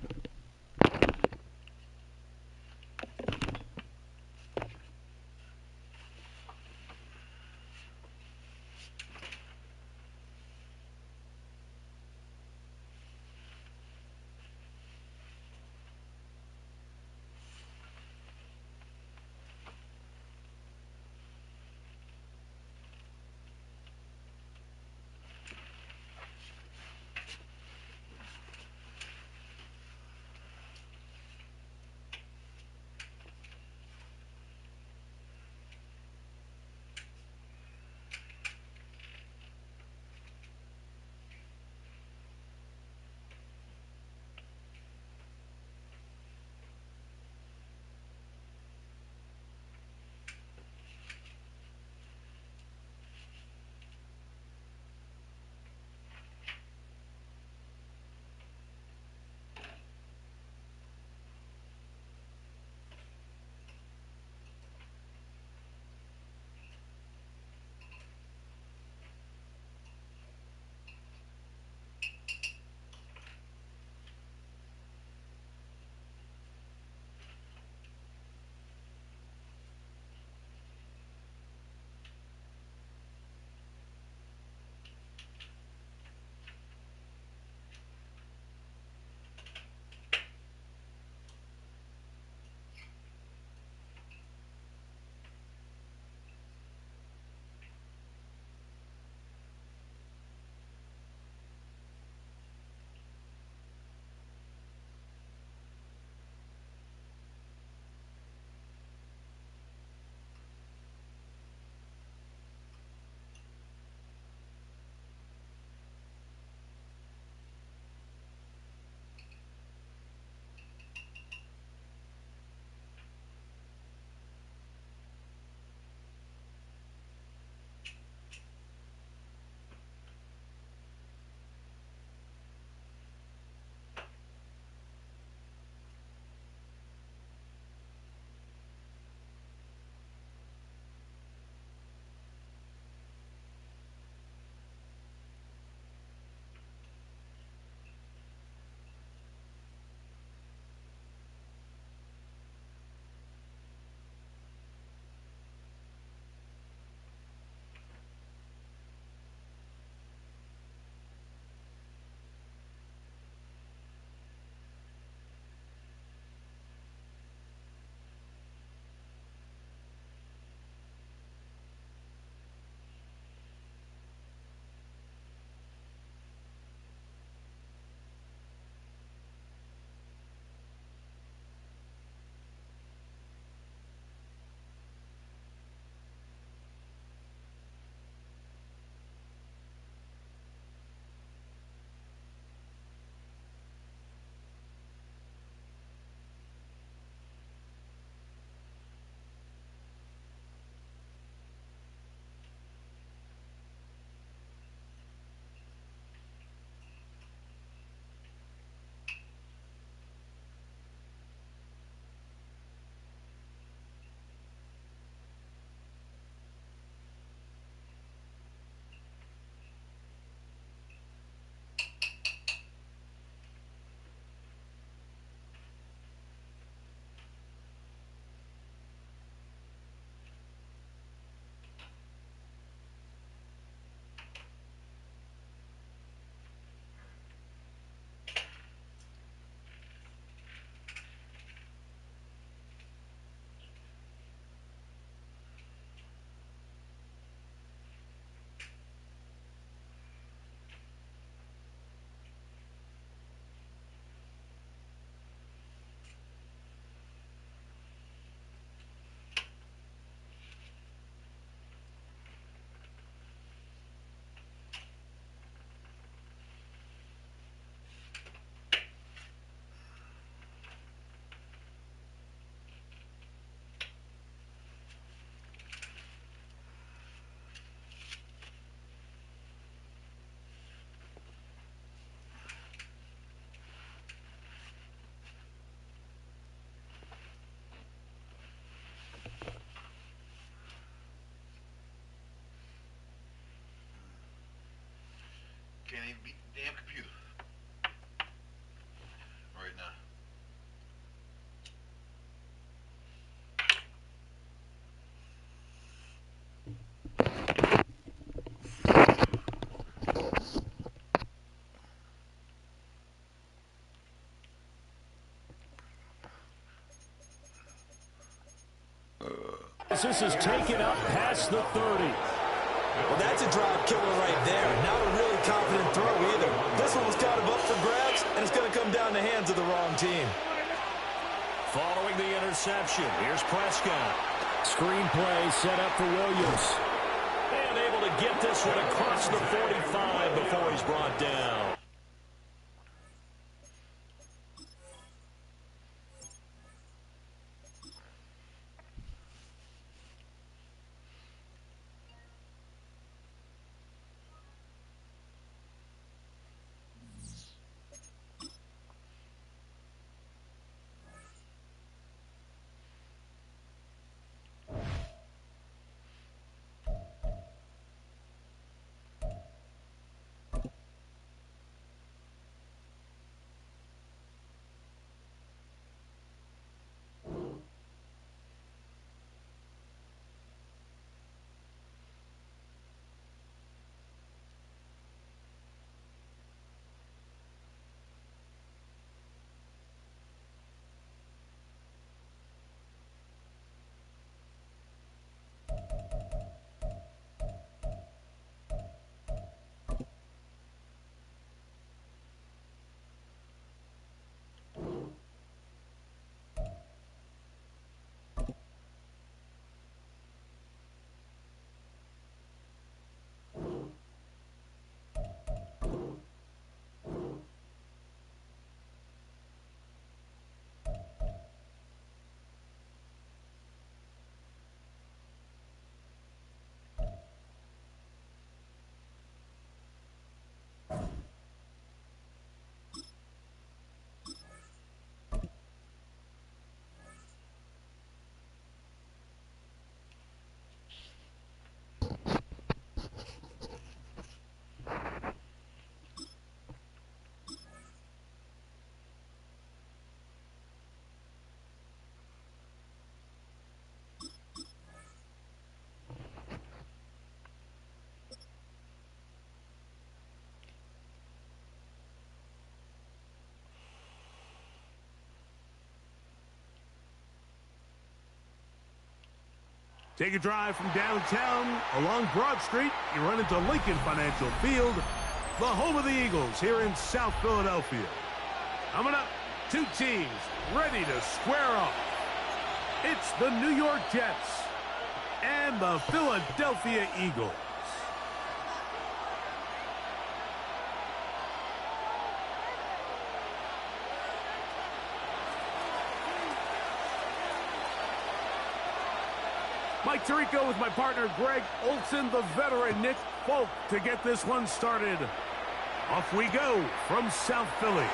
This is taken up past the 30. Well, that's a drive killer right there. Not a really confident throw either. This one was kind of up for grabs, and it's going to come down the hands of the wrong team. Following the interception, here's Prescott. Screen play set up for Williams. And able to get this one across the 45 before he's brought down. Take a drive from downtown along Broad Street. You run into Lincoln Financial Field, the home of the Eagles here in South Philadelphia. Coming up, two teams ready to square off. It's the New York Jets and the Philadelphia Eagles. Mike Tirico with my partner Greg Olson, the veteran Nick Folk to get this one started. Off we go from South Philly.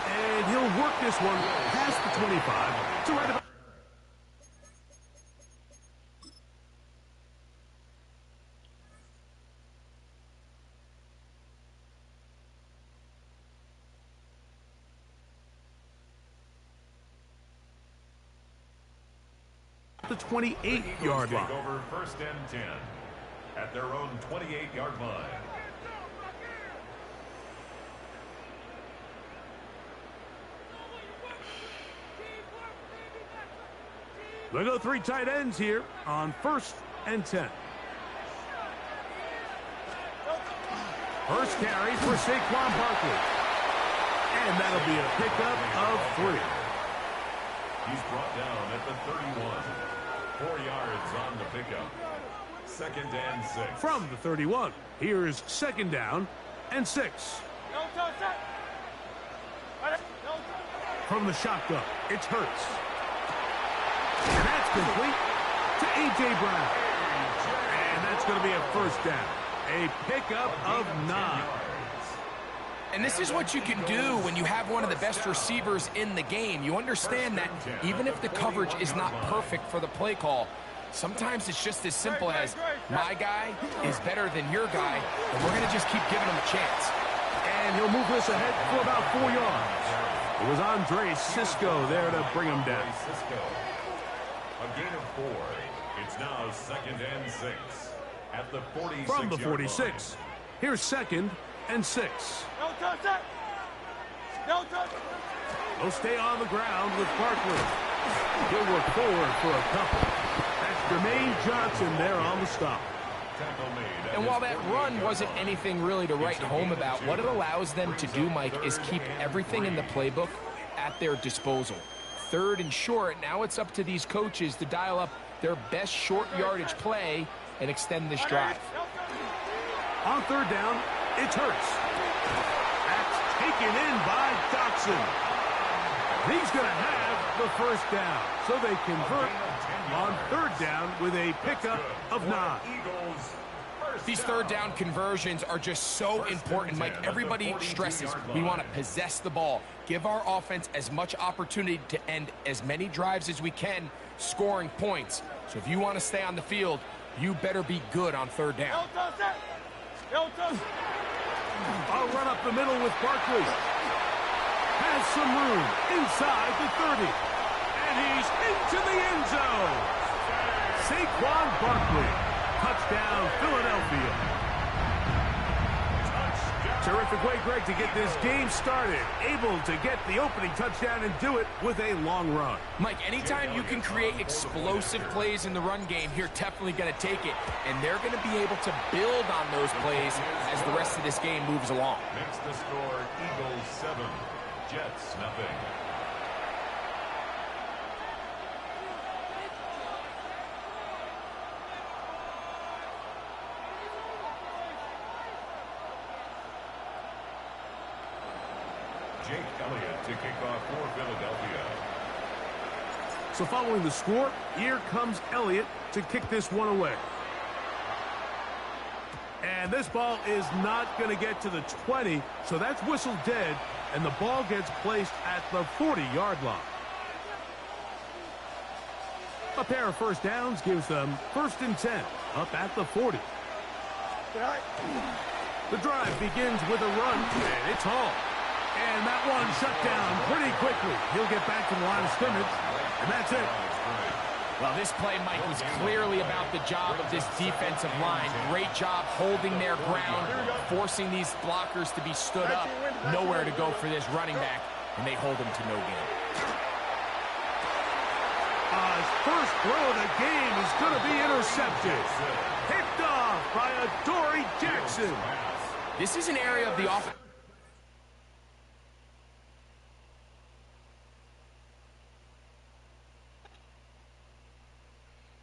And he'll work this one past the 25 to right about the 28-yard line. Over first and 10 at their own 28-yard line. They go three tight ends here on first and 10. First carry for Saquon Barkley. And that'll be a pickup of 3. He's brought down at the 31. 4 yards on the pickup. Second and 6. From the 31, here's second down and 6. From the shotgun, it's Hurts. And that's complete to A.J. Brown. And that's going to be a first down. A pickup of 9. And this is what you can do when you have one of the best receivers in the game. You understand that even if the coverage is not perfect for the play call, sometimes it's just as simple as my guy is better than your guy, and we're going to just keep giving him a chance. And he'll move this ahead for about 4 yards. It was Andre Cisco there to bring him down. A gain of 4. It's now second and 6 at the 46. From the 46, here's second and 6. No touch that. No touch. They'll stay on the ground with Barkley. He'll work forward for a couple. That's Jermaine Johnson there on the stop. And while that run wasn't anything really to write home about, what it allows them to do, Mike, is keep everything in the playbook at their disposal. 3rd and short, now it's up to these coaches to dial up their best short yardage play and extend this drive. On 3rd down, it's Hurts. That's taken in by Dotson. He's going to have the 1st down, so they convert on 3rd down with a pickup of 9. These 3rd down conversions are just so important, Mike. Everybody stresses we want to possess the ball, give our offense as much opportunity to end as many drives as we can, scoring points. So if you want to stay on the field, you better be good on 3rd down. I'll run up the middle with Barkley. Has some room inside the 30. And he's into the end zone. Saquon Barkley. Touchdown, Philadelphia. Terrific way, Greg, to get this game started. Able to get the opening touchdown and do it with a long run. Mike, anytime you can create explosive plays in the run game, you're definitely going to take it. And they're going to be able to build on those plays as the rest of this game moves along. Makes the score Eagles 7, Jets nothing. Jake Elliott to kick off for Philadelphia. So following the score, here comes Elliott to kick this one away. And this ball is not going to get to the 20, so that's whistled dead, and the ball gets placed at the 40-yard line. A pair of 1st downs gives them 1st and 10, up at the 40. The drive begins with a run, and it's Hall. And that one shut down pretty quickly. He'll get back to the line of scrimmage, and that's it. Well, this play, Mike, was clearly about the job of this defensive line. Great job holding their ground, forcing these blockers to be stood up. Nowhere to go for this running back, and they hold him to no gain. His first throw of the game is going to be intercepted. Picked off by Adoree Jackson. This is an area of the offense.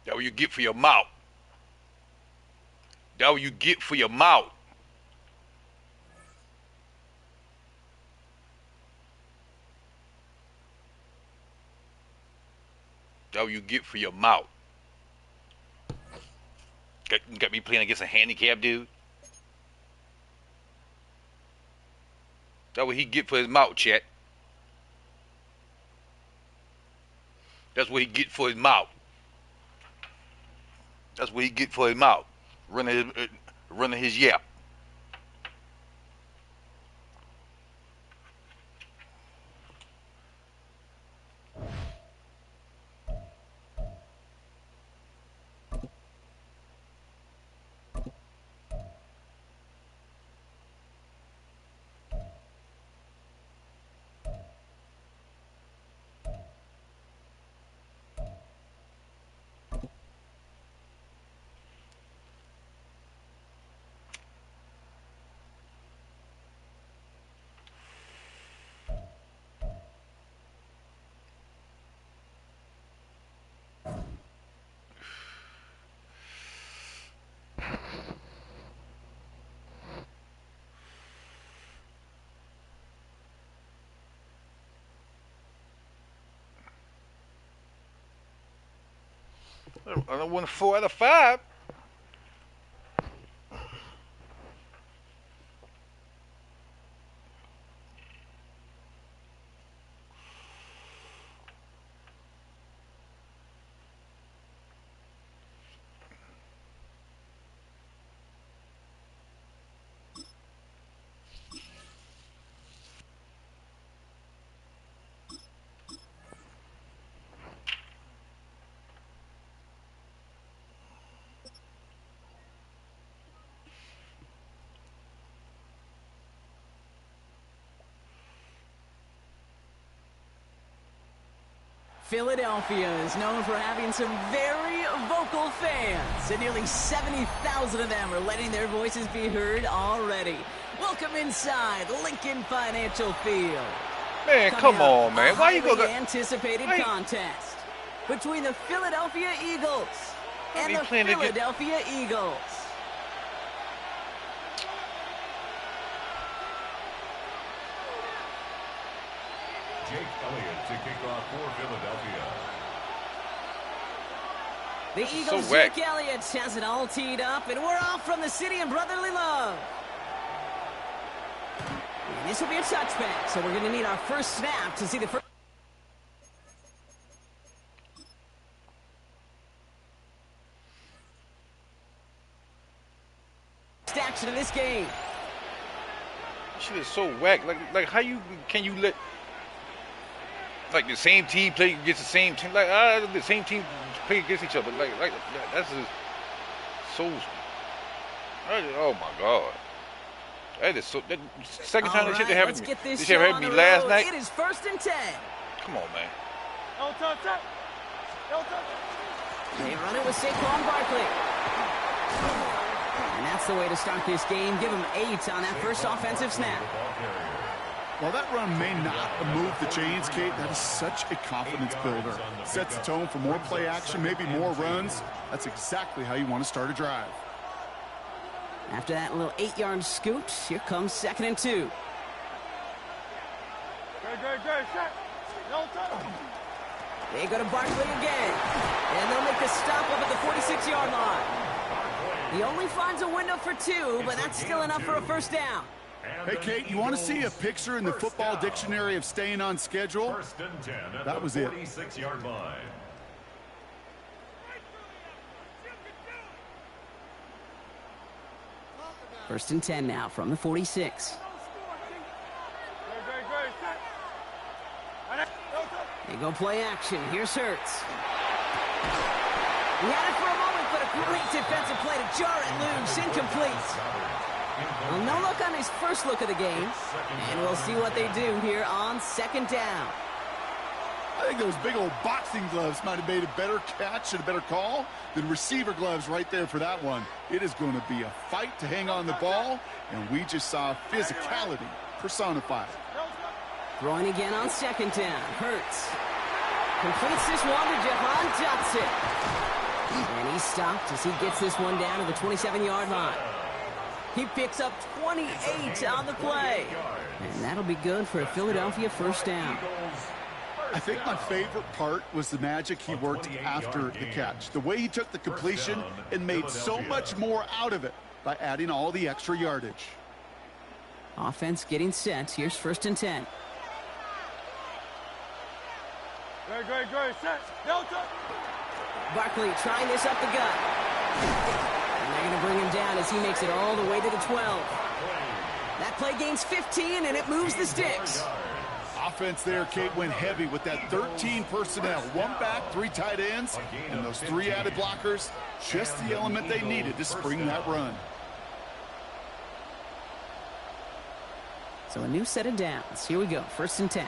That's what you get for your mouth. That's what you get for your mouth. That's what you get for your mouth. Got me playing against a handicapped dude. That's what he get for his mouth, chat. That's what he get for his mouth. That's what he get for his mouth. Running his yap. I won 4 out of 5. Philadelphia is known for having some very vocal fans, and nearly 70,000 of them are letting their voices be heard already. Welcome inside Lincoln Financial Field. Man, come on, man. Why you go? Anticipated contest between the Philadelphia Eagles and the Philadelphia Eagles. Jake Elliott to kick off for Philadelphia. The Eagles' Jake Elliott has it all teed up, and we're off from the city of brotherly love. And this will be a touchback, so we're going to need our first snap to see the first action of this game. Shit is so whack. Like how can you let like the same team play against the same team? Like the same team play against each other. Like that's just so. Oh my god. That is so. That second time that shit happened to me. This shit happened to me last night. It is 1st and 10. Come on, man. They run it with Saquon Barkley. And that's the way to start this game. Give him 8 on that first offensive snap. While that run may not move the chains, Kate, that is such a confidence builder. Sets the tone for more play action, maybe more runs. That's exactly how you want to start a drive. After that little 8-yard scoot, here comes 2nd and 2. They go to Barkley again. And they'll make the stop up at the 46-yard line. He only finds a window for 2, but that's still enough for a first down. Hey, Kate, you want to see a picture in the football dictionary of staying on schedule? That was it. 46-yard line. First and 10 now from the 46. They go play action. Here's Hurts. He had it for a moment, but a great defensive play to jar it loose. Incomplete. Well, no look on his first look of the game. And we'll see what they do here on 2nd down. I think those big old boxing gloves might have made a better catch and a better call than receiver gloves right there for that one. It is going to be a fight to hang on the ball, and we just saw physicality personified. Throwing again on 2nd down. Hurts. Completes this one to Jahan Dotson. And he's stopped as he gets this one down to the 27-yard line. He picks up 28 on the play. And that'll be good for a Philadelphia first down. I think my favorite part was the magic he worked after the catch. The way he took the completion and made so much more out of it by adding all the extra yardage. Offense getting set. Here's 1st and 10. Barkley trying this up the gut. And they're going to bring him down as he makes it all the way to the 12. That play gains 15, and it moves the sticks. Offense there, Kate, went heavy with that 13 personnel. 1 back, 3 tight ends, and those 3 added blockers. Just the element they needed to spring that run. So a new set of downs. Here we go. 1st and 10.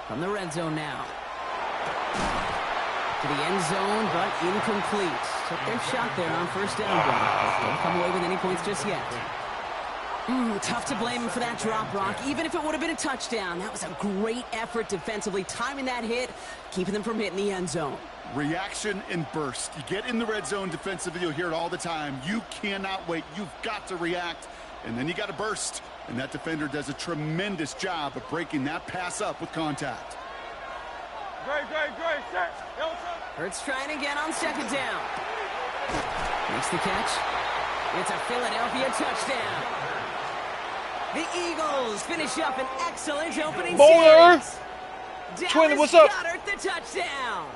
From the red zone now. To the end zone, but incomplete. Took their shot there on 1st down. Don't come away with any points just yet. Tough to blame him for that drop, Brock. Even if it would have been a touchdown, that was a great effort defensively, timing that hit, keeping them from hitting the end zone. Reaction and burst. You get in the red zone defensively, you'll hear it all the time. You cannot wait. You've got to react, and then you got to burst. And that defender does a tremendous job of breaking that pass up with contact. Hurts trying again on 2nd down. Makes the catch. It's a Philadelphia touchdown. The Eagles finish up an excellent opening series. Twin, what's up? Goddard, the touchdown.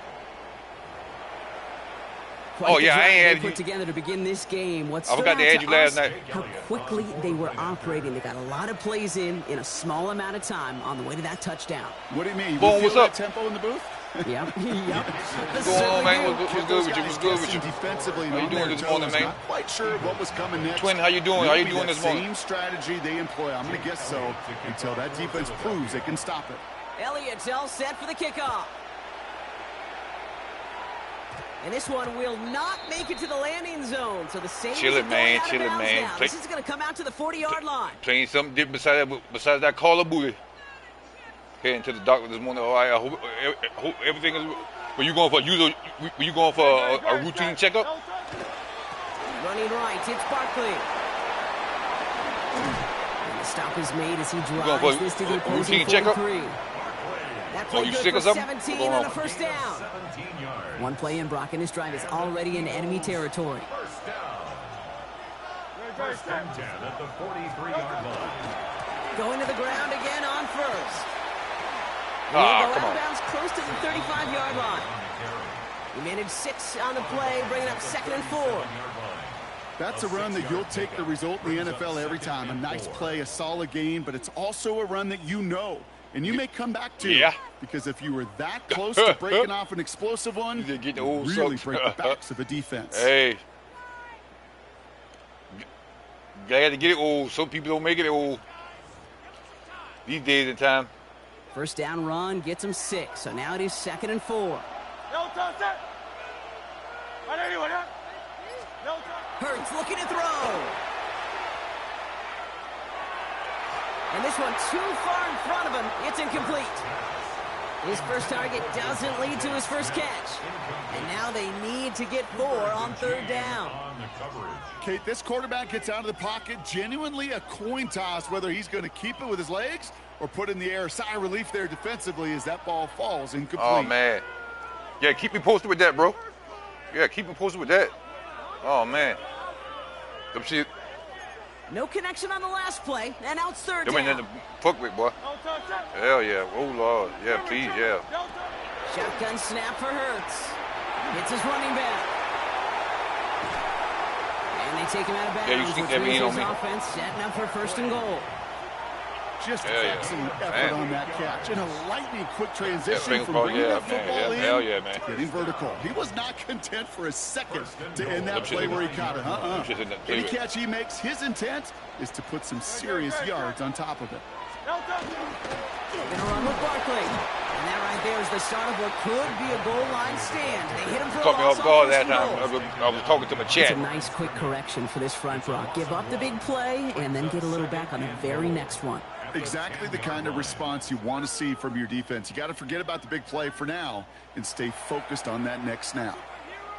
Oh, yeah, I ain't had you put together to begin this game. I forgot to add you last night. How quickly they were operating. They got a lot of plays in a small amount of time on the way to that touchdown. What do you mean? Boom, what's up? Tempo in the booth? Yep. What's going on, man? What's good with you? What's good with you? Defensively, how you doing this morning, man? Not quite sure what was coming next. Twin, how you doing? How you doing this morning? Same strategy they employ. I'm going to guess so until that defense proves they can stop it. Elliott's all set for the kickoff. And this one will not make it to the landing zone. So the Saints chill it, man. Chill it, man. This is going to come out to the 40-yard line. Playing something different besides that Call of Booty. Heading to the doctor this morning. All right, I hope everything is. Were you going for a routine checkup? Running right, it's Barkley. And the stop is made as he drives this to the opposing 43. That play you good sick for or something? 17 and a first down. One play in, Brock, and his drive is already in enemy territory. First down. First and 10 at the 43-yard line. Going to the ground again on first. Come on. Bounds close to the 35-yard line. He managed 6 on the play, bringing up 2nd and 4. That's a run that you'll take the result in the NFL every time. A nice play, a solid gain, but it's also a run that you know. And you may come back to. Yeah. Because if you were that close to breaking off an explosive one, you really break the backs of the defense. Hey. Glad to get it old. Some people don't make it old. These days and time. First down run gets him 6. So now it is 2nd and 4. Hurts looking to throw. And this one too far in front of him. It's incomplete. His first target doesn't lead to his first catch. And now they need to get 4 on 3rd down. Kate, this quarterback gets out of the pocket, genuinely a coin toss whether he's going to keep it with his legs or put in the air. Sigh of relief there defensively as that ball falls incomplete. Oh, man. Yeah, keep me posted with that, bro. Yeah, keep me posted with that. Oh, man. No connection on the last play, and now it's 3rd down. In the fuck with, boy. Hell yeah. Oh, Lord. Yeah, please, yeah. Shotgun snap for Hurts. It's his running back. And they take him out of bounds. Yeah, you sneak that mean on me. Offense setting up for 1st and goal. Just excellent effort on that catch. And a lightning quick transition from bringing that football in to getting vertical. He was not content for a second to end that play where he caught it. Any catch he makes, his intent is to put some serious yards on top of it. They're gonna run with Barkley. And that right there is the start of what could be a goal line stand. They hit him for a loss on 1st and goal. I was talking to my chat. It's a nice quick correction for this front row. Give up the big play and then get a little back on the very next one. Exactly the kind of response you want to see from your defense. You got to forget about the big play for now and stay focused on that next snap.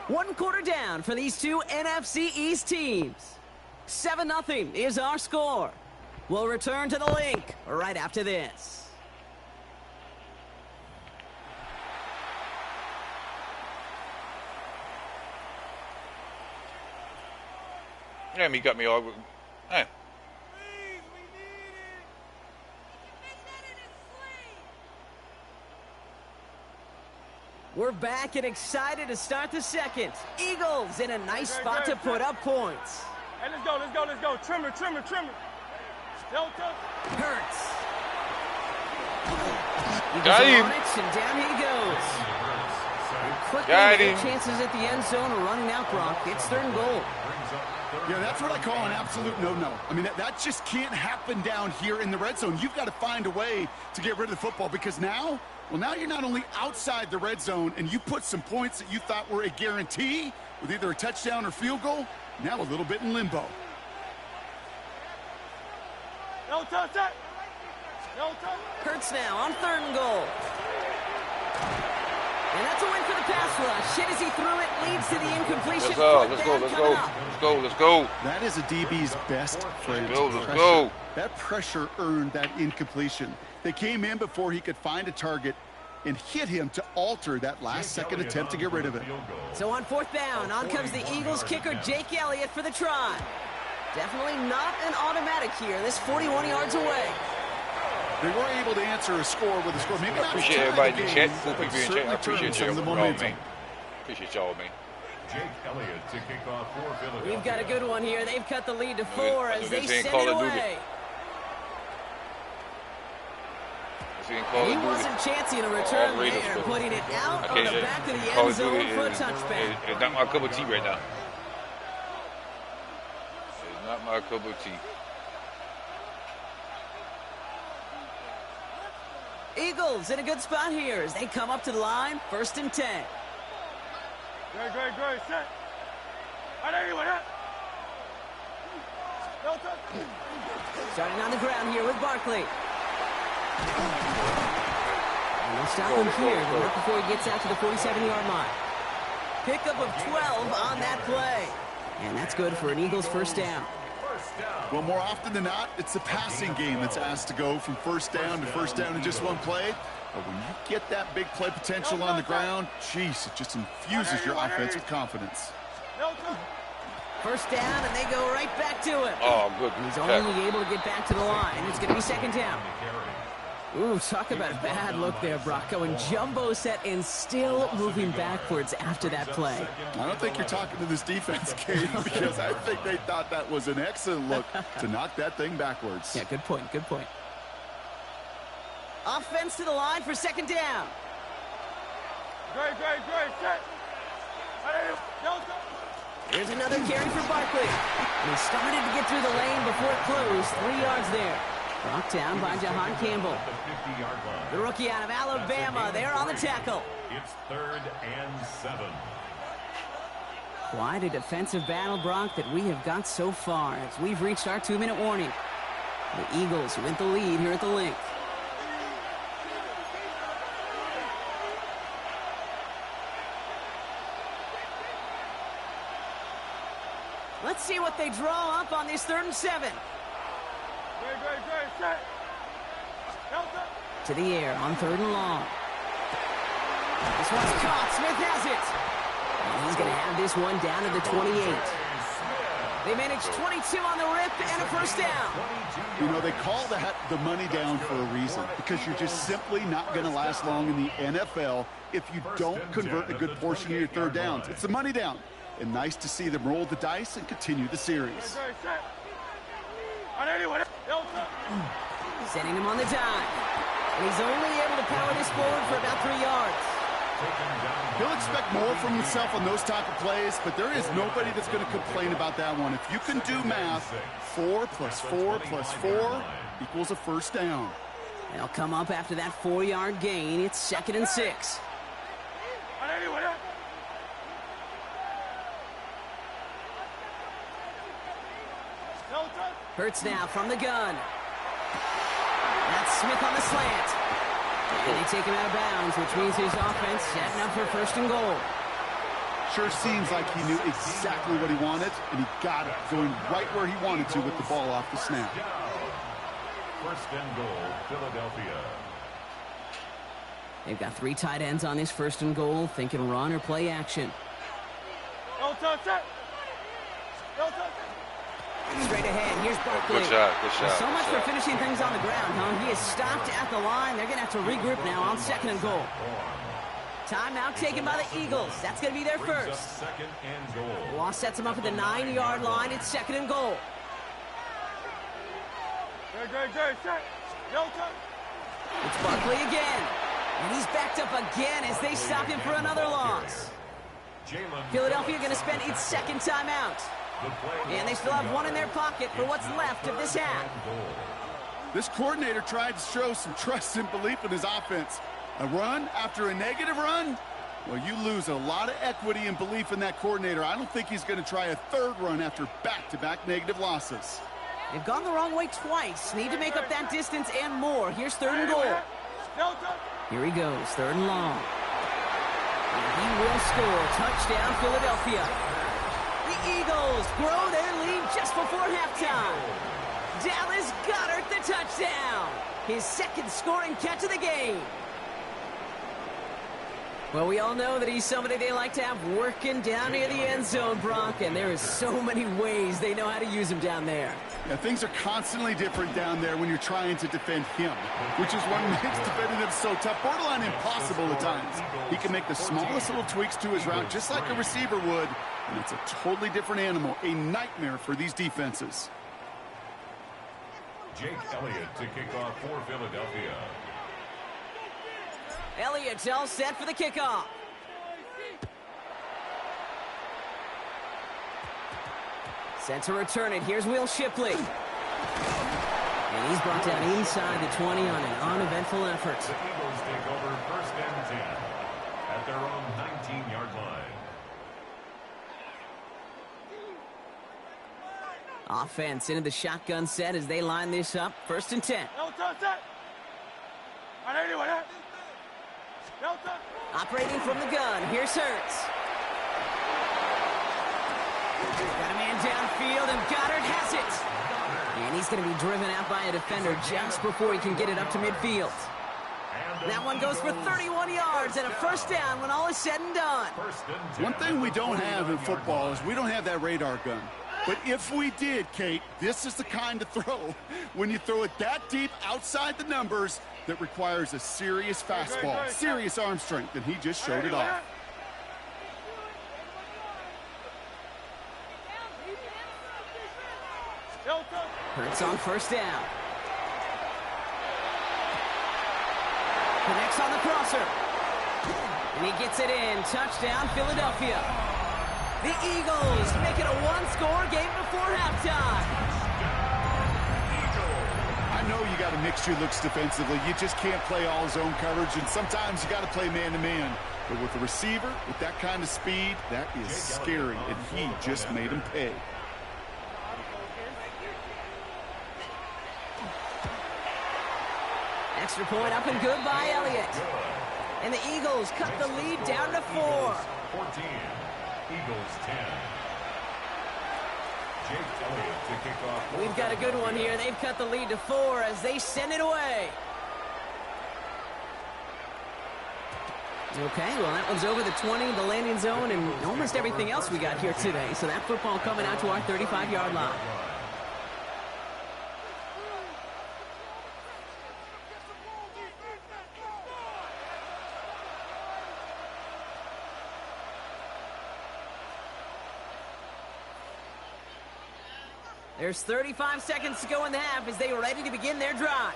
1 quarter down for these two NFC East teams. 7-0 is our score. We'll return to the link right after this. Yeah, he got me all. Hey. We're back and excited to start the second. Eagles in a nice spot to put up points. Hey, let's go. Trimmer. Hurts. Got him. And down he goes. And quickly, Got him. Chances at the end zone are running out, Brock. It's 3rd and goal. Yeah, that's what I call an absolute no-no. I mean, that just can't happen down here in the red zone. You've got to find a way to get rid of the football because now you're not only outside the red zone and you put some points that you thought were a guarantee with either a touchdown or field goal, now a little bit in limbo. Hurts now on 3rd and goal. And that's a win for the pass rush. Hit as he threw it, leads to the incompletion. Let's go. That is a DB's best friend. Let's go. That pressure earned that incompletion. They came in before he could find a target and hit him to alter that last-second attempt to get rid of it. So on 4th down, on comes the Eagles kicker, Jake Elliott, for the try. Definitely not an automatic here. This 41 yards away. They were able to answer a score with a score. Maybe not appreciate everybody in the chat. I appreciate you. Appreciate y'all, man. Jake Elliott to kick off for Philadelphia. We've got a good one here. They've cut the lead to 4 as they send it away. and Call of Duty. He wasn't chancing a return there, putting it out on the back of the end zone for a touchback. It's not my cup of tea right now. It's not my cup of tea. Eagles in a good spot here as they come up to the line, 1st and 10. Great, set. Starting on the ground here with Barkley. And they'll stop him here, but not before he gets out to the 47-yard line. Pickup of 12 on that play. And that's good for an Eagles first down. Well, more often than not, it's the passing game that's asked to go from first down to first down in just one play. But when you get that big play potential on the ground, geez, it just infuses your offense with confidence. First down, and they go right back to him. Oh, good. He's only able to get back to the line. It's going to be 2nd down. Ooh, talk about a bad look there, Brock. Going jumbo set and still moving backwards after that play. I don't think you're talking to this defense, Kate, because I think they thought that was an excellent look to knock that thing backwards. Yeah, good point, good point. Offense to the line for 2nd down. Great, set. Here's another carry for Barkley. And he started to get through the lane before it closed. 3 yards there. Brought down by Jahan Campbell. The rookie out of Alabama there on the tackle. It's 3rd and 7. Quite a defensive battle, Brock, that we have got so far as we've reached our 2-minute warning. The Eagles with the lead here at the Link. Let's see what they draw up on this 3rd and 7. Great, set. To the air on 3rd and long. This one's caught. Smith has it. And he's going to have this one down to the 28. They managed 22 on the rip and a first down. You know, they call that the money down for a reason, because you're just simply not going to last long in the NFL if you don't convert a good portion of your 3rd downs. It's the money down. And nice to see them roll the dice and continue the series. Setting him on the dime. And he's only able to power this forward for about 3 yards. He'll expect more from himself on those type of plays, but there is nobody that's going to complain about that one. If you can do math, 4 plus 4 plus 4 equals a first down. They'll come up after that 4-yard gain. It's 2nd and 6. Hurts now from the gun. That's Smith on the slant. And they take him out of bounds, which means his offense setting up for 1st and goal. Sure seems like he knew exactly what he wanted, and he got it, going right where he wanted to with the ball off the snap. 1st and goal, Philadelphia. They've got 3 tight ends on this 1st and goal, thinking run or play action. Straight ahead, here's Barkley. Good shot, good shot. So much for finishing things on the ground, huh? He is stopped at the line. They're going to have to regroup now on 2nd and goal. Timeout taken by the Eagles. That's going to be their first. 2nd and goal. Loss sets him up at the 9-yard line. It's 2nd and goal. It's Barkley again. And he's backed up again as they stop him for another loss. Philadelphia going to spend its 2nd timeout. And they still have one in their pocket for what's left of this half. This coordinator tried to show some trust and belief in his offense. A run after a negative run? Well, you lose a lot of equity and belief in that coordinator. I don't think he's going to try a 3rd run after back-to-back negative losses. They've gone the wrong way twice. Need to make up that distance and more. Here's 3rd and goal. Here he goes, 3rd and long. And he will score. Touchdown, Philadelphia. The Eagles grow their lead just before halftime. Dallas Goedert the touchdown. His 2nd scoring catch of the game. Well, we all know that he's somebody they like to have working down near the end zone, Brock, and there is so many ways they know how to use him down there. Yeah, things are constantly different down there when you're trying to defend him, which is what makes defending him so tough, borderline impossible at times. He can make the smallest little tweaks to his route just like a receiver would, and it's a totally different animal, a nightmare for these defenses. Jake Elliott to kick off for Philadelphia. Elliott's all set for the kickoff. Set to return it. Here's Will Shipley. And he's brought down inside the 20 on an uneventful effort. The Eagles take over first and 10 at their own 19-yard line. Offense into the shotgun set as they line this up. First and 10. Operating from the gun. Here's Hurts. Got a man downfield, and Goddard has it. And he's going to be driven out by a defender just before he can get it up to midfield. That one goes for 31 yards and a first down when all is said and done. One thing we don't have in football is we don't have that radar gun. But if we did, Kate, this is the kind of throw, when you throw it that deep outside the numbers, that requires a serious fastball, serious arm strength, and he just showed it off. Hurts on first down. Connects on the crosser. And he gets it in. Touchdown, Philadelphia. The Eagles make it a one-score game before halftime. I know you got to mix your looks defensively. You just can't play all zone coverage, and sometimes you got to play man-to-man. But with the receiver, with that kind of speed, that is scary, and he just made him pay. Extra point up and good by Elliott. And the Eagles cut the lead down to 4. 14. Eagles 10. Jake Elliott to kick off. We've got a good one here. They've cut the lead to 4 as they send it away. Okay, well, that one's over the 20, the landing zone, and almost everything else we got here today. So that football coming out to our 35-yard line. There's 35 seconds to go in the half as they are ready to begin their drive.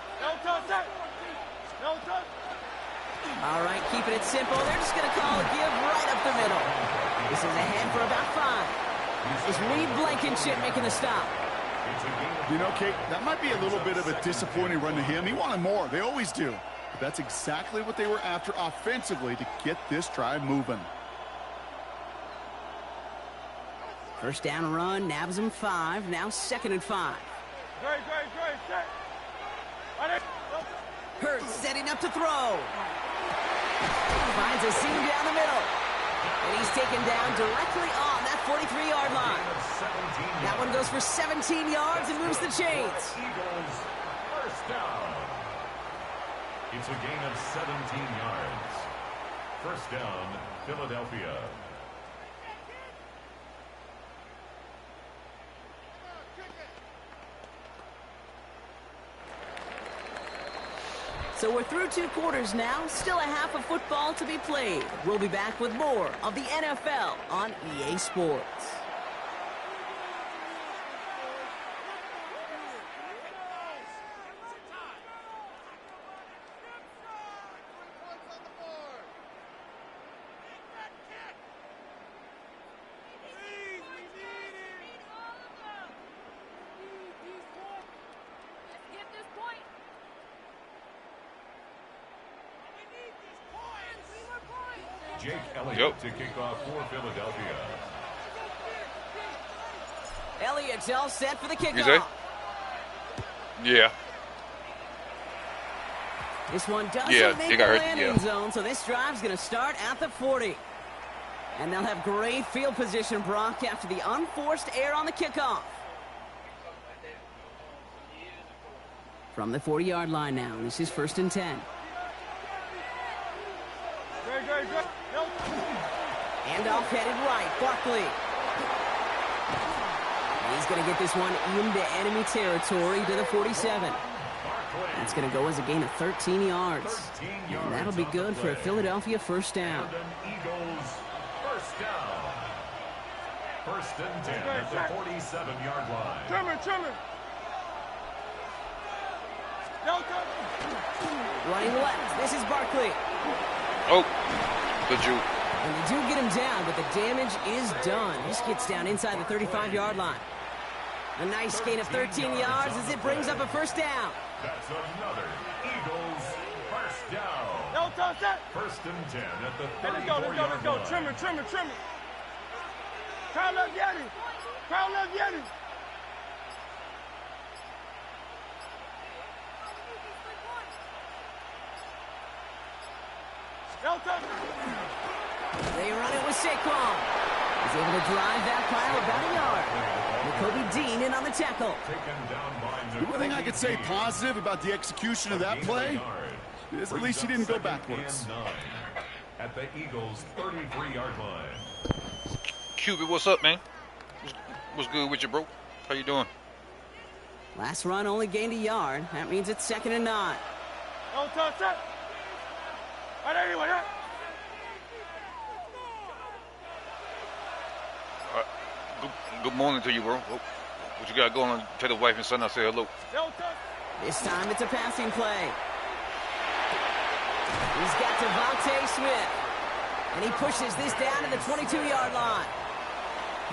All right, keeping it simple. They're just going to call a give right up the middle. This is ahead for about 5. Is Reed Blankenship making the stop? You know, Kate, that might be a little bit of a disappointing run to him. He wanted more. They always do. But that's exactly what they were after offensively to get this drive moving. First down run, nabs them 5. Now 2nd and 5. Hurts setting up to throw. Finds a seam down the middle. And he's taken down directly on that 43-yard line. That one goes for 17 yards and moves the chains. Eagles first down. It's a gain of 17 yards. First down, Philadelphia. So we're through 2 quarters now. Still a half of football to be played. We'll be back with more of the NFL on EA Sports. Jake Elliott to kick off for Philadelphia. Elliott's all set for the kickoff. Yeah. This one doesn't make the landing zone, so this drive's going to start at the 40. And they'll have great field position, Brock, after the unforced error on the kickoff. From the 40-yard line now, this is 1st and 10. Handoff headed right, Barkley. And he's going to get this one into enemy territory to the 47. That's going to go as a gain of 13 yards. And that'll be good for a Philadelphia first down. Eagles first down. 1st and 10 at the 47-yard line. Trimmer. Running left, this is Barkley. Oh, good you. And they do get him down, but the damage is done. He just gets down inside the 35-yard line. A nice gain of 13 yards as it brings up a first down. That's another Eagles first down. No, touch that. First and 10 at the 34-yard Let's go. Trim it. Crowd left Yeti. No touch. They run it with Saquon. He's able to drive that pile about a yard. Kobe Dean in on the tackle. The one thing I could say positive about the execution of that play is at least he didn't go backwards. At the Eagles' 33-yard line. Cupid, what's up, man? What's good with you, bro? How you doing? Last run only gained a yard. That means it's 2nd and 9. No touch that. Anyway, Good morning to you, bro. What you got going on? Tell the wife and son I say hello. This time it's a passing play. He's got Devontae Smith. And he pushes this down to the 22-yard line.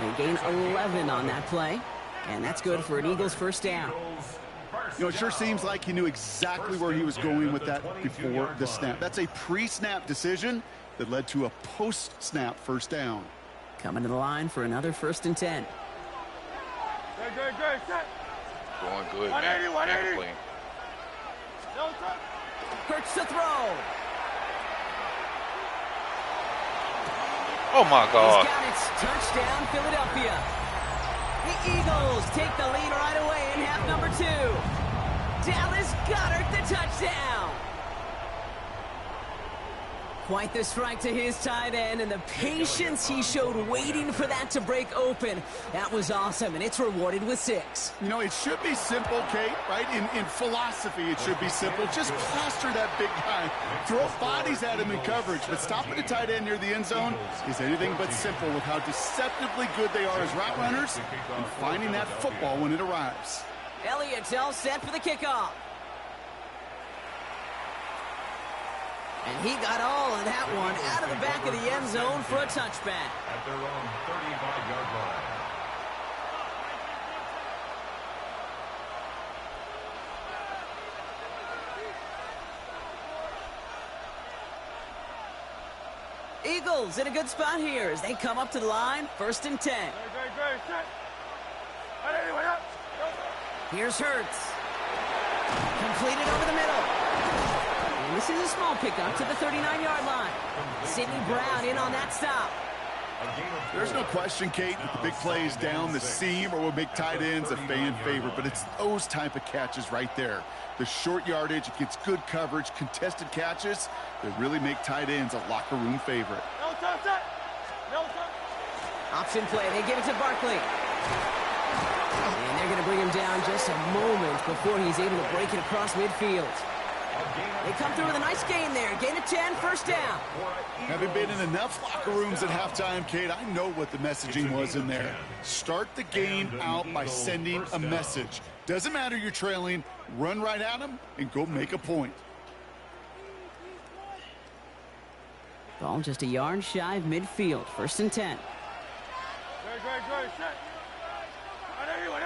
They gain 11 on that play. And that's good for an Eagles first down. You know, it sure seems like he knew exactly where he was going with that before the snap. That's a pre-snap decision that led to a post-snap first down. Coming to the line for another 1st and 10. Good. Set. Going good, man. 180. No touch. Hurts to throw. Oh, my God. He's got it. Touchdown, Philadelphia. The Eagles take the lead right away in half number 2. Dallas Goedert the touchdown. Quite the strike to his tight end, and the patience he showed waiting for that to break open. That was awesome, and it's rewarded with 6. You know, it should be simple, Kate, right? In philosophy, it should be simple. Just plaster that big guy. Throw bodies at him in coverage, but stopping the tight end near the end zone is anything but simple with how deceptively good they are as route runners and finding that football when it arrives. Elliott's all set for the kickoff. And he got all of that one out of the back of the end zone for a touchback. At their own 35-yard line. Eagles in a good spot here as they come up to the line. 1st and 10. Great. Set. Anyway, Here's Hurts. Completed over the middle. And this is a small pickup to the 39-yard line. Sidney Brown in on that stop. There's no question, Kate, that the big plays down the seam or will make tight ends a fan favorite, but it's those type of catches right there. The short yardage, it gets good coverage, contested catches that really make tight ends a locker room favorite. No touch that. No touch. Option play. They give it to Barkley. And they're going to bring him down just a moment before he's able to break it across midfield. They come through with a nice gain there. Gain of 10, first down. Having been in enough locker rooms at halftime, Kate, I know what the messaging was in there. Start the game out by sending a message. Doesn't matter you're trailing, run right at them and go make a point. Ball just a yard shy of midfield. 1st and 10. Great. Set. Anyway,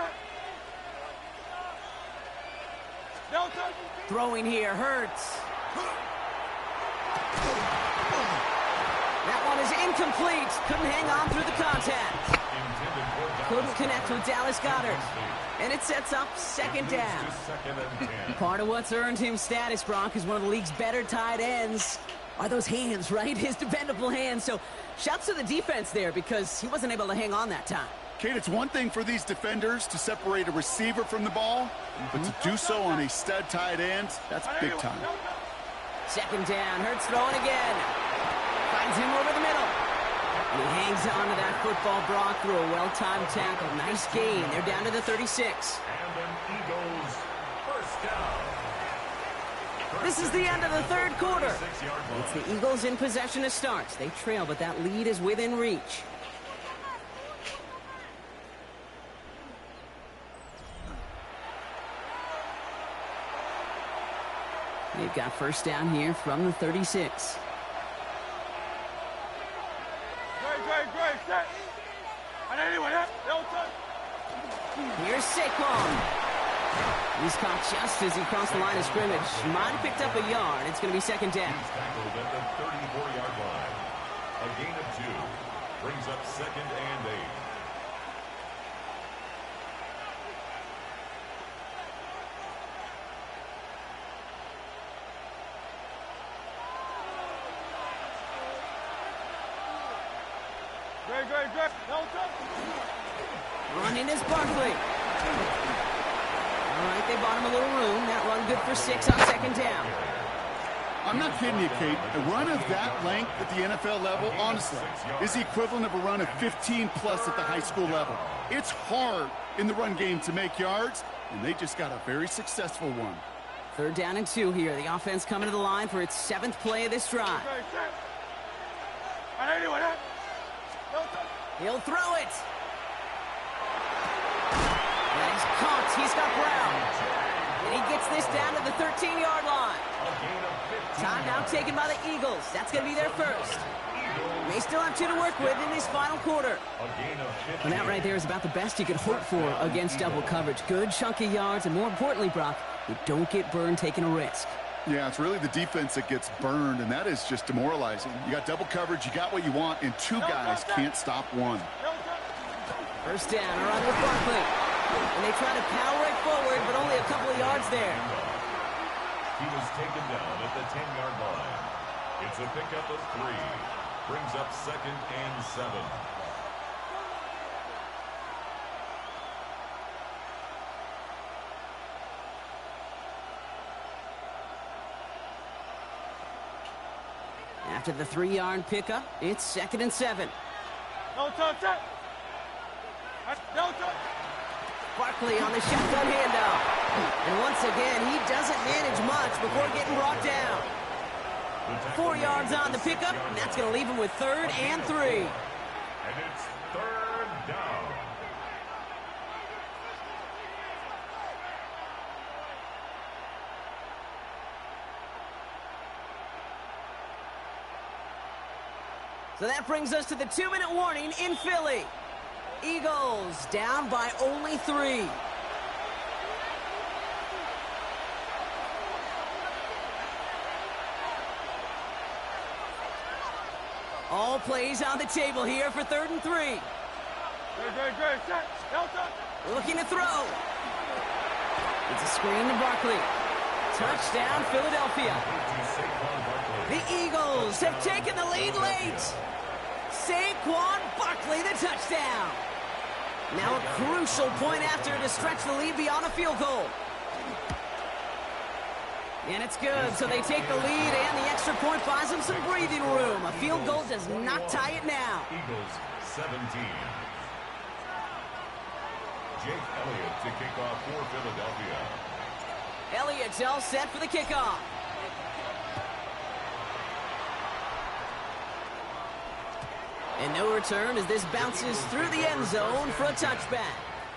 no touch. Throwing here, Hurts. That one is incomplete. Couldn't hang on through the contact. Couldn't connect with Dallas Goedert. And it sets up 2nd down. Part of what's earned him status, Brock, is one of the league's better tight ends. Are those hands, right? His dependable hands. So shouts to the defense there because he wasn't able to hang on that time. Kate, it's one thing for these defenders to separate a receiver from the ball, but to do so on a stud tight end, that's big time. 2nd down. Hurts throwing again. Finds him over the middle. And he hangs on to that football, Brock, through a well-timed tackle. Nice gain. They're down to the 36. And an Eagles first down. This is the end of the 3rd quarter. It's the Eagles in possession to start. They trail, but that lead is within reach. They've got first down here from the 36. Great, set. And anyway, no touch. Here's Saquon. He's caught just as he crossed the line of scrimmage. Might have picked up a yard. It's going to be second down. He's tackled at the 34-yard line. A gain of 2 brings up second and 8. Great. No touch. Running is Barkley. All right, they bought him a little room. That run good for 6 on second down. I'm not kidding you, Kate. A run of that length at the NFL level, honestly, is the equivalent of a run of 15-plus at the high school level. It's hard in the run game to make yards, and they just got a very successful one. Third down and 2 here. The offense coming to the line for its 7th play of this drive. And anyway, no touch. He'll throw it. And he's caught. He's got Brown. And he gets this down to the 13-yard line. Time now taken by the Eagles. That's going to be their first. They still have 2 to work with in this final quarter. And that right there is about the best you could hope for against double coverage. Good chunky yards, and more importantly, Brock, you don't get burned taking a risk. Yeah, it's really the defense that gets burned, and that is just demoralizing. You got double coverage, you got what you want, and 2 guys can't stop one. First down, around with Barkley. And they try to power it forward, but only a couple of yards there. He was taken down at the 10-yard line. It's a pickup of 3. Brings up second and 7. After the 3-yard pickup, it's second and 7. No touch. No touch. Barkley on the shotgun handoff. And once again, he doesn't manage much before getting brought down. 4 yards on the pickup, and that's going to leave him with third and 3. And it's third down. So that brings us to the 2-minute warning in Philly. Eagles down by only 3. All plays on the table here for third and 3. Great. Set. No touch. Looking to throw. It's a screen to Barkley. Touchdown, Philadelphia. The Eagles have taken the lead late. Saquon Barkley, the touchdown. Now a crucial point after to stretch the lead beyond a field goal. And it's good, so they take the lead, and the extra point buys them some breathing room. A field goal does not tie it now. Eagles 17. Jake Elliott to kick off for Philadelphia. Elliott's all set for the kickoff. And no return as this bounces through the end zone for a touchback.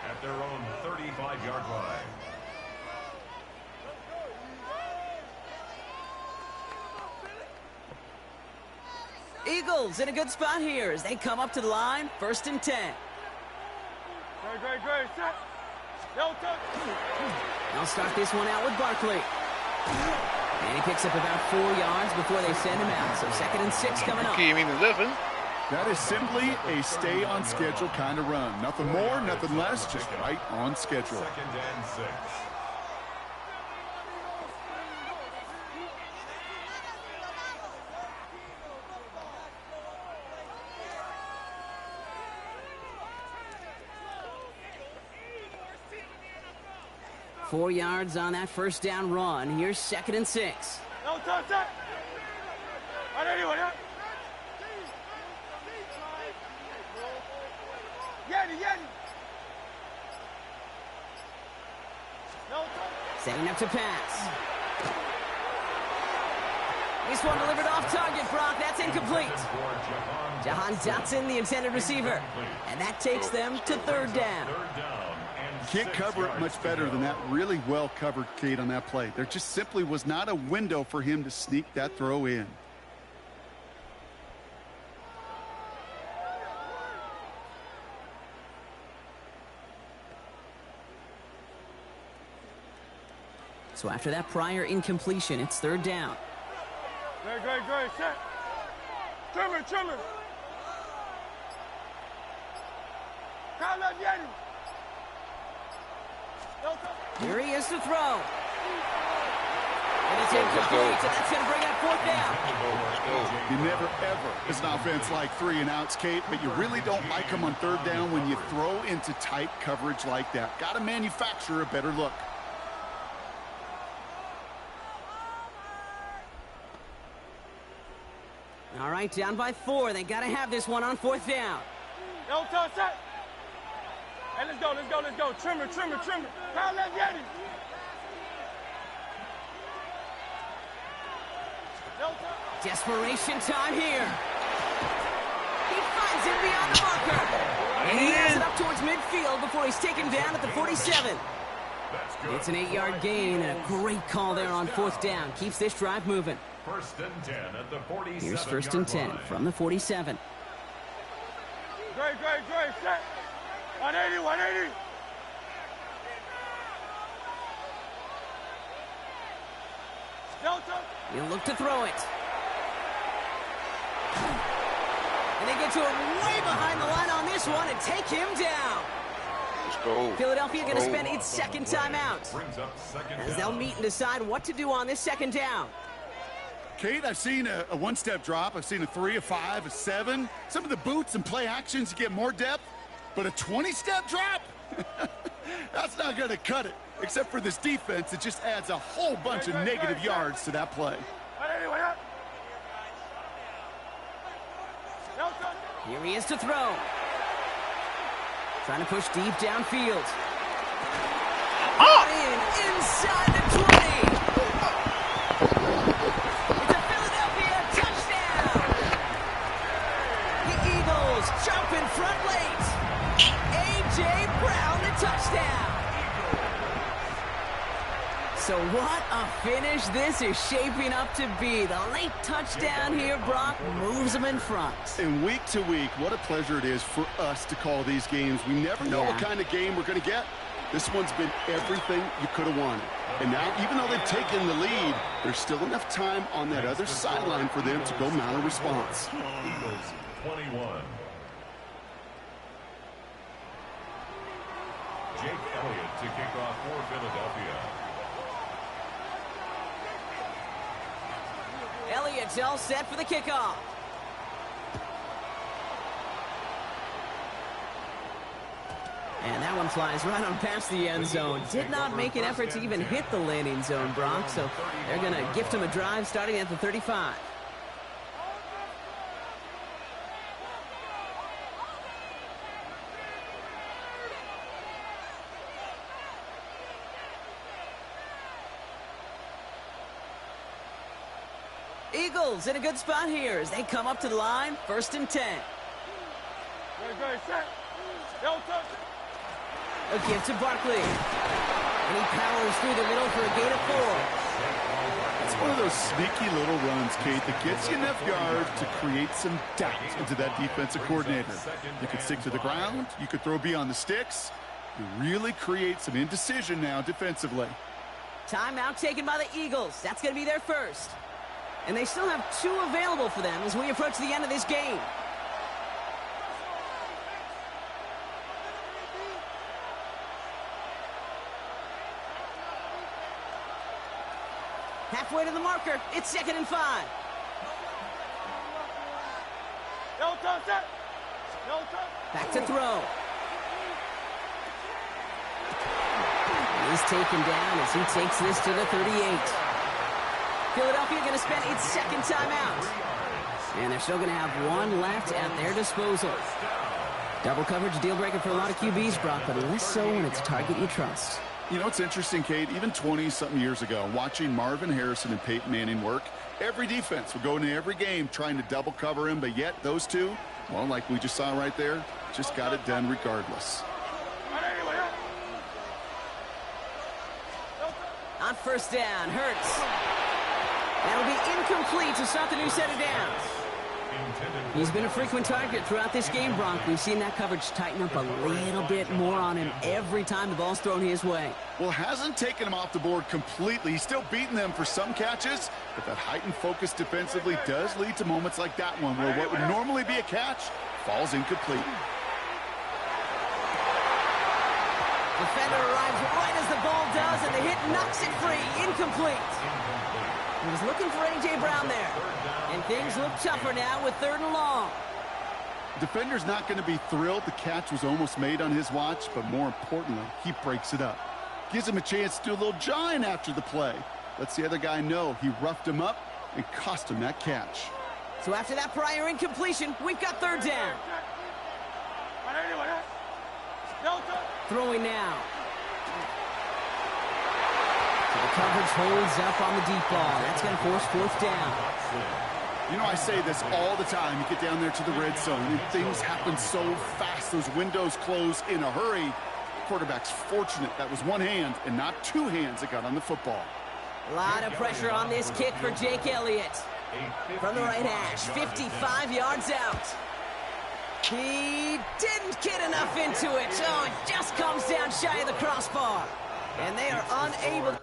At their own 35-yard line. Eagles in a good spot here as they come up to the line, first and 10. Great. Set. No touch. They'll start this one out with Barkley. And he picks up about 4 yards before they send him out. So second and 6 coming up. That is simply a stay-on-schedule kind of run. Nothing more, nothing less, just right on schedule. Second and 6. Four yards on that first down run. Here's second and 6. No touch. And anyway, Yeti. No touch. Setting up to pass. This one delivered off target, Brock. That's incomplete. Jahan Dotson, the intended receiver. And that takes them to third down. Third down and Can't cover it much better than that. Really well covered, Kate, on that play. There just simply was not a window for him to sneak that throw in. So after that prior incompletion, it's third down. Great, set. Trimmer. Kyle left Yeti. Here he is to throw. And it's incomplete, so that's going to bring up fourth down. You never, ever, as an offense, like 3 and outs, Kate, but you really don't like them on third down when you throw into tight coverage like that. Got to manufacture a better look. All right, down by 4. They got to have this one on fourth down. No touch set. Hey, let's go. Trimmer. Kyle left Yeti. No touch. Desperation time here. He finds it beyond the marker. And he has it up towards midfield before he's taken down at the 47. It's an 8-yard gain and a great call there on fourth down. Keeps this drive moving. First and 10 at the 47. Here's first and 10 from the 47. Great, set. 180. No touch. He'll look to throw it. And they get to him way behind the line on this one and take him down. Let's go. Philadelphia going to spend its second timeout as they'll meet and decide what to do on this second down. Kate, I've seen a one-step drop. I've seen a 3, a 5, a 7. Some of the boots and play actions, you get more depth. But a 20-step drop? That's not going to cut it. Except for this defense, it just adds a whole bunch of negative yards to that play. Here he is to throw. Trying to push deep downfield. Inside the 20. It's a Philadelphia touchdown. The Eagles jump in front late. A.J. Brown, the touchdown. So what a finish this is shaping up to be. The late touchdown here, Brock, moves them in front. And week to week, what a pleasure it is for us to call these games. We never know what kind of game we're going to get. This one's been everything you could have wanted. And now, even though they've taken the lead, there's still enough time on that other sideline for them to go mount a response. Eagles 21. Jake Elliott to kick off for Philadelphia. Elliott's all set for the kickoff. And that one flies right on past the end zone. Did not make an effort to even hit the landing zone, Brock. So they're going to gift him a drive starting at the 35. Eagles in a good spot here as they come up to the line. First and 10. Set. No touch. A give to Barkley. And he powers through the middle for a gain of 4. It's one of those sneaky little runs, Kate, that gets you enough yards to create some doubt into that defensive coordinator. You could stick to the ground. You could throw beyond the sticks. You really create some indecision now defensively. Timeout taken by the Eagles. That's going to be their first. And they still have 2 available for them as we approach the end of this game. Halfway to the marker. It's 2nd and 5. No touch. No touch. Back to throw. He's taken down as he takes this to the 38. Philadelphia going to spend its second timeout. And they're still going to have 1 left at their disposal. Double coverage deal breaker for a lot of QBs, Brock, but less so when it's a target you trust. You know, it's interesting, Kate, even 20-something years ago, watching Marvin Harrison and Peyton Manning work, every defense would go into every game trying to double cover him, but yet those two, well, like we just saw right there, just got it done regardless. first down. Hurts. That'll be incomplete to start the new set of downs. He's been a frequent target throughout this game, Bronk. We've seen that coverage tighten up a little bit more on him every time the ball's thrown his way. Well, hasn't taken him off the board completely. He's still beating them for some catches, but that heightened focus defensively does lead to moments like that one where what would normally be a catch falls incomplete. Defender arrives right as the ball does, and the hit knocks it free. Incomplete. He was looking for A.J. Brown there. And things look tougher now with 3rd and long. Defender's not going to be thrilled the catch was almost made on his watch, but more importantly, he breaks it up. Gives him a chance to do a little jawing after the play. Lets the other guy know he roughed him up and cost him that catch. So after that prior incompletion, we've got 3rd down. Throwing now. So the coverage holds up on the deep ball. That's going to force 4th down. You know, I say this all the time. You get down there to the red zone, and things happen so fast. Those windows close in a hurry. Quarterback's fortunate that was one hand and not 2 hands that got on the football. A lot of pressure on this kick for Jake Elliott. From the right hash, 55 yards out. He didn't get enough into it, so it just comes down shy of the crossbar. And they are unable.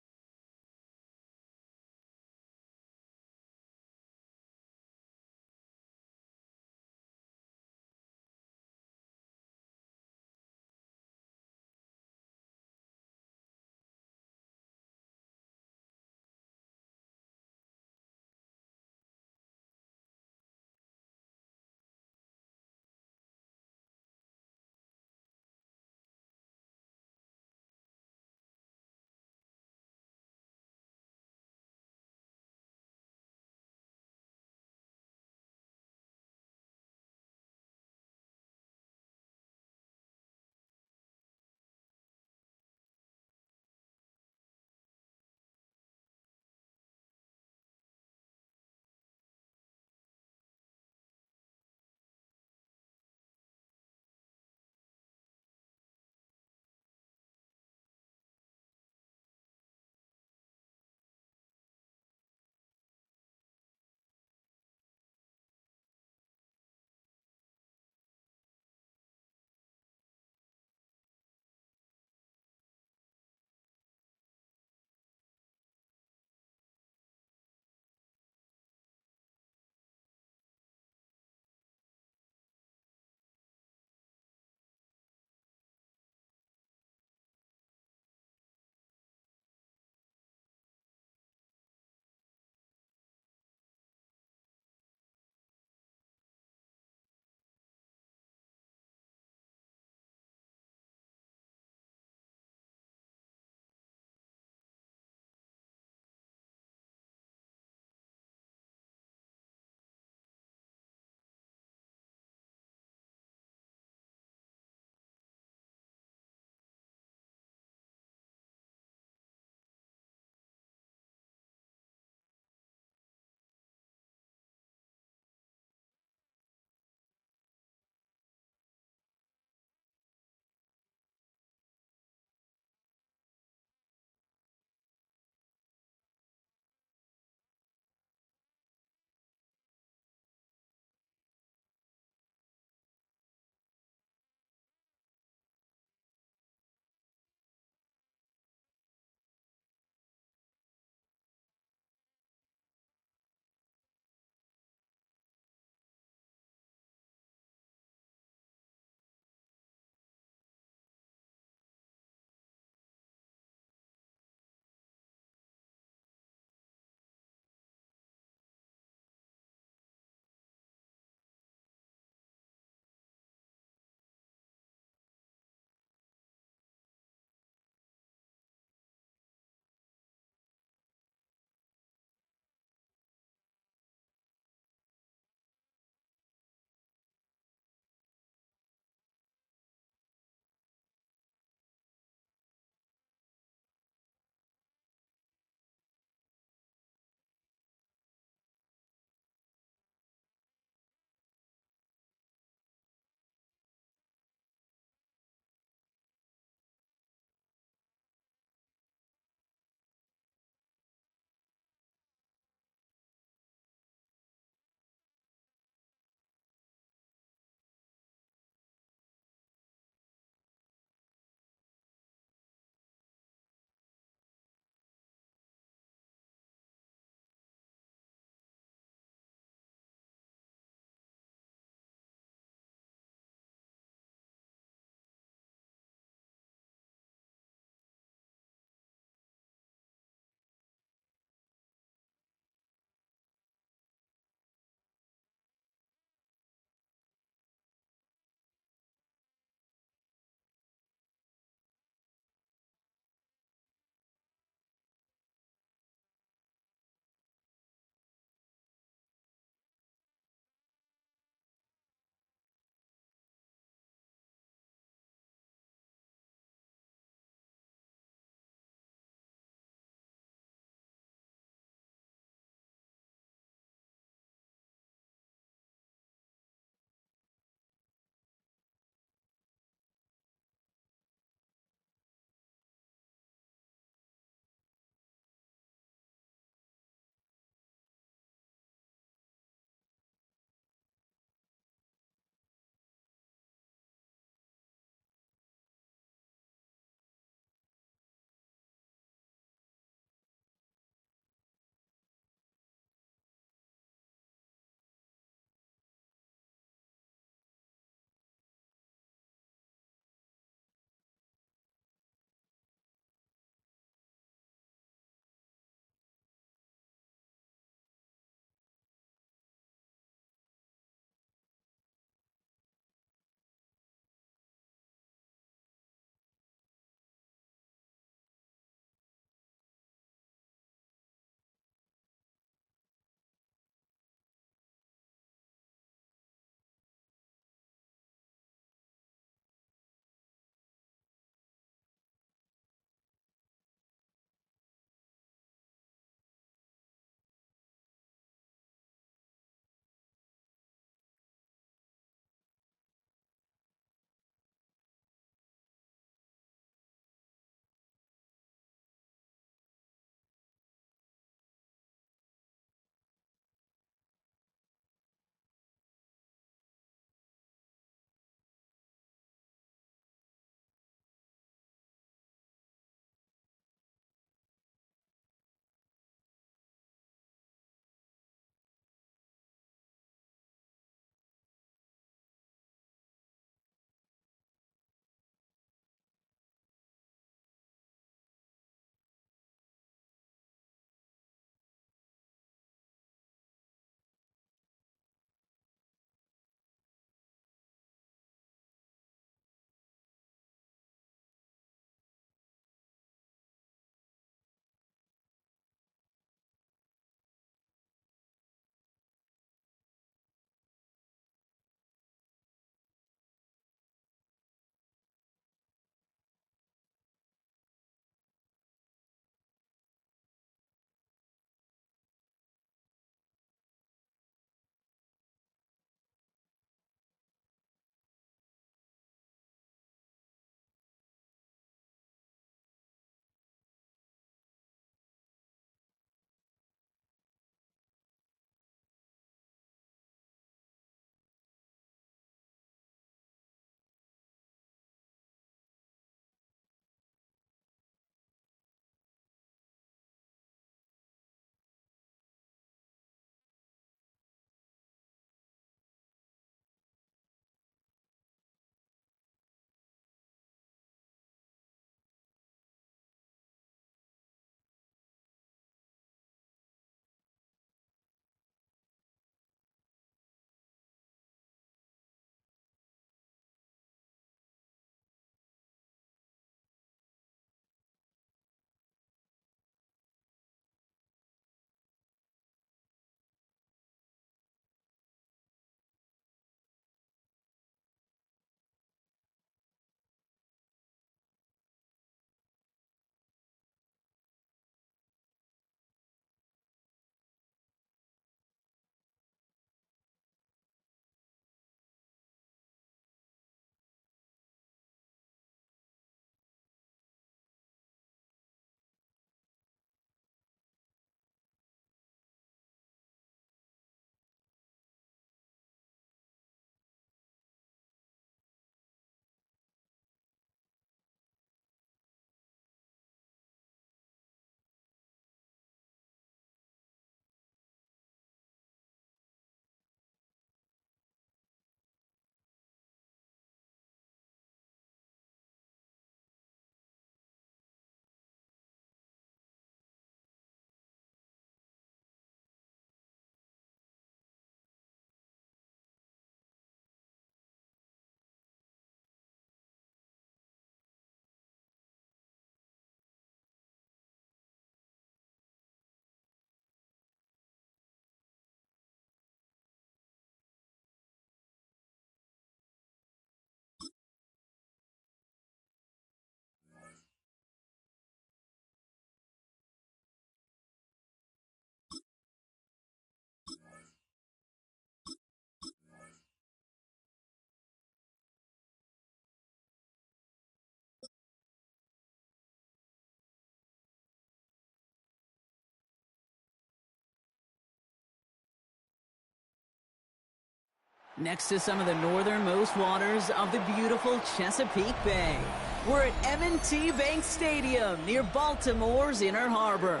Next to some of the northernmost waters of the beautiful Chesapeake Bay, we're at M&T Bank Stadium near Baltimore's Inner Harbor.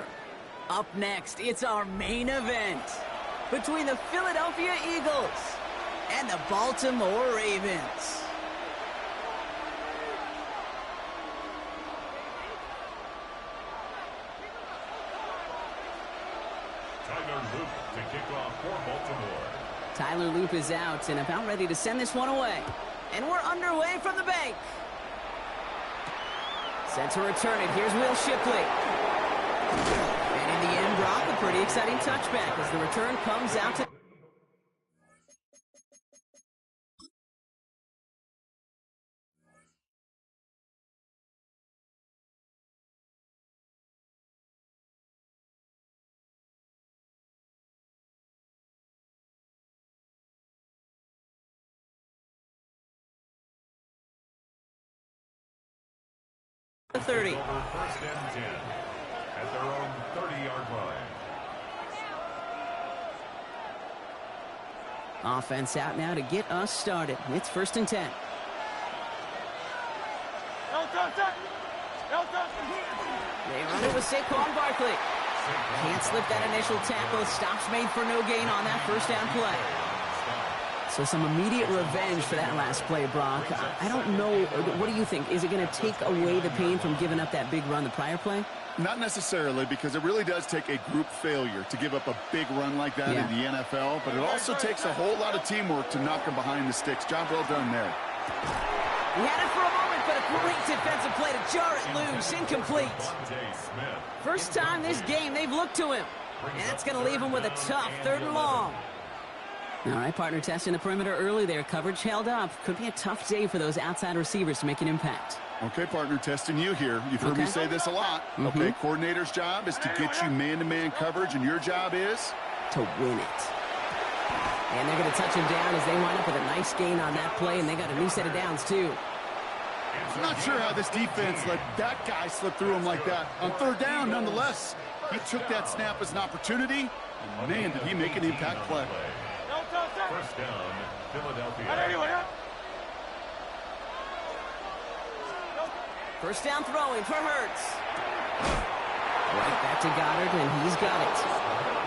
Up next, it's our main event between the Philadelphia Eagles and the Baltimore Ravens. Tyler Loop is out and about ready to send this one away. And we're underway from the bank. Set to return it. Here's Will Shipley. And in the end, Brock, a pretty exciting touchback as the return comes out to... the 30. First and 10 at their own 30-yard line. Offense out now to get us started. It's first and 10. They run it with Saquon Barkley. Can't slip that initial tackle. Stops made for no gain on that first down play. So some immediate revenge for that last play, Brock. I don't know. What do you think? Is it going to take away the pain from giving up that big run the prior play? Not necessarily, because it really does take a group failure to give up a big run like that in the NFL, but it also takes a whole lot of teamwork to knock them behind the sticks. Job well done there. He had it for a moment, but a great defensive play to jar it loose. Incomplete. First time this game they've looked to him, and that's going to leave him with a tough 3rd and long. All right, partner, testing the perimeter early there. Coverage held up. Could be a tough day for those outside receivers to make an impact. Okay, partner, testing you here. You've heard me say this a lot. Okay, coordinator's job is to get you man-to-man coverage, and your job is? To win it. And they're going to touch him down as they wind up with a nice gain on that play, and they got a new set of downs, too. I'm not sure how this defense let that guy slip through him like that. On 3rd down, nonetheless, he took that snap as an opportunity, and man, did he make an impact play. First down, Philadelphia. First down throwing for Hurts. Right back to Goddard, and he's got it.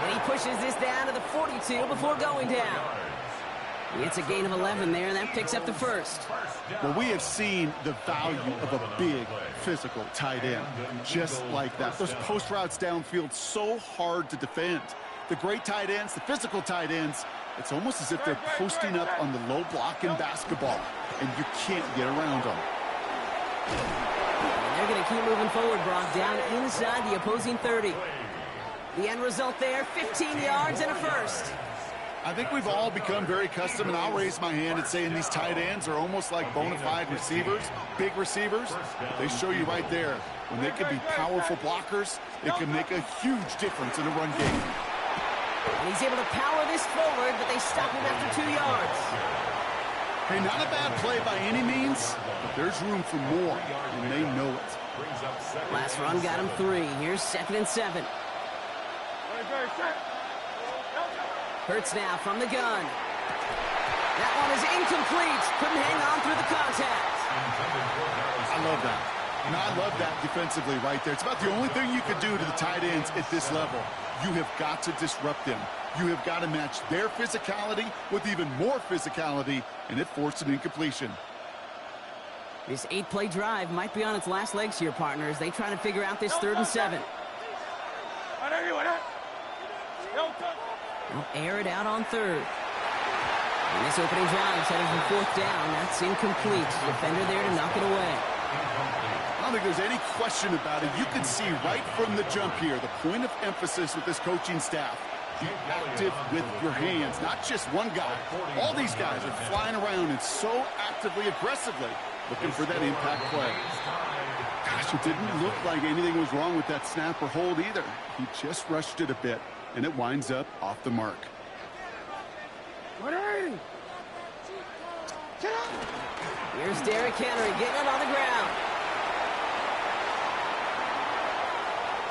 And he pushes this down to the 42 before going down. It's a gain of 11 there, and that picks up the first. Well, we have seen the value of a big, physical tight end. Just like that. Those post routes downfield, so hard to defend. The great tight ends, the physical tight ends, it's almost as if they're posting up on the low block in basketball, and you can't get around them. And they're going to keep moving forward, Brock, down inside the opposing 30. The end result there, 15 yards and a first. I think we've all become very accustomed, and I'll raise my hand and saying these tight ends are almost like bona fide receivers, big receivers. They show you right there, when they can be powerful blockers, it can make a huge difference in a run game. And he's able to power this forward, but they stop him after 2 yards. Hey, not a bad play by any means, but there's room for more, and they know it. Last run got him 3. Here's 2nd and 7. Hurts now from the gun. That one is incomplete. Couldn't hang on through the contact. I love that. And I love that defensively right there. It's about the only thing you could do to the tight ends at this level. You have got to disrupt them. You have got to match their physicality with even more physicality, and it forced an incompletion. This 8-play drive might be on its last legs here, partners. They try to figure out this 3rd and 7. They'll air it out on 3rd. And this opening drive is headed for 4th down. That's incomplete. Defender there to knock it away. I don't think there's any question about it. You can see right from the jump here, the point of emphasis with this coaching staff. Be active with your hands, not just one guy. All these guys are flying around and so actively, aggressively looking for that impact play. Gosh, it didn't look like anything was wrong with that snap or hold either. He just rushed it a bit, and it winds up off the mark. Here's Derrick Henry getting it on the ground.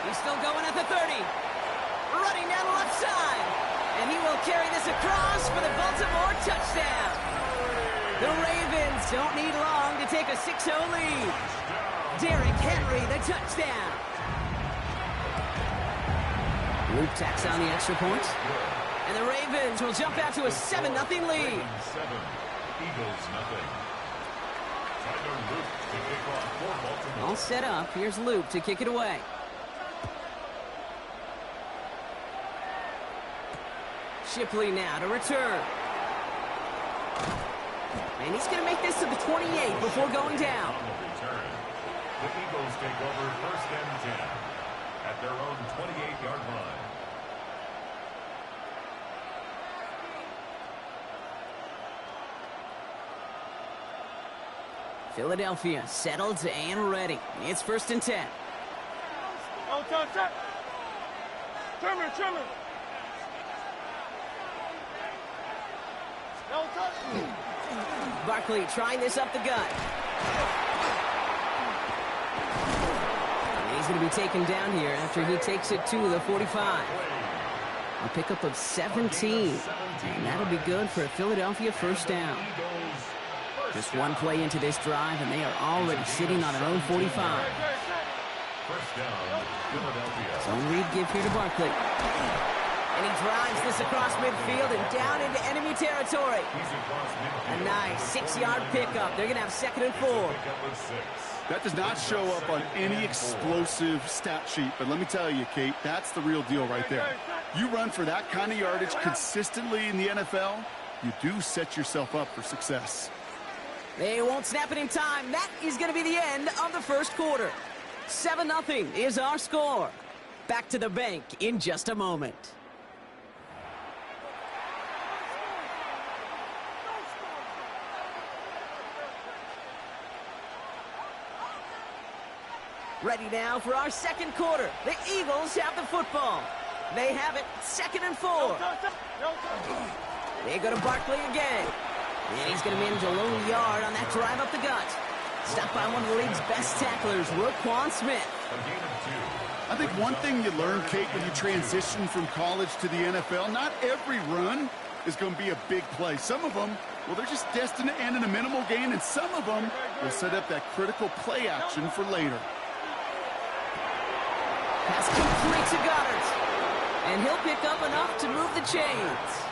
He's still going at the 30. Running down the left side. And he will carry this across for the Baltimore touchdown. The Ravens don't need long to take a 6-0 lead. Derrick Henry, the touchdown. Luke tacks on the extra point. And the Ravens will jump out to a 7-0 lead. Eagles nothing. All set up. Here's Luke to kick it away. Shipley now to return. And he's going to make this to the 28 before going down. On the return, the Eagles take over 1st and 10 at their own 28-yard line. Philadelphia settled and ready. It's 1st and 10. No touch. Trimmer. No touch. Barkley trying this up the gut. And he's going to be taken down here after he takes it to the 45. A pickup of 17. And that'll be good for a Philadelphia 1st down. Just one play into this drive, and they are already sitting on their own 45. 1st down, Philadelphia. Zone read give here to Barkley. And he drives this across midfield and down into enemy territory. A nice 6-yard pickup. They're going to have 2nd and 4. That does not show up on any explosive stat sheet, but let me tell you, Kate, that's the real deal right there. You run for that kind of yardage consistently in the NFL, you do set yourself up for success. They won't snap it in time. That is going to be the end of the 1st quarter. 7-0 is our score. Back to the bank in just a moment. Ready now for our 2nd quarter. The Eagles have the football. They have it 2nd and 4. They go to Barkley again. And he's going to manage a lone yard on that drive up the gut. Stopped by one of the league's best tacklers, Roquan Smith. I think one thing you learn, Kate, when you transition from college to the NFL, not every run is going to be a big play. Some of them, well, they're just destined to end in a minimal gain, and some of them will set up that critical play action for later. Pass complete to Goddard. And he'll pick up enough to move the chains.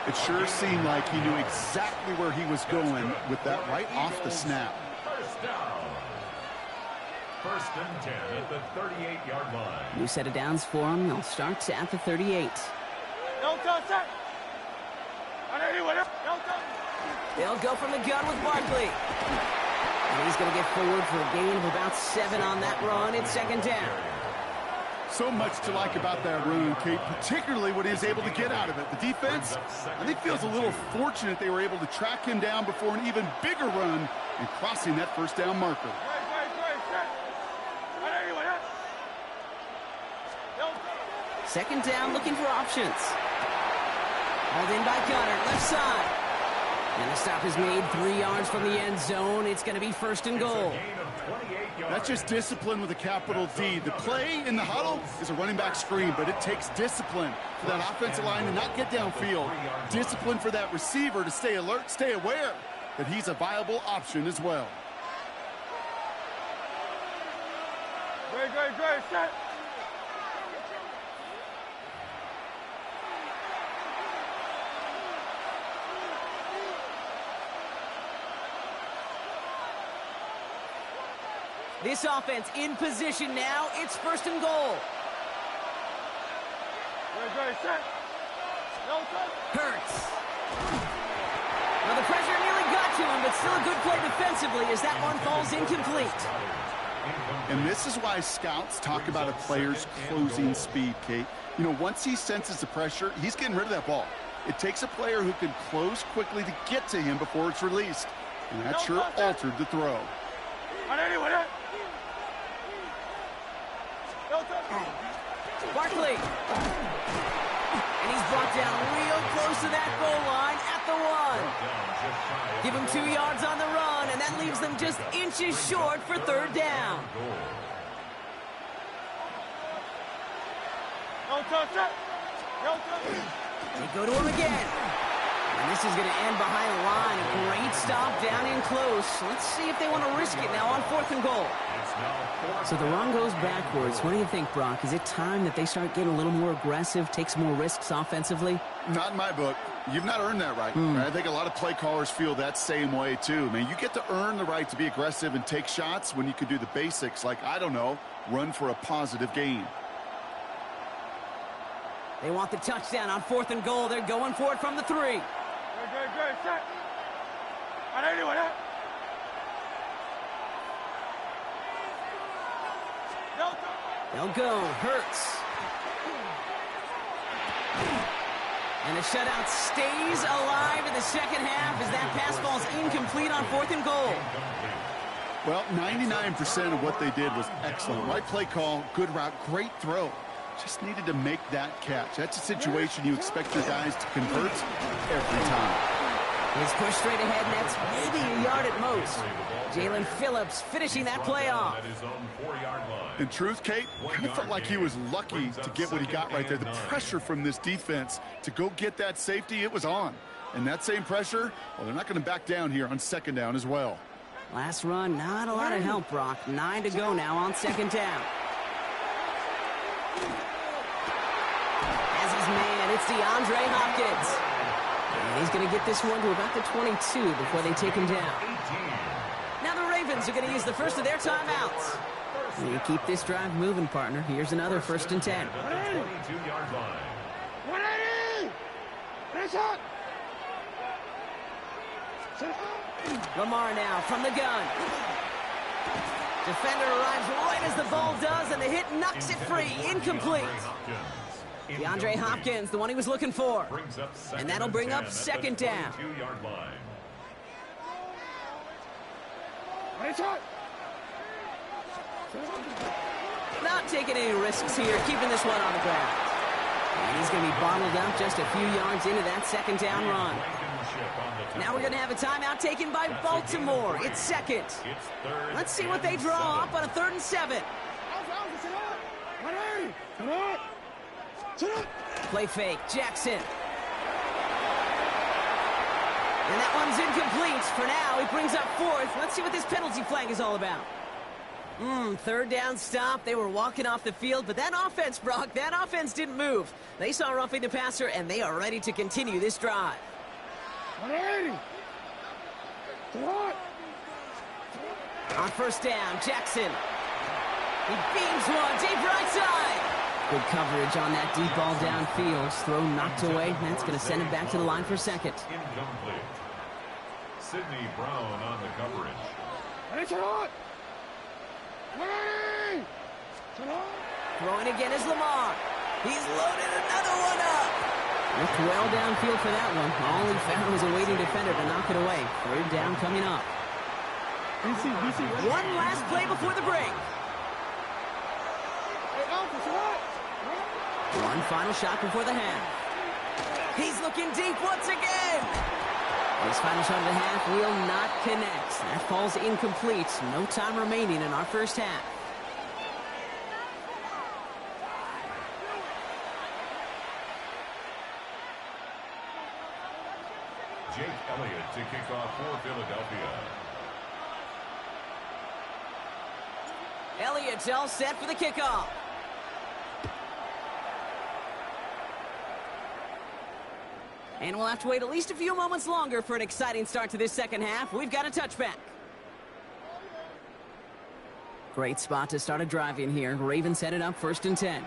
It sure seemed like he knew exactly where he was going with that right off the snap. 1st down. 1st and 10 at the 38-yard line. New set of downs for him. They'll start at the 38. No touch. They'll go from the gun with Barkley. And he's going to get forward for a gain of about 7 on that run. It's 2nd down. So much to like about that run, Kate, particularly what he was able to get out of it. The defense, I think, feels a little fortunate they were able to track him down before an even bigger run and crossing that 1st down marker. 2nd down, looking for options. Hauled in by Goddard, left side. And the stop is made 3 yards from the end zone. It's going to be 1st and goal. That's just discipline with a capital D. The play in the huddle is a running back screen, but it takes discipline for that offensive line to not get downfield. Discipline for that receiver to stay alert, stay aware that he's a viable option as well. Great, set. This offense in position now. It's 1st and goal. Great, set. No touch. Hurts. Well, the pressure nearly got to him, but still a good play defensively as that one falls incomplete. And this is why scouts talk about a player's closing speed, Kate. You know, once he senses the pressure, he's getting rid of that ball. It takes a player who can close quickly to get to him before it's released. And that sure altered the throw. Barkley. And he's brought down real close to that goal line at the 1. Give him 2 yards on the run, and that leaves them just inches short for 3rd down. No touch. They go to him again. And this is going to end behind the line. A great stop down in close. Let's see if they want to risk it now on 4th and goal. So the run goes backwards. What do you think, Brock? Is it time that they start getting a little more aggressive, take some more risks offensively? Not in my book. You've not earned that right. I think a lot of play callers feel that same way, too. Man, you get to earn the right to be aggressive and take shots when you can do the basics, like, I don't know, run for a positive gain. They want the touchdown on 4th and goal. They're going for it from the 3. Good, set. Anyway, they'll go. Hurts. And the shutout stays alive in the second half as that pass falls incomplete on 4th and goal. Well, 99% of what they did was excellent. Right play call, good route, great throw. Just needed to make that catch. That's a situation you expect your guys to convert every time. He's pushed straight ahead, and that's maybe a yard at most. Jalen Phillips finishing that play off. In truth, Kate, kind of felt like he was lucky to get what he got right there. The pressure from this defense to go get that safety, it was on. And that same pressure, well, they're not going to back down here on 2nd down as well. Last run, not a lot of help, Brock. 9 to go now on 2nd down. As his man, it's DeAndre Hopkins. And he's going to get this one to about the 22 before they take him down. Now the Ravens are going to use the first of their timeouts. And you keep this drive moving, partner. Here's another 1st and 10. 22-yard line. 180! Lamar now from the gun. Defender arrives right as the ball does, and the hit knocks it free. Incomplete. DeAndre Hopkins, the one he was looking for. And that'll bring up 2nd down. Not taking any risks here, keeping this one on the ground. And he's going to be bottled up just a few yards into that 2nd down run. Now we're going to have a timeout taken by Baltimore. It's 2nd. Let's see what they draw up on a 3rd and 7. Play fake, Jackson. And that one's incomplete. For now, it brings up 4th. Let's see what this penalty flag is all about. 3rd down stop. They were walking off the field, but that offense, Brock, that offense didn't move. They saw roughing the passer, and they are ready to continue this drive. 180. On 1st down, Jackson. He beams one, deep right side. Good coverage on that deep ball downfield. Throw knocked away. That's going to send him back to the line for 2nd. Incomplete. Sidney Brown on the coverage. Throwing again is Lamar. He's loaded another one up. Looked well downfield for that one. All he found was a waiting defender to knock it away. 3rd down coming up. One last play before the break. One final shot before the half. He's looking deep once again. His final shot of the half will not connect. That falls incomplete. No time remaining in our 1st half. Jake Elliott to kick off for Philadelphia. Elliott's all set for the kickoff. And we'll have to wait at least a few moments longer for an exciting start to this 2nd half. We've got a touchback. Great spot to start a drive in here. Ravens headed up 1st and 10.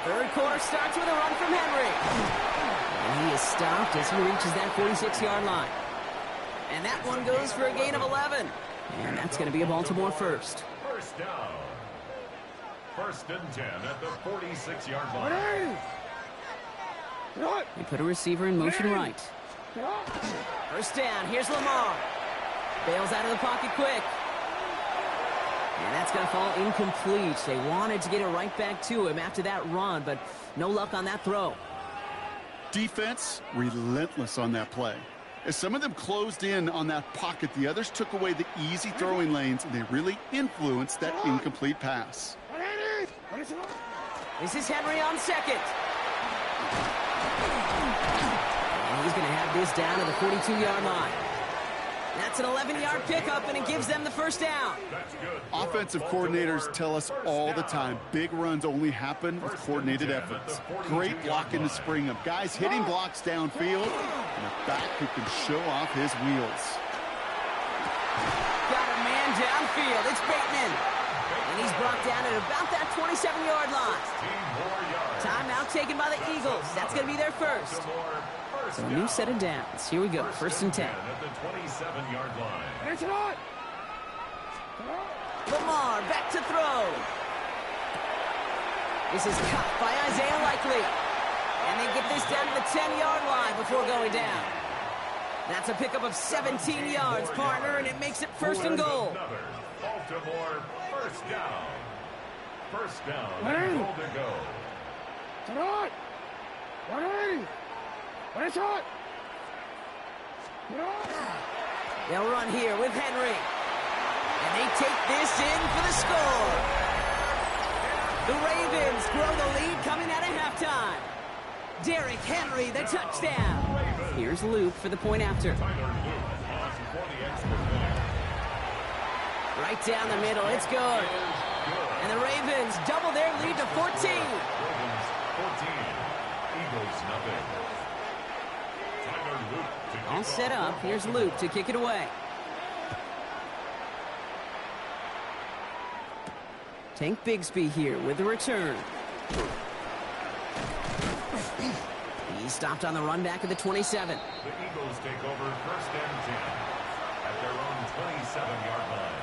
3rd quarter starts with a run from Henry. And he is stopped as he reaches that 46-yard line. And that one goes for a gain of 11. And that's going to be a Baltimore 1st. 1st down. 1st and 10 at the 46-yard line. They put a receiver in motion right. 1st down. Here's Lamar. Bails out of the pocket quick. And that's going to fall incomplete. They wanted to get it right back to him after that run, but no luck on that throw. Defense, relentless on that play. As some of them closed in on that pocket, the others took away the easy throwing lanes, and they really influenced that incomplete pass. This is Henry on second. And he's going to have this down to the 42-yard line. That's an 11-yard pickup, and it gives them the first down. Offensive coordinators tell us all the time, big runs only happen with coordinated efforts. Great block in the spring of guys hitting blocks downfield, and a back who can show off his wheels. Got a man downfield. It's Bateman. And he's brought down at about that 27-yard line. Timeout taken by the Eagles. That's going to be their first. So a new set of downs. Here we go. First and 10. At the 27-yard line. Lamar back to throw. This is caught by Isaiah Likely. And they get this down to the 10-yard line before going down. That's a pickup of 17 yards, partner, and it makes it first and goal. Baltimore first down. First down. Goal to go. They'll run here with Henry. And they take this in for the score. The Ravens grow the lead coming out of halftime. Derrick Henry, the touchdown. Here's Luke for the point after. Right down the middle, it's good. And the Ravens double their lead to 14. Ravens 14. Eagles nothing. All set up. Here's Luke to kick it away. Tank Bigsby here with the return. He stopped on the run back of the 27. The Eagles take over first and 10 at their own 27-yard line.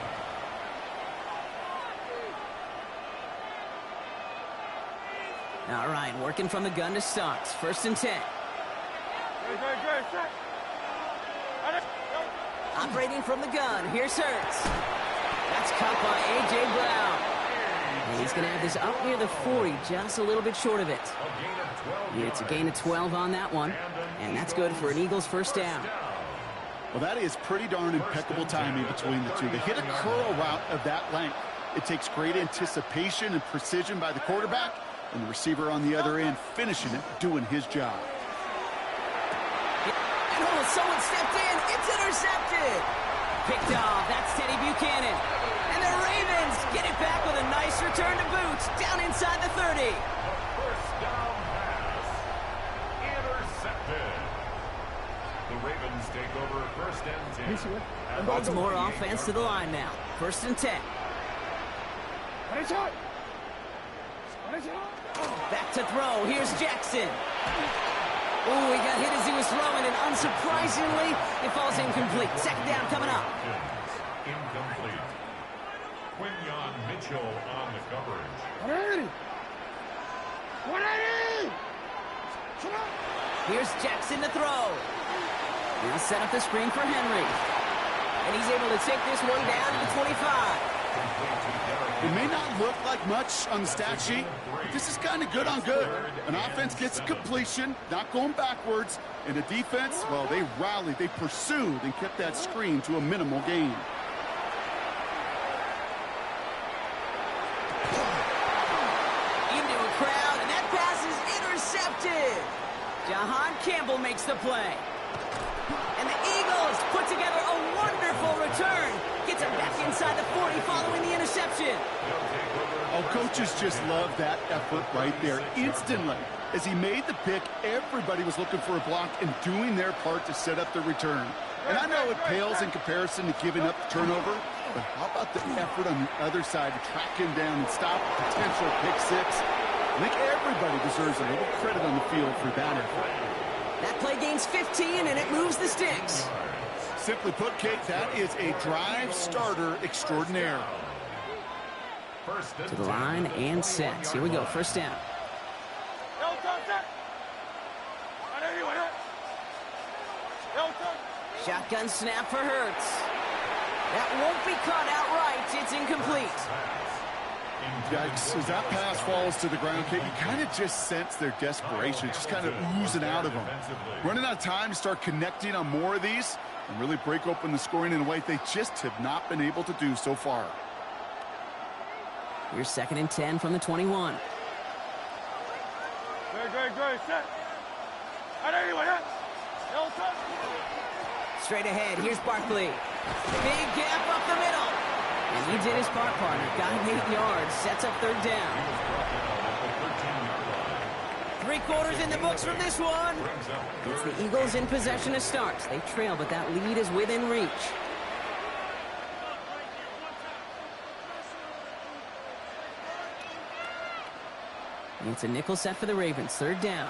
All right, working from the gun to start. First and 10. Operating from the gun. Here's Hurts. That's caught by A.J. Brown. And he's going to have this up near the 40, just a little bit short of it. It's a gain of 12 on that one, and that's good for an Eagles first down. Well, that is pretty darn impeccable timing between the two. They hit a curl route of that length. It takes great anticipation and precision by the quarterback, and the receiver on the other end finishing it, doing his job. Oh, someone stepped in. It's intercepted. Picked off. That's Teddy Buchanan. And the Ravens get it back with a nice return to boot down inside the 30. First down pass. Intercepted. The Ravens take over first and 10. Baltimore offense to the line now. First and 10. Back to throw. Here's Jackson. Oh, he got hit as he was throwing, and unsurprisingly, it falls incomplete. Second down coming up. Incomplete. Quinyon Mitchell on the coverage. Here's Jackson to throw. He'll set up the screen for Henry. And he's able to take this one down to the 25. It may not look like much on the stat sheet, but this is kind of good on good. An offense gets a completion, not going backwards, and the defense, well, they rallied, they pursued, and kept that screen to a minimal gain. Into a crowd, and that pass is intercepted. Jahan Campbell makes the play. And the Eagles put together a wonderful return. Gets him back inside the 40 following the interception. Oh, coaches just love that effort right there. Instantly, as he made the pick, everybody was looking for a block and doing their part to set up the return. And I know it pales in comparison to giving up the turnover, but how about the effort on the other side to track him down and stop a potential pick six? I think everybody deserves a little credit on the field for that effort. That play gains 15, and it moves the sticks. Simply put, Kate, that is a drive starter extraordinaire. To the line and set. Here we go, first down. Shotgun snap for Hurts. That won't be caught outright. It's incomplete. Yikes. As that pass falls to the ground, Kate, you kind of just sense their desperation, just kind of oozing out of them. Running out of time to start connecting on more of these and really break open the scoring in a way they just have not been able to do so far. Here's second and 10 from the 21. Great, set. Straight ahead, here's Barkley. Big gap up the middle. And he did his part, partner. Got him 8 yards. Sets up third down. 3 quarters in the books from this one. It's the Eagles in possession to start. They trail, but that lead is within reach. It's a nickel set for the Ravens. Third down.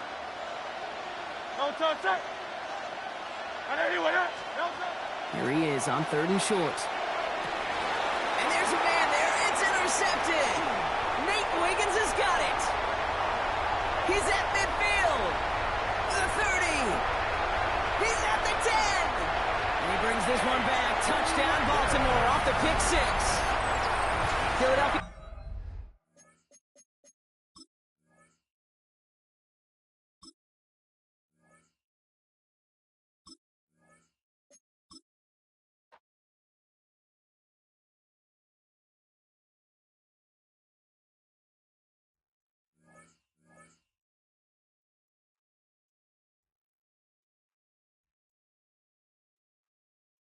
Here he is on 3rd and short. And there's a man there. It's intercepted. Nate Wiggins has got it. He's at midfield. The 30. He's at the 10. And he brings this one back. Touchdown, Baltimore, off the pick 6. Philadelphia.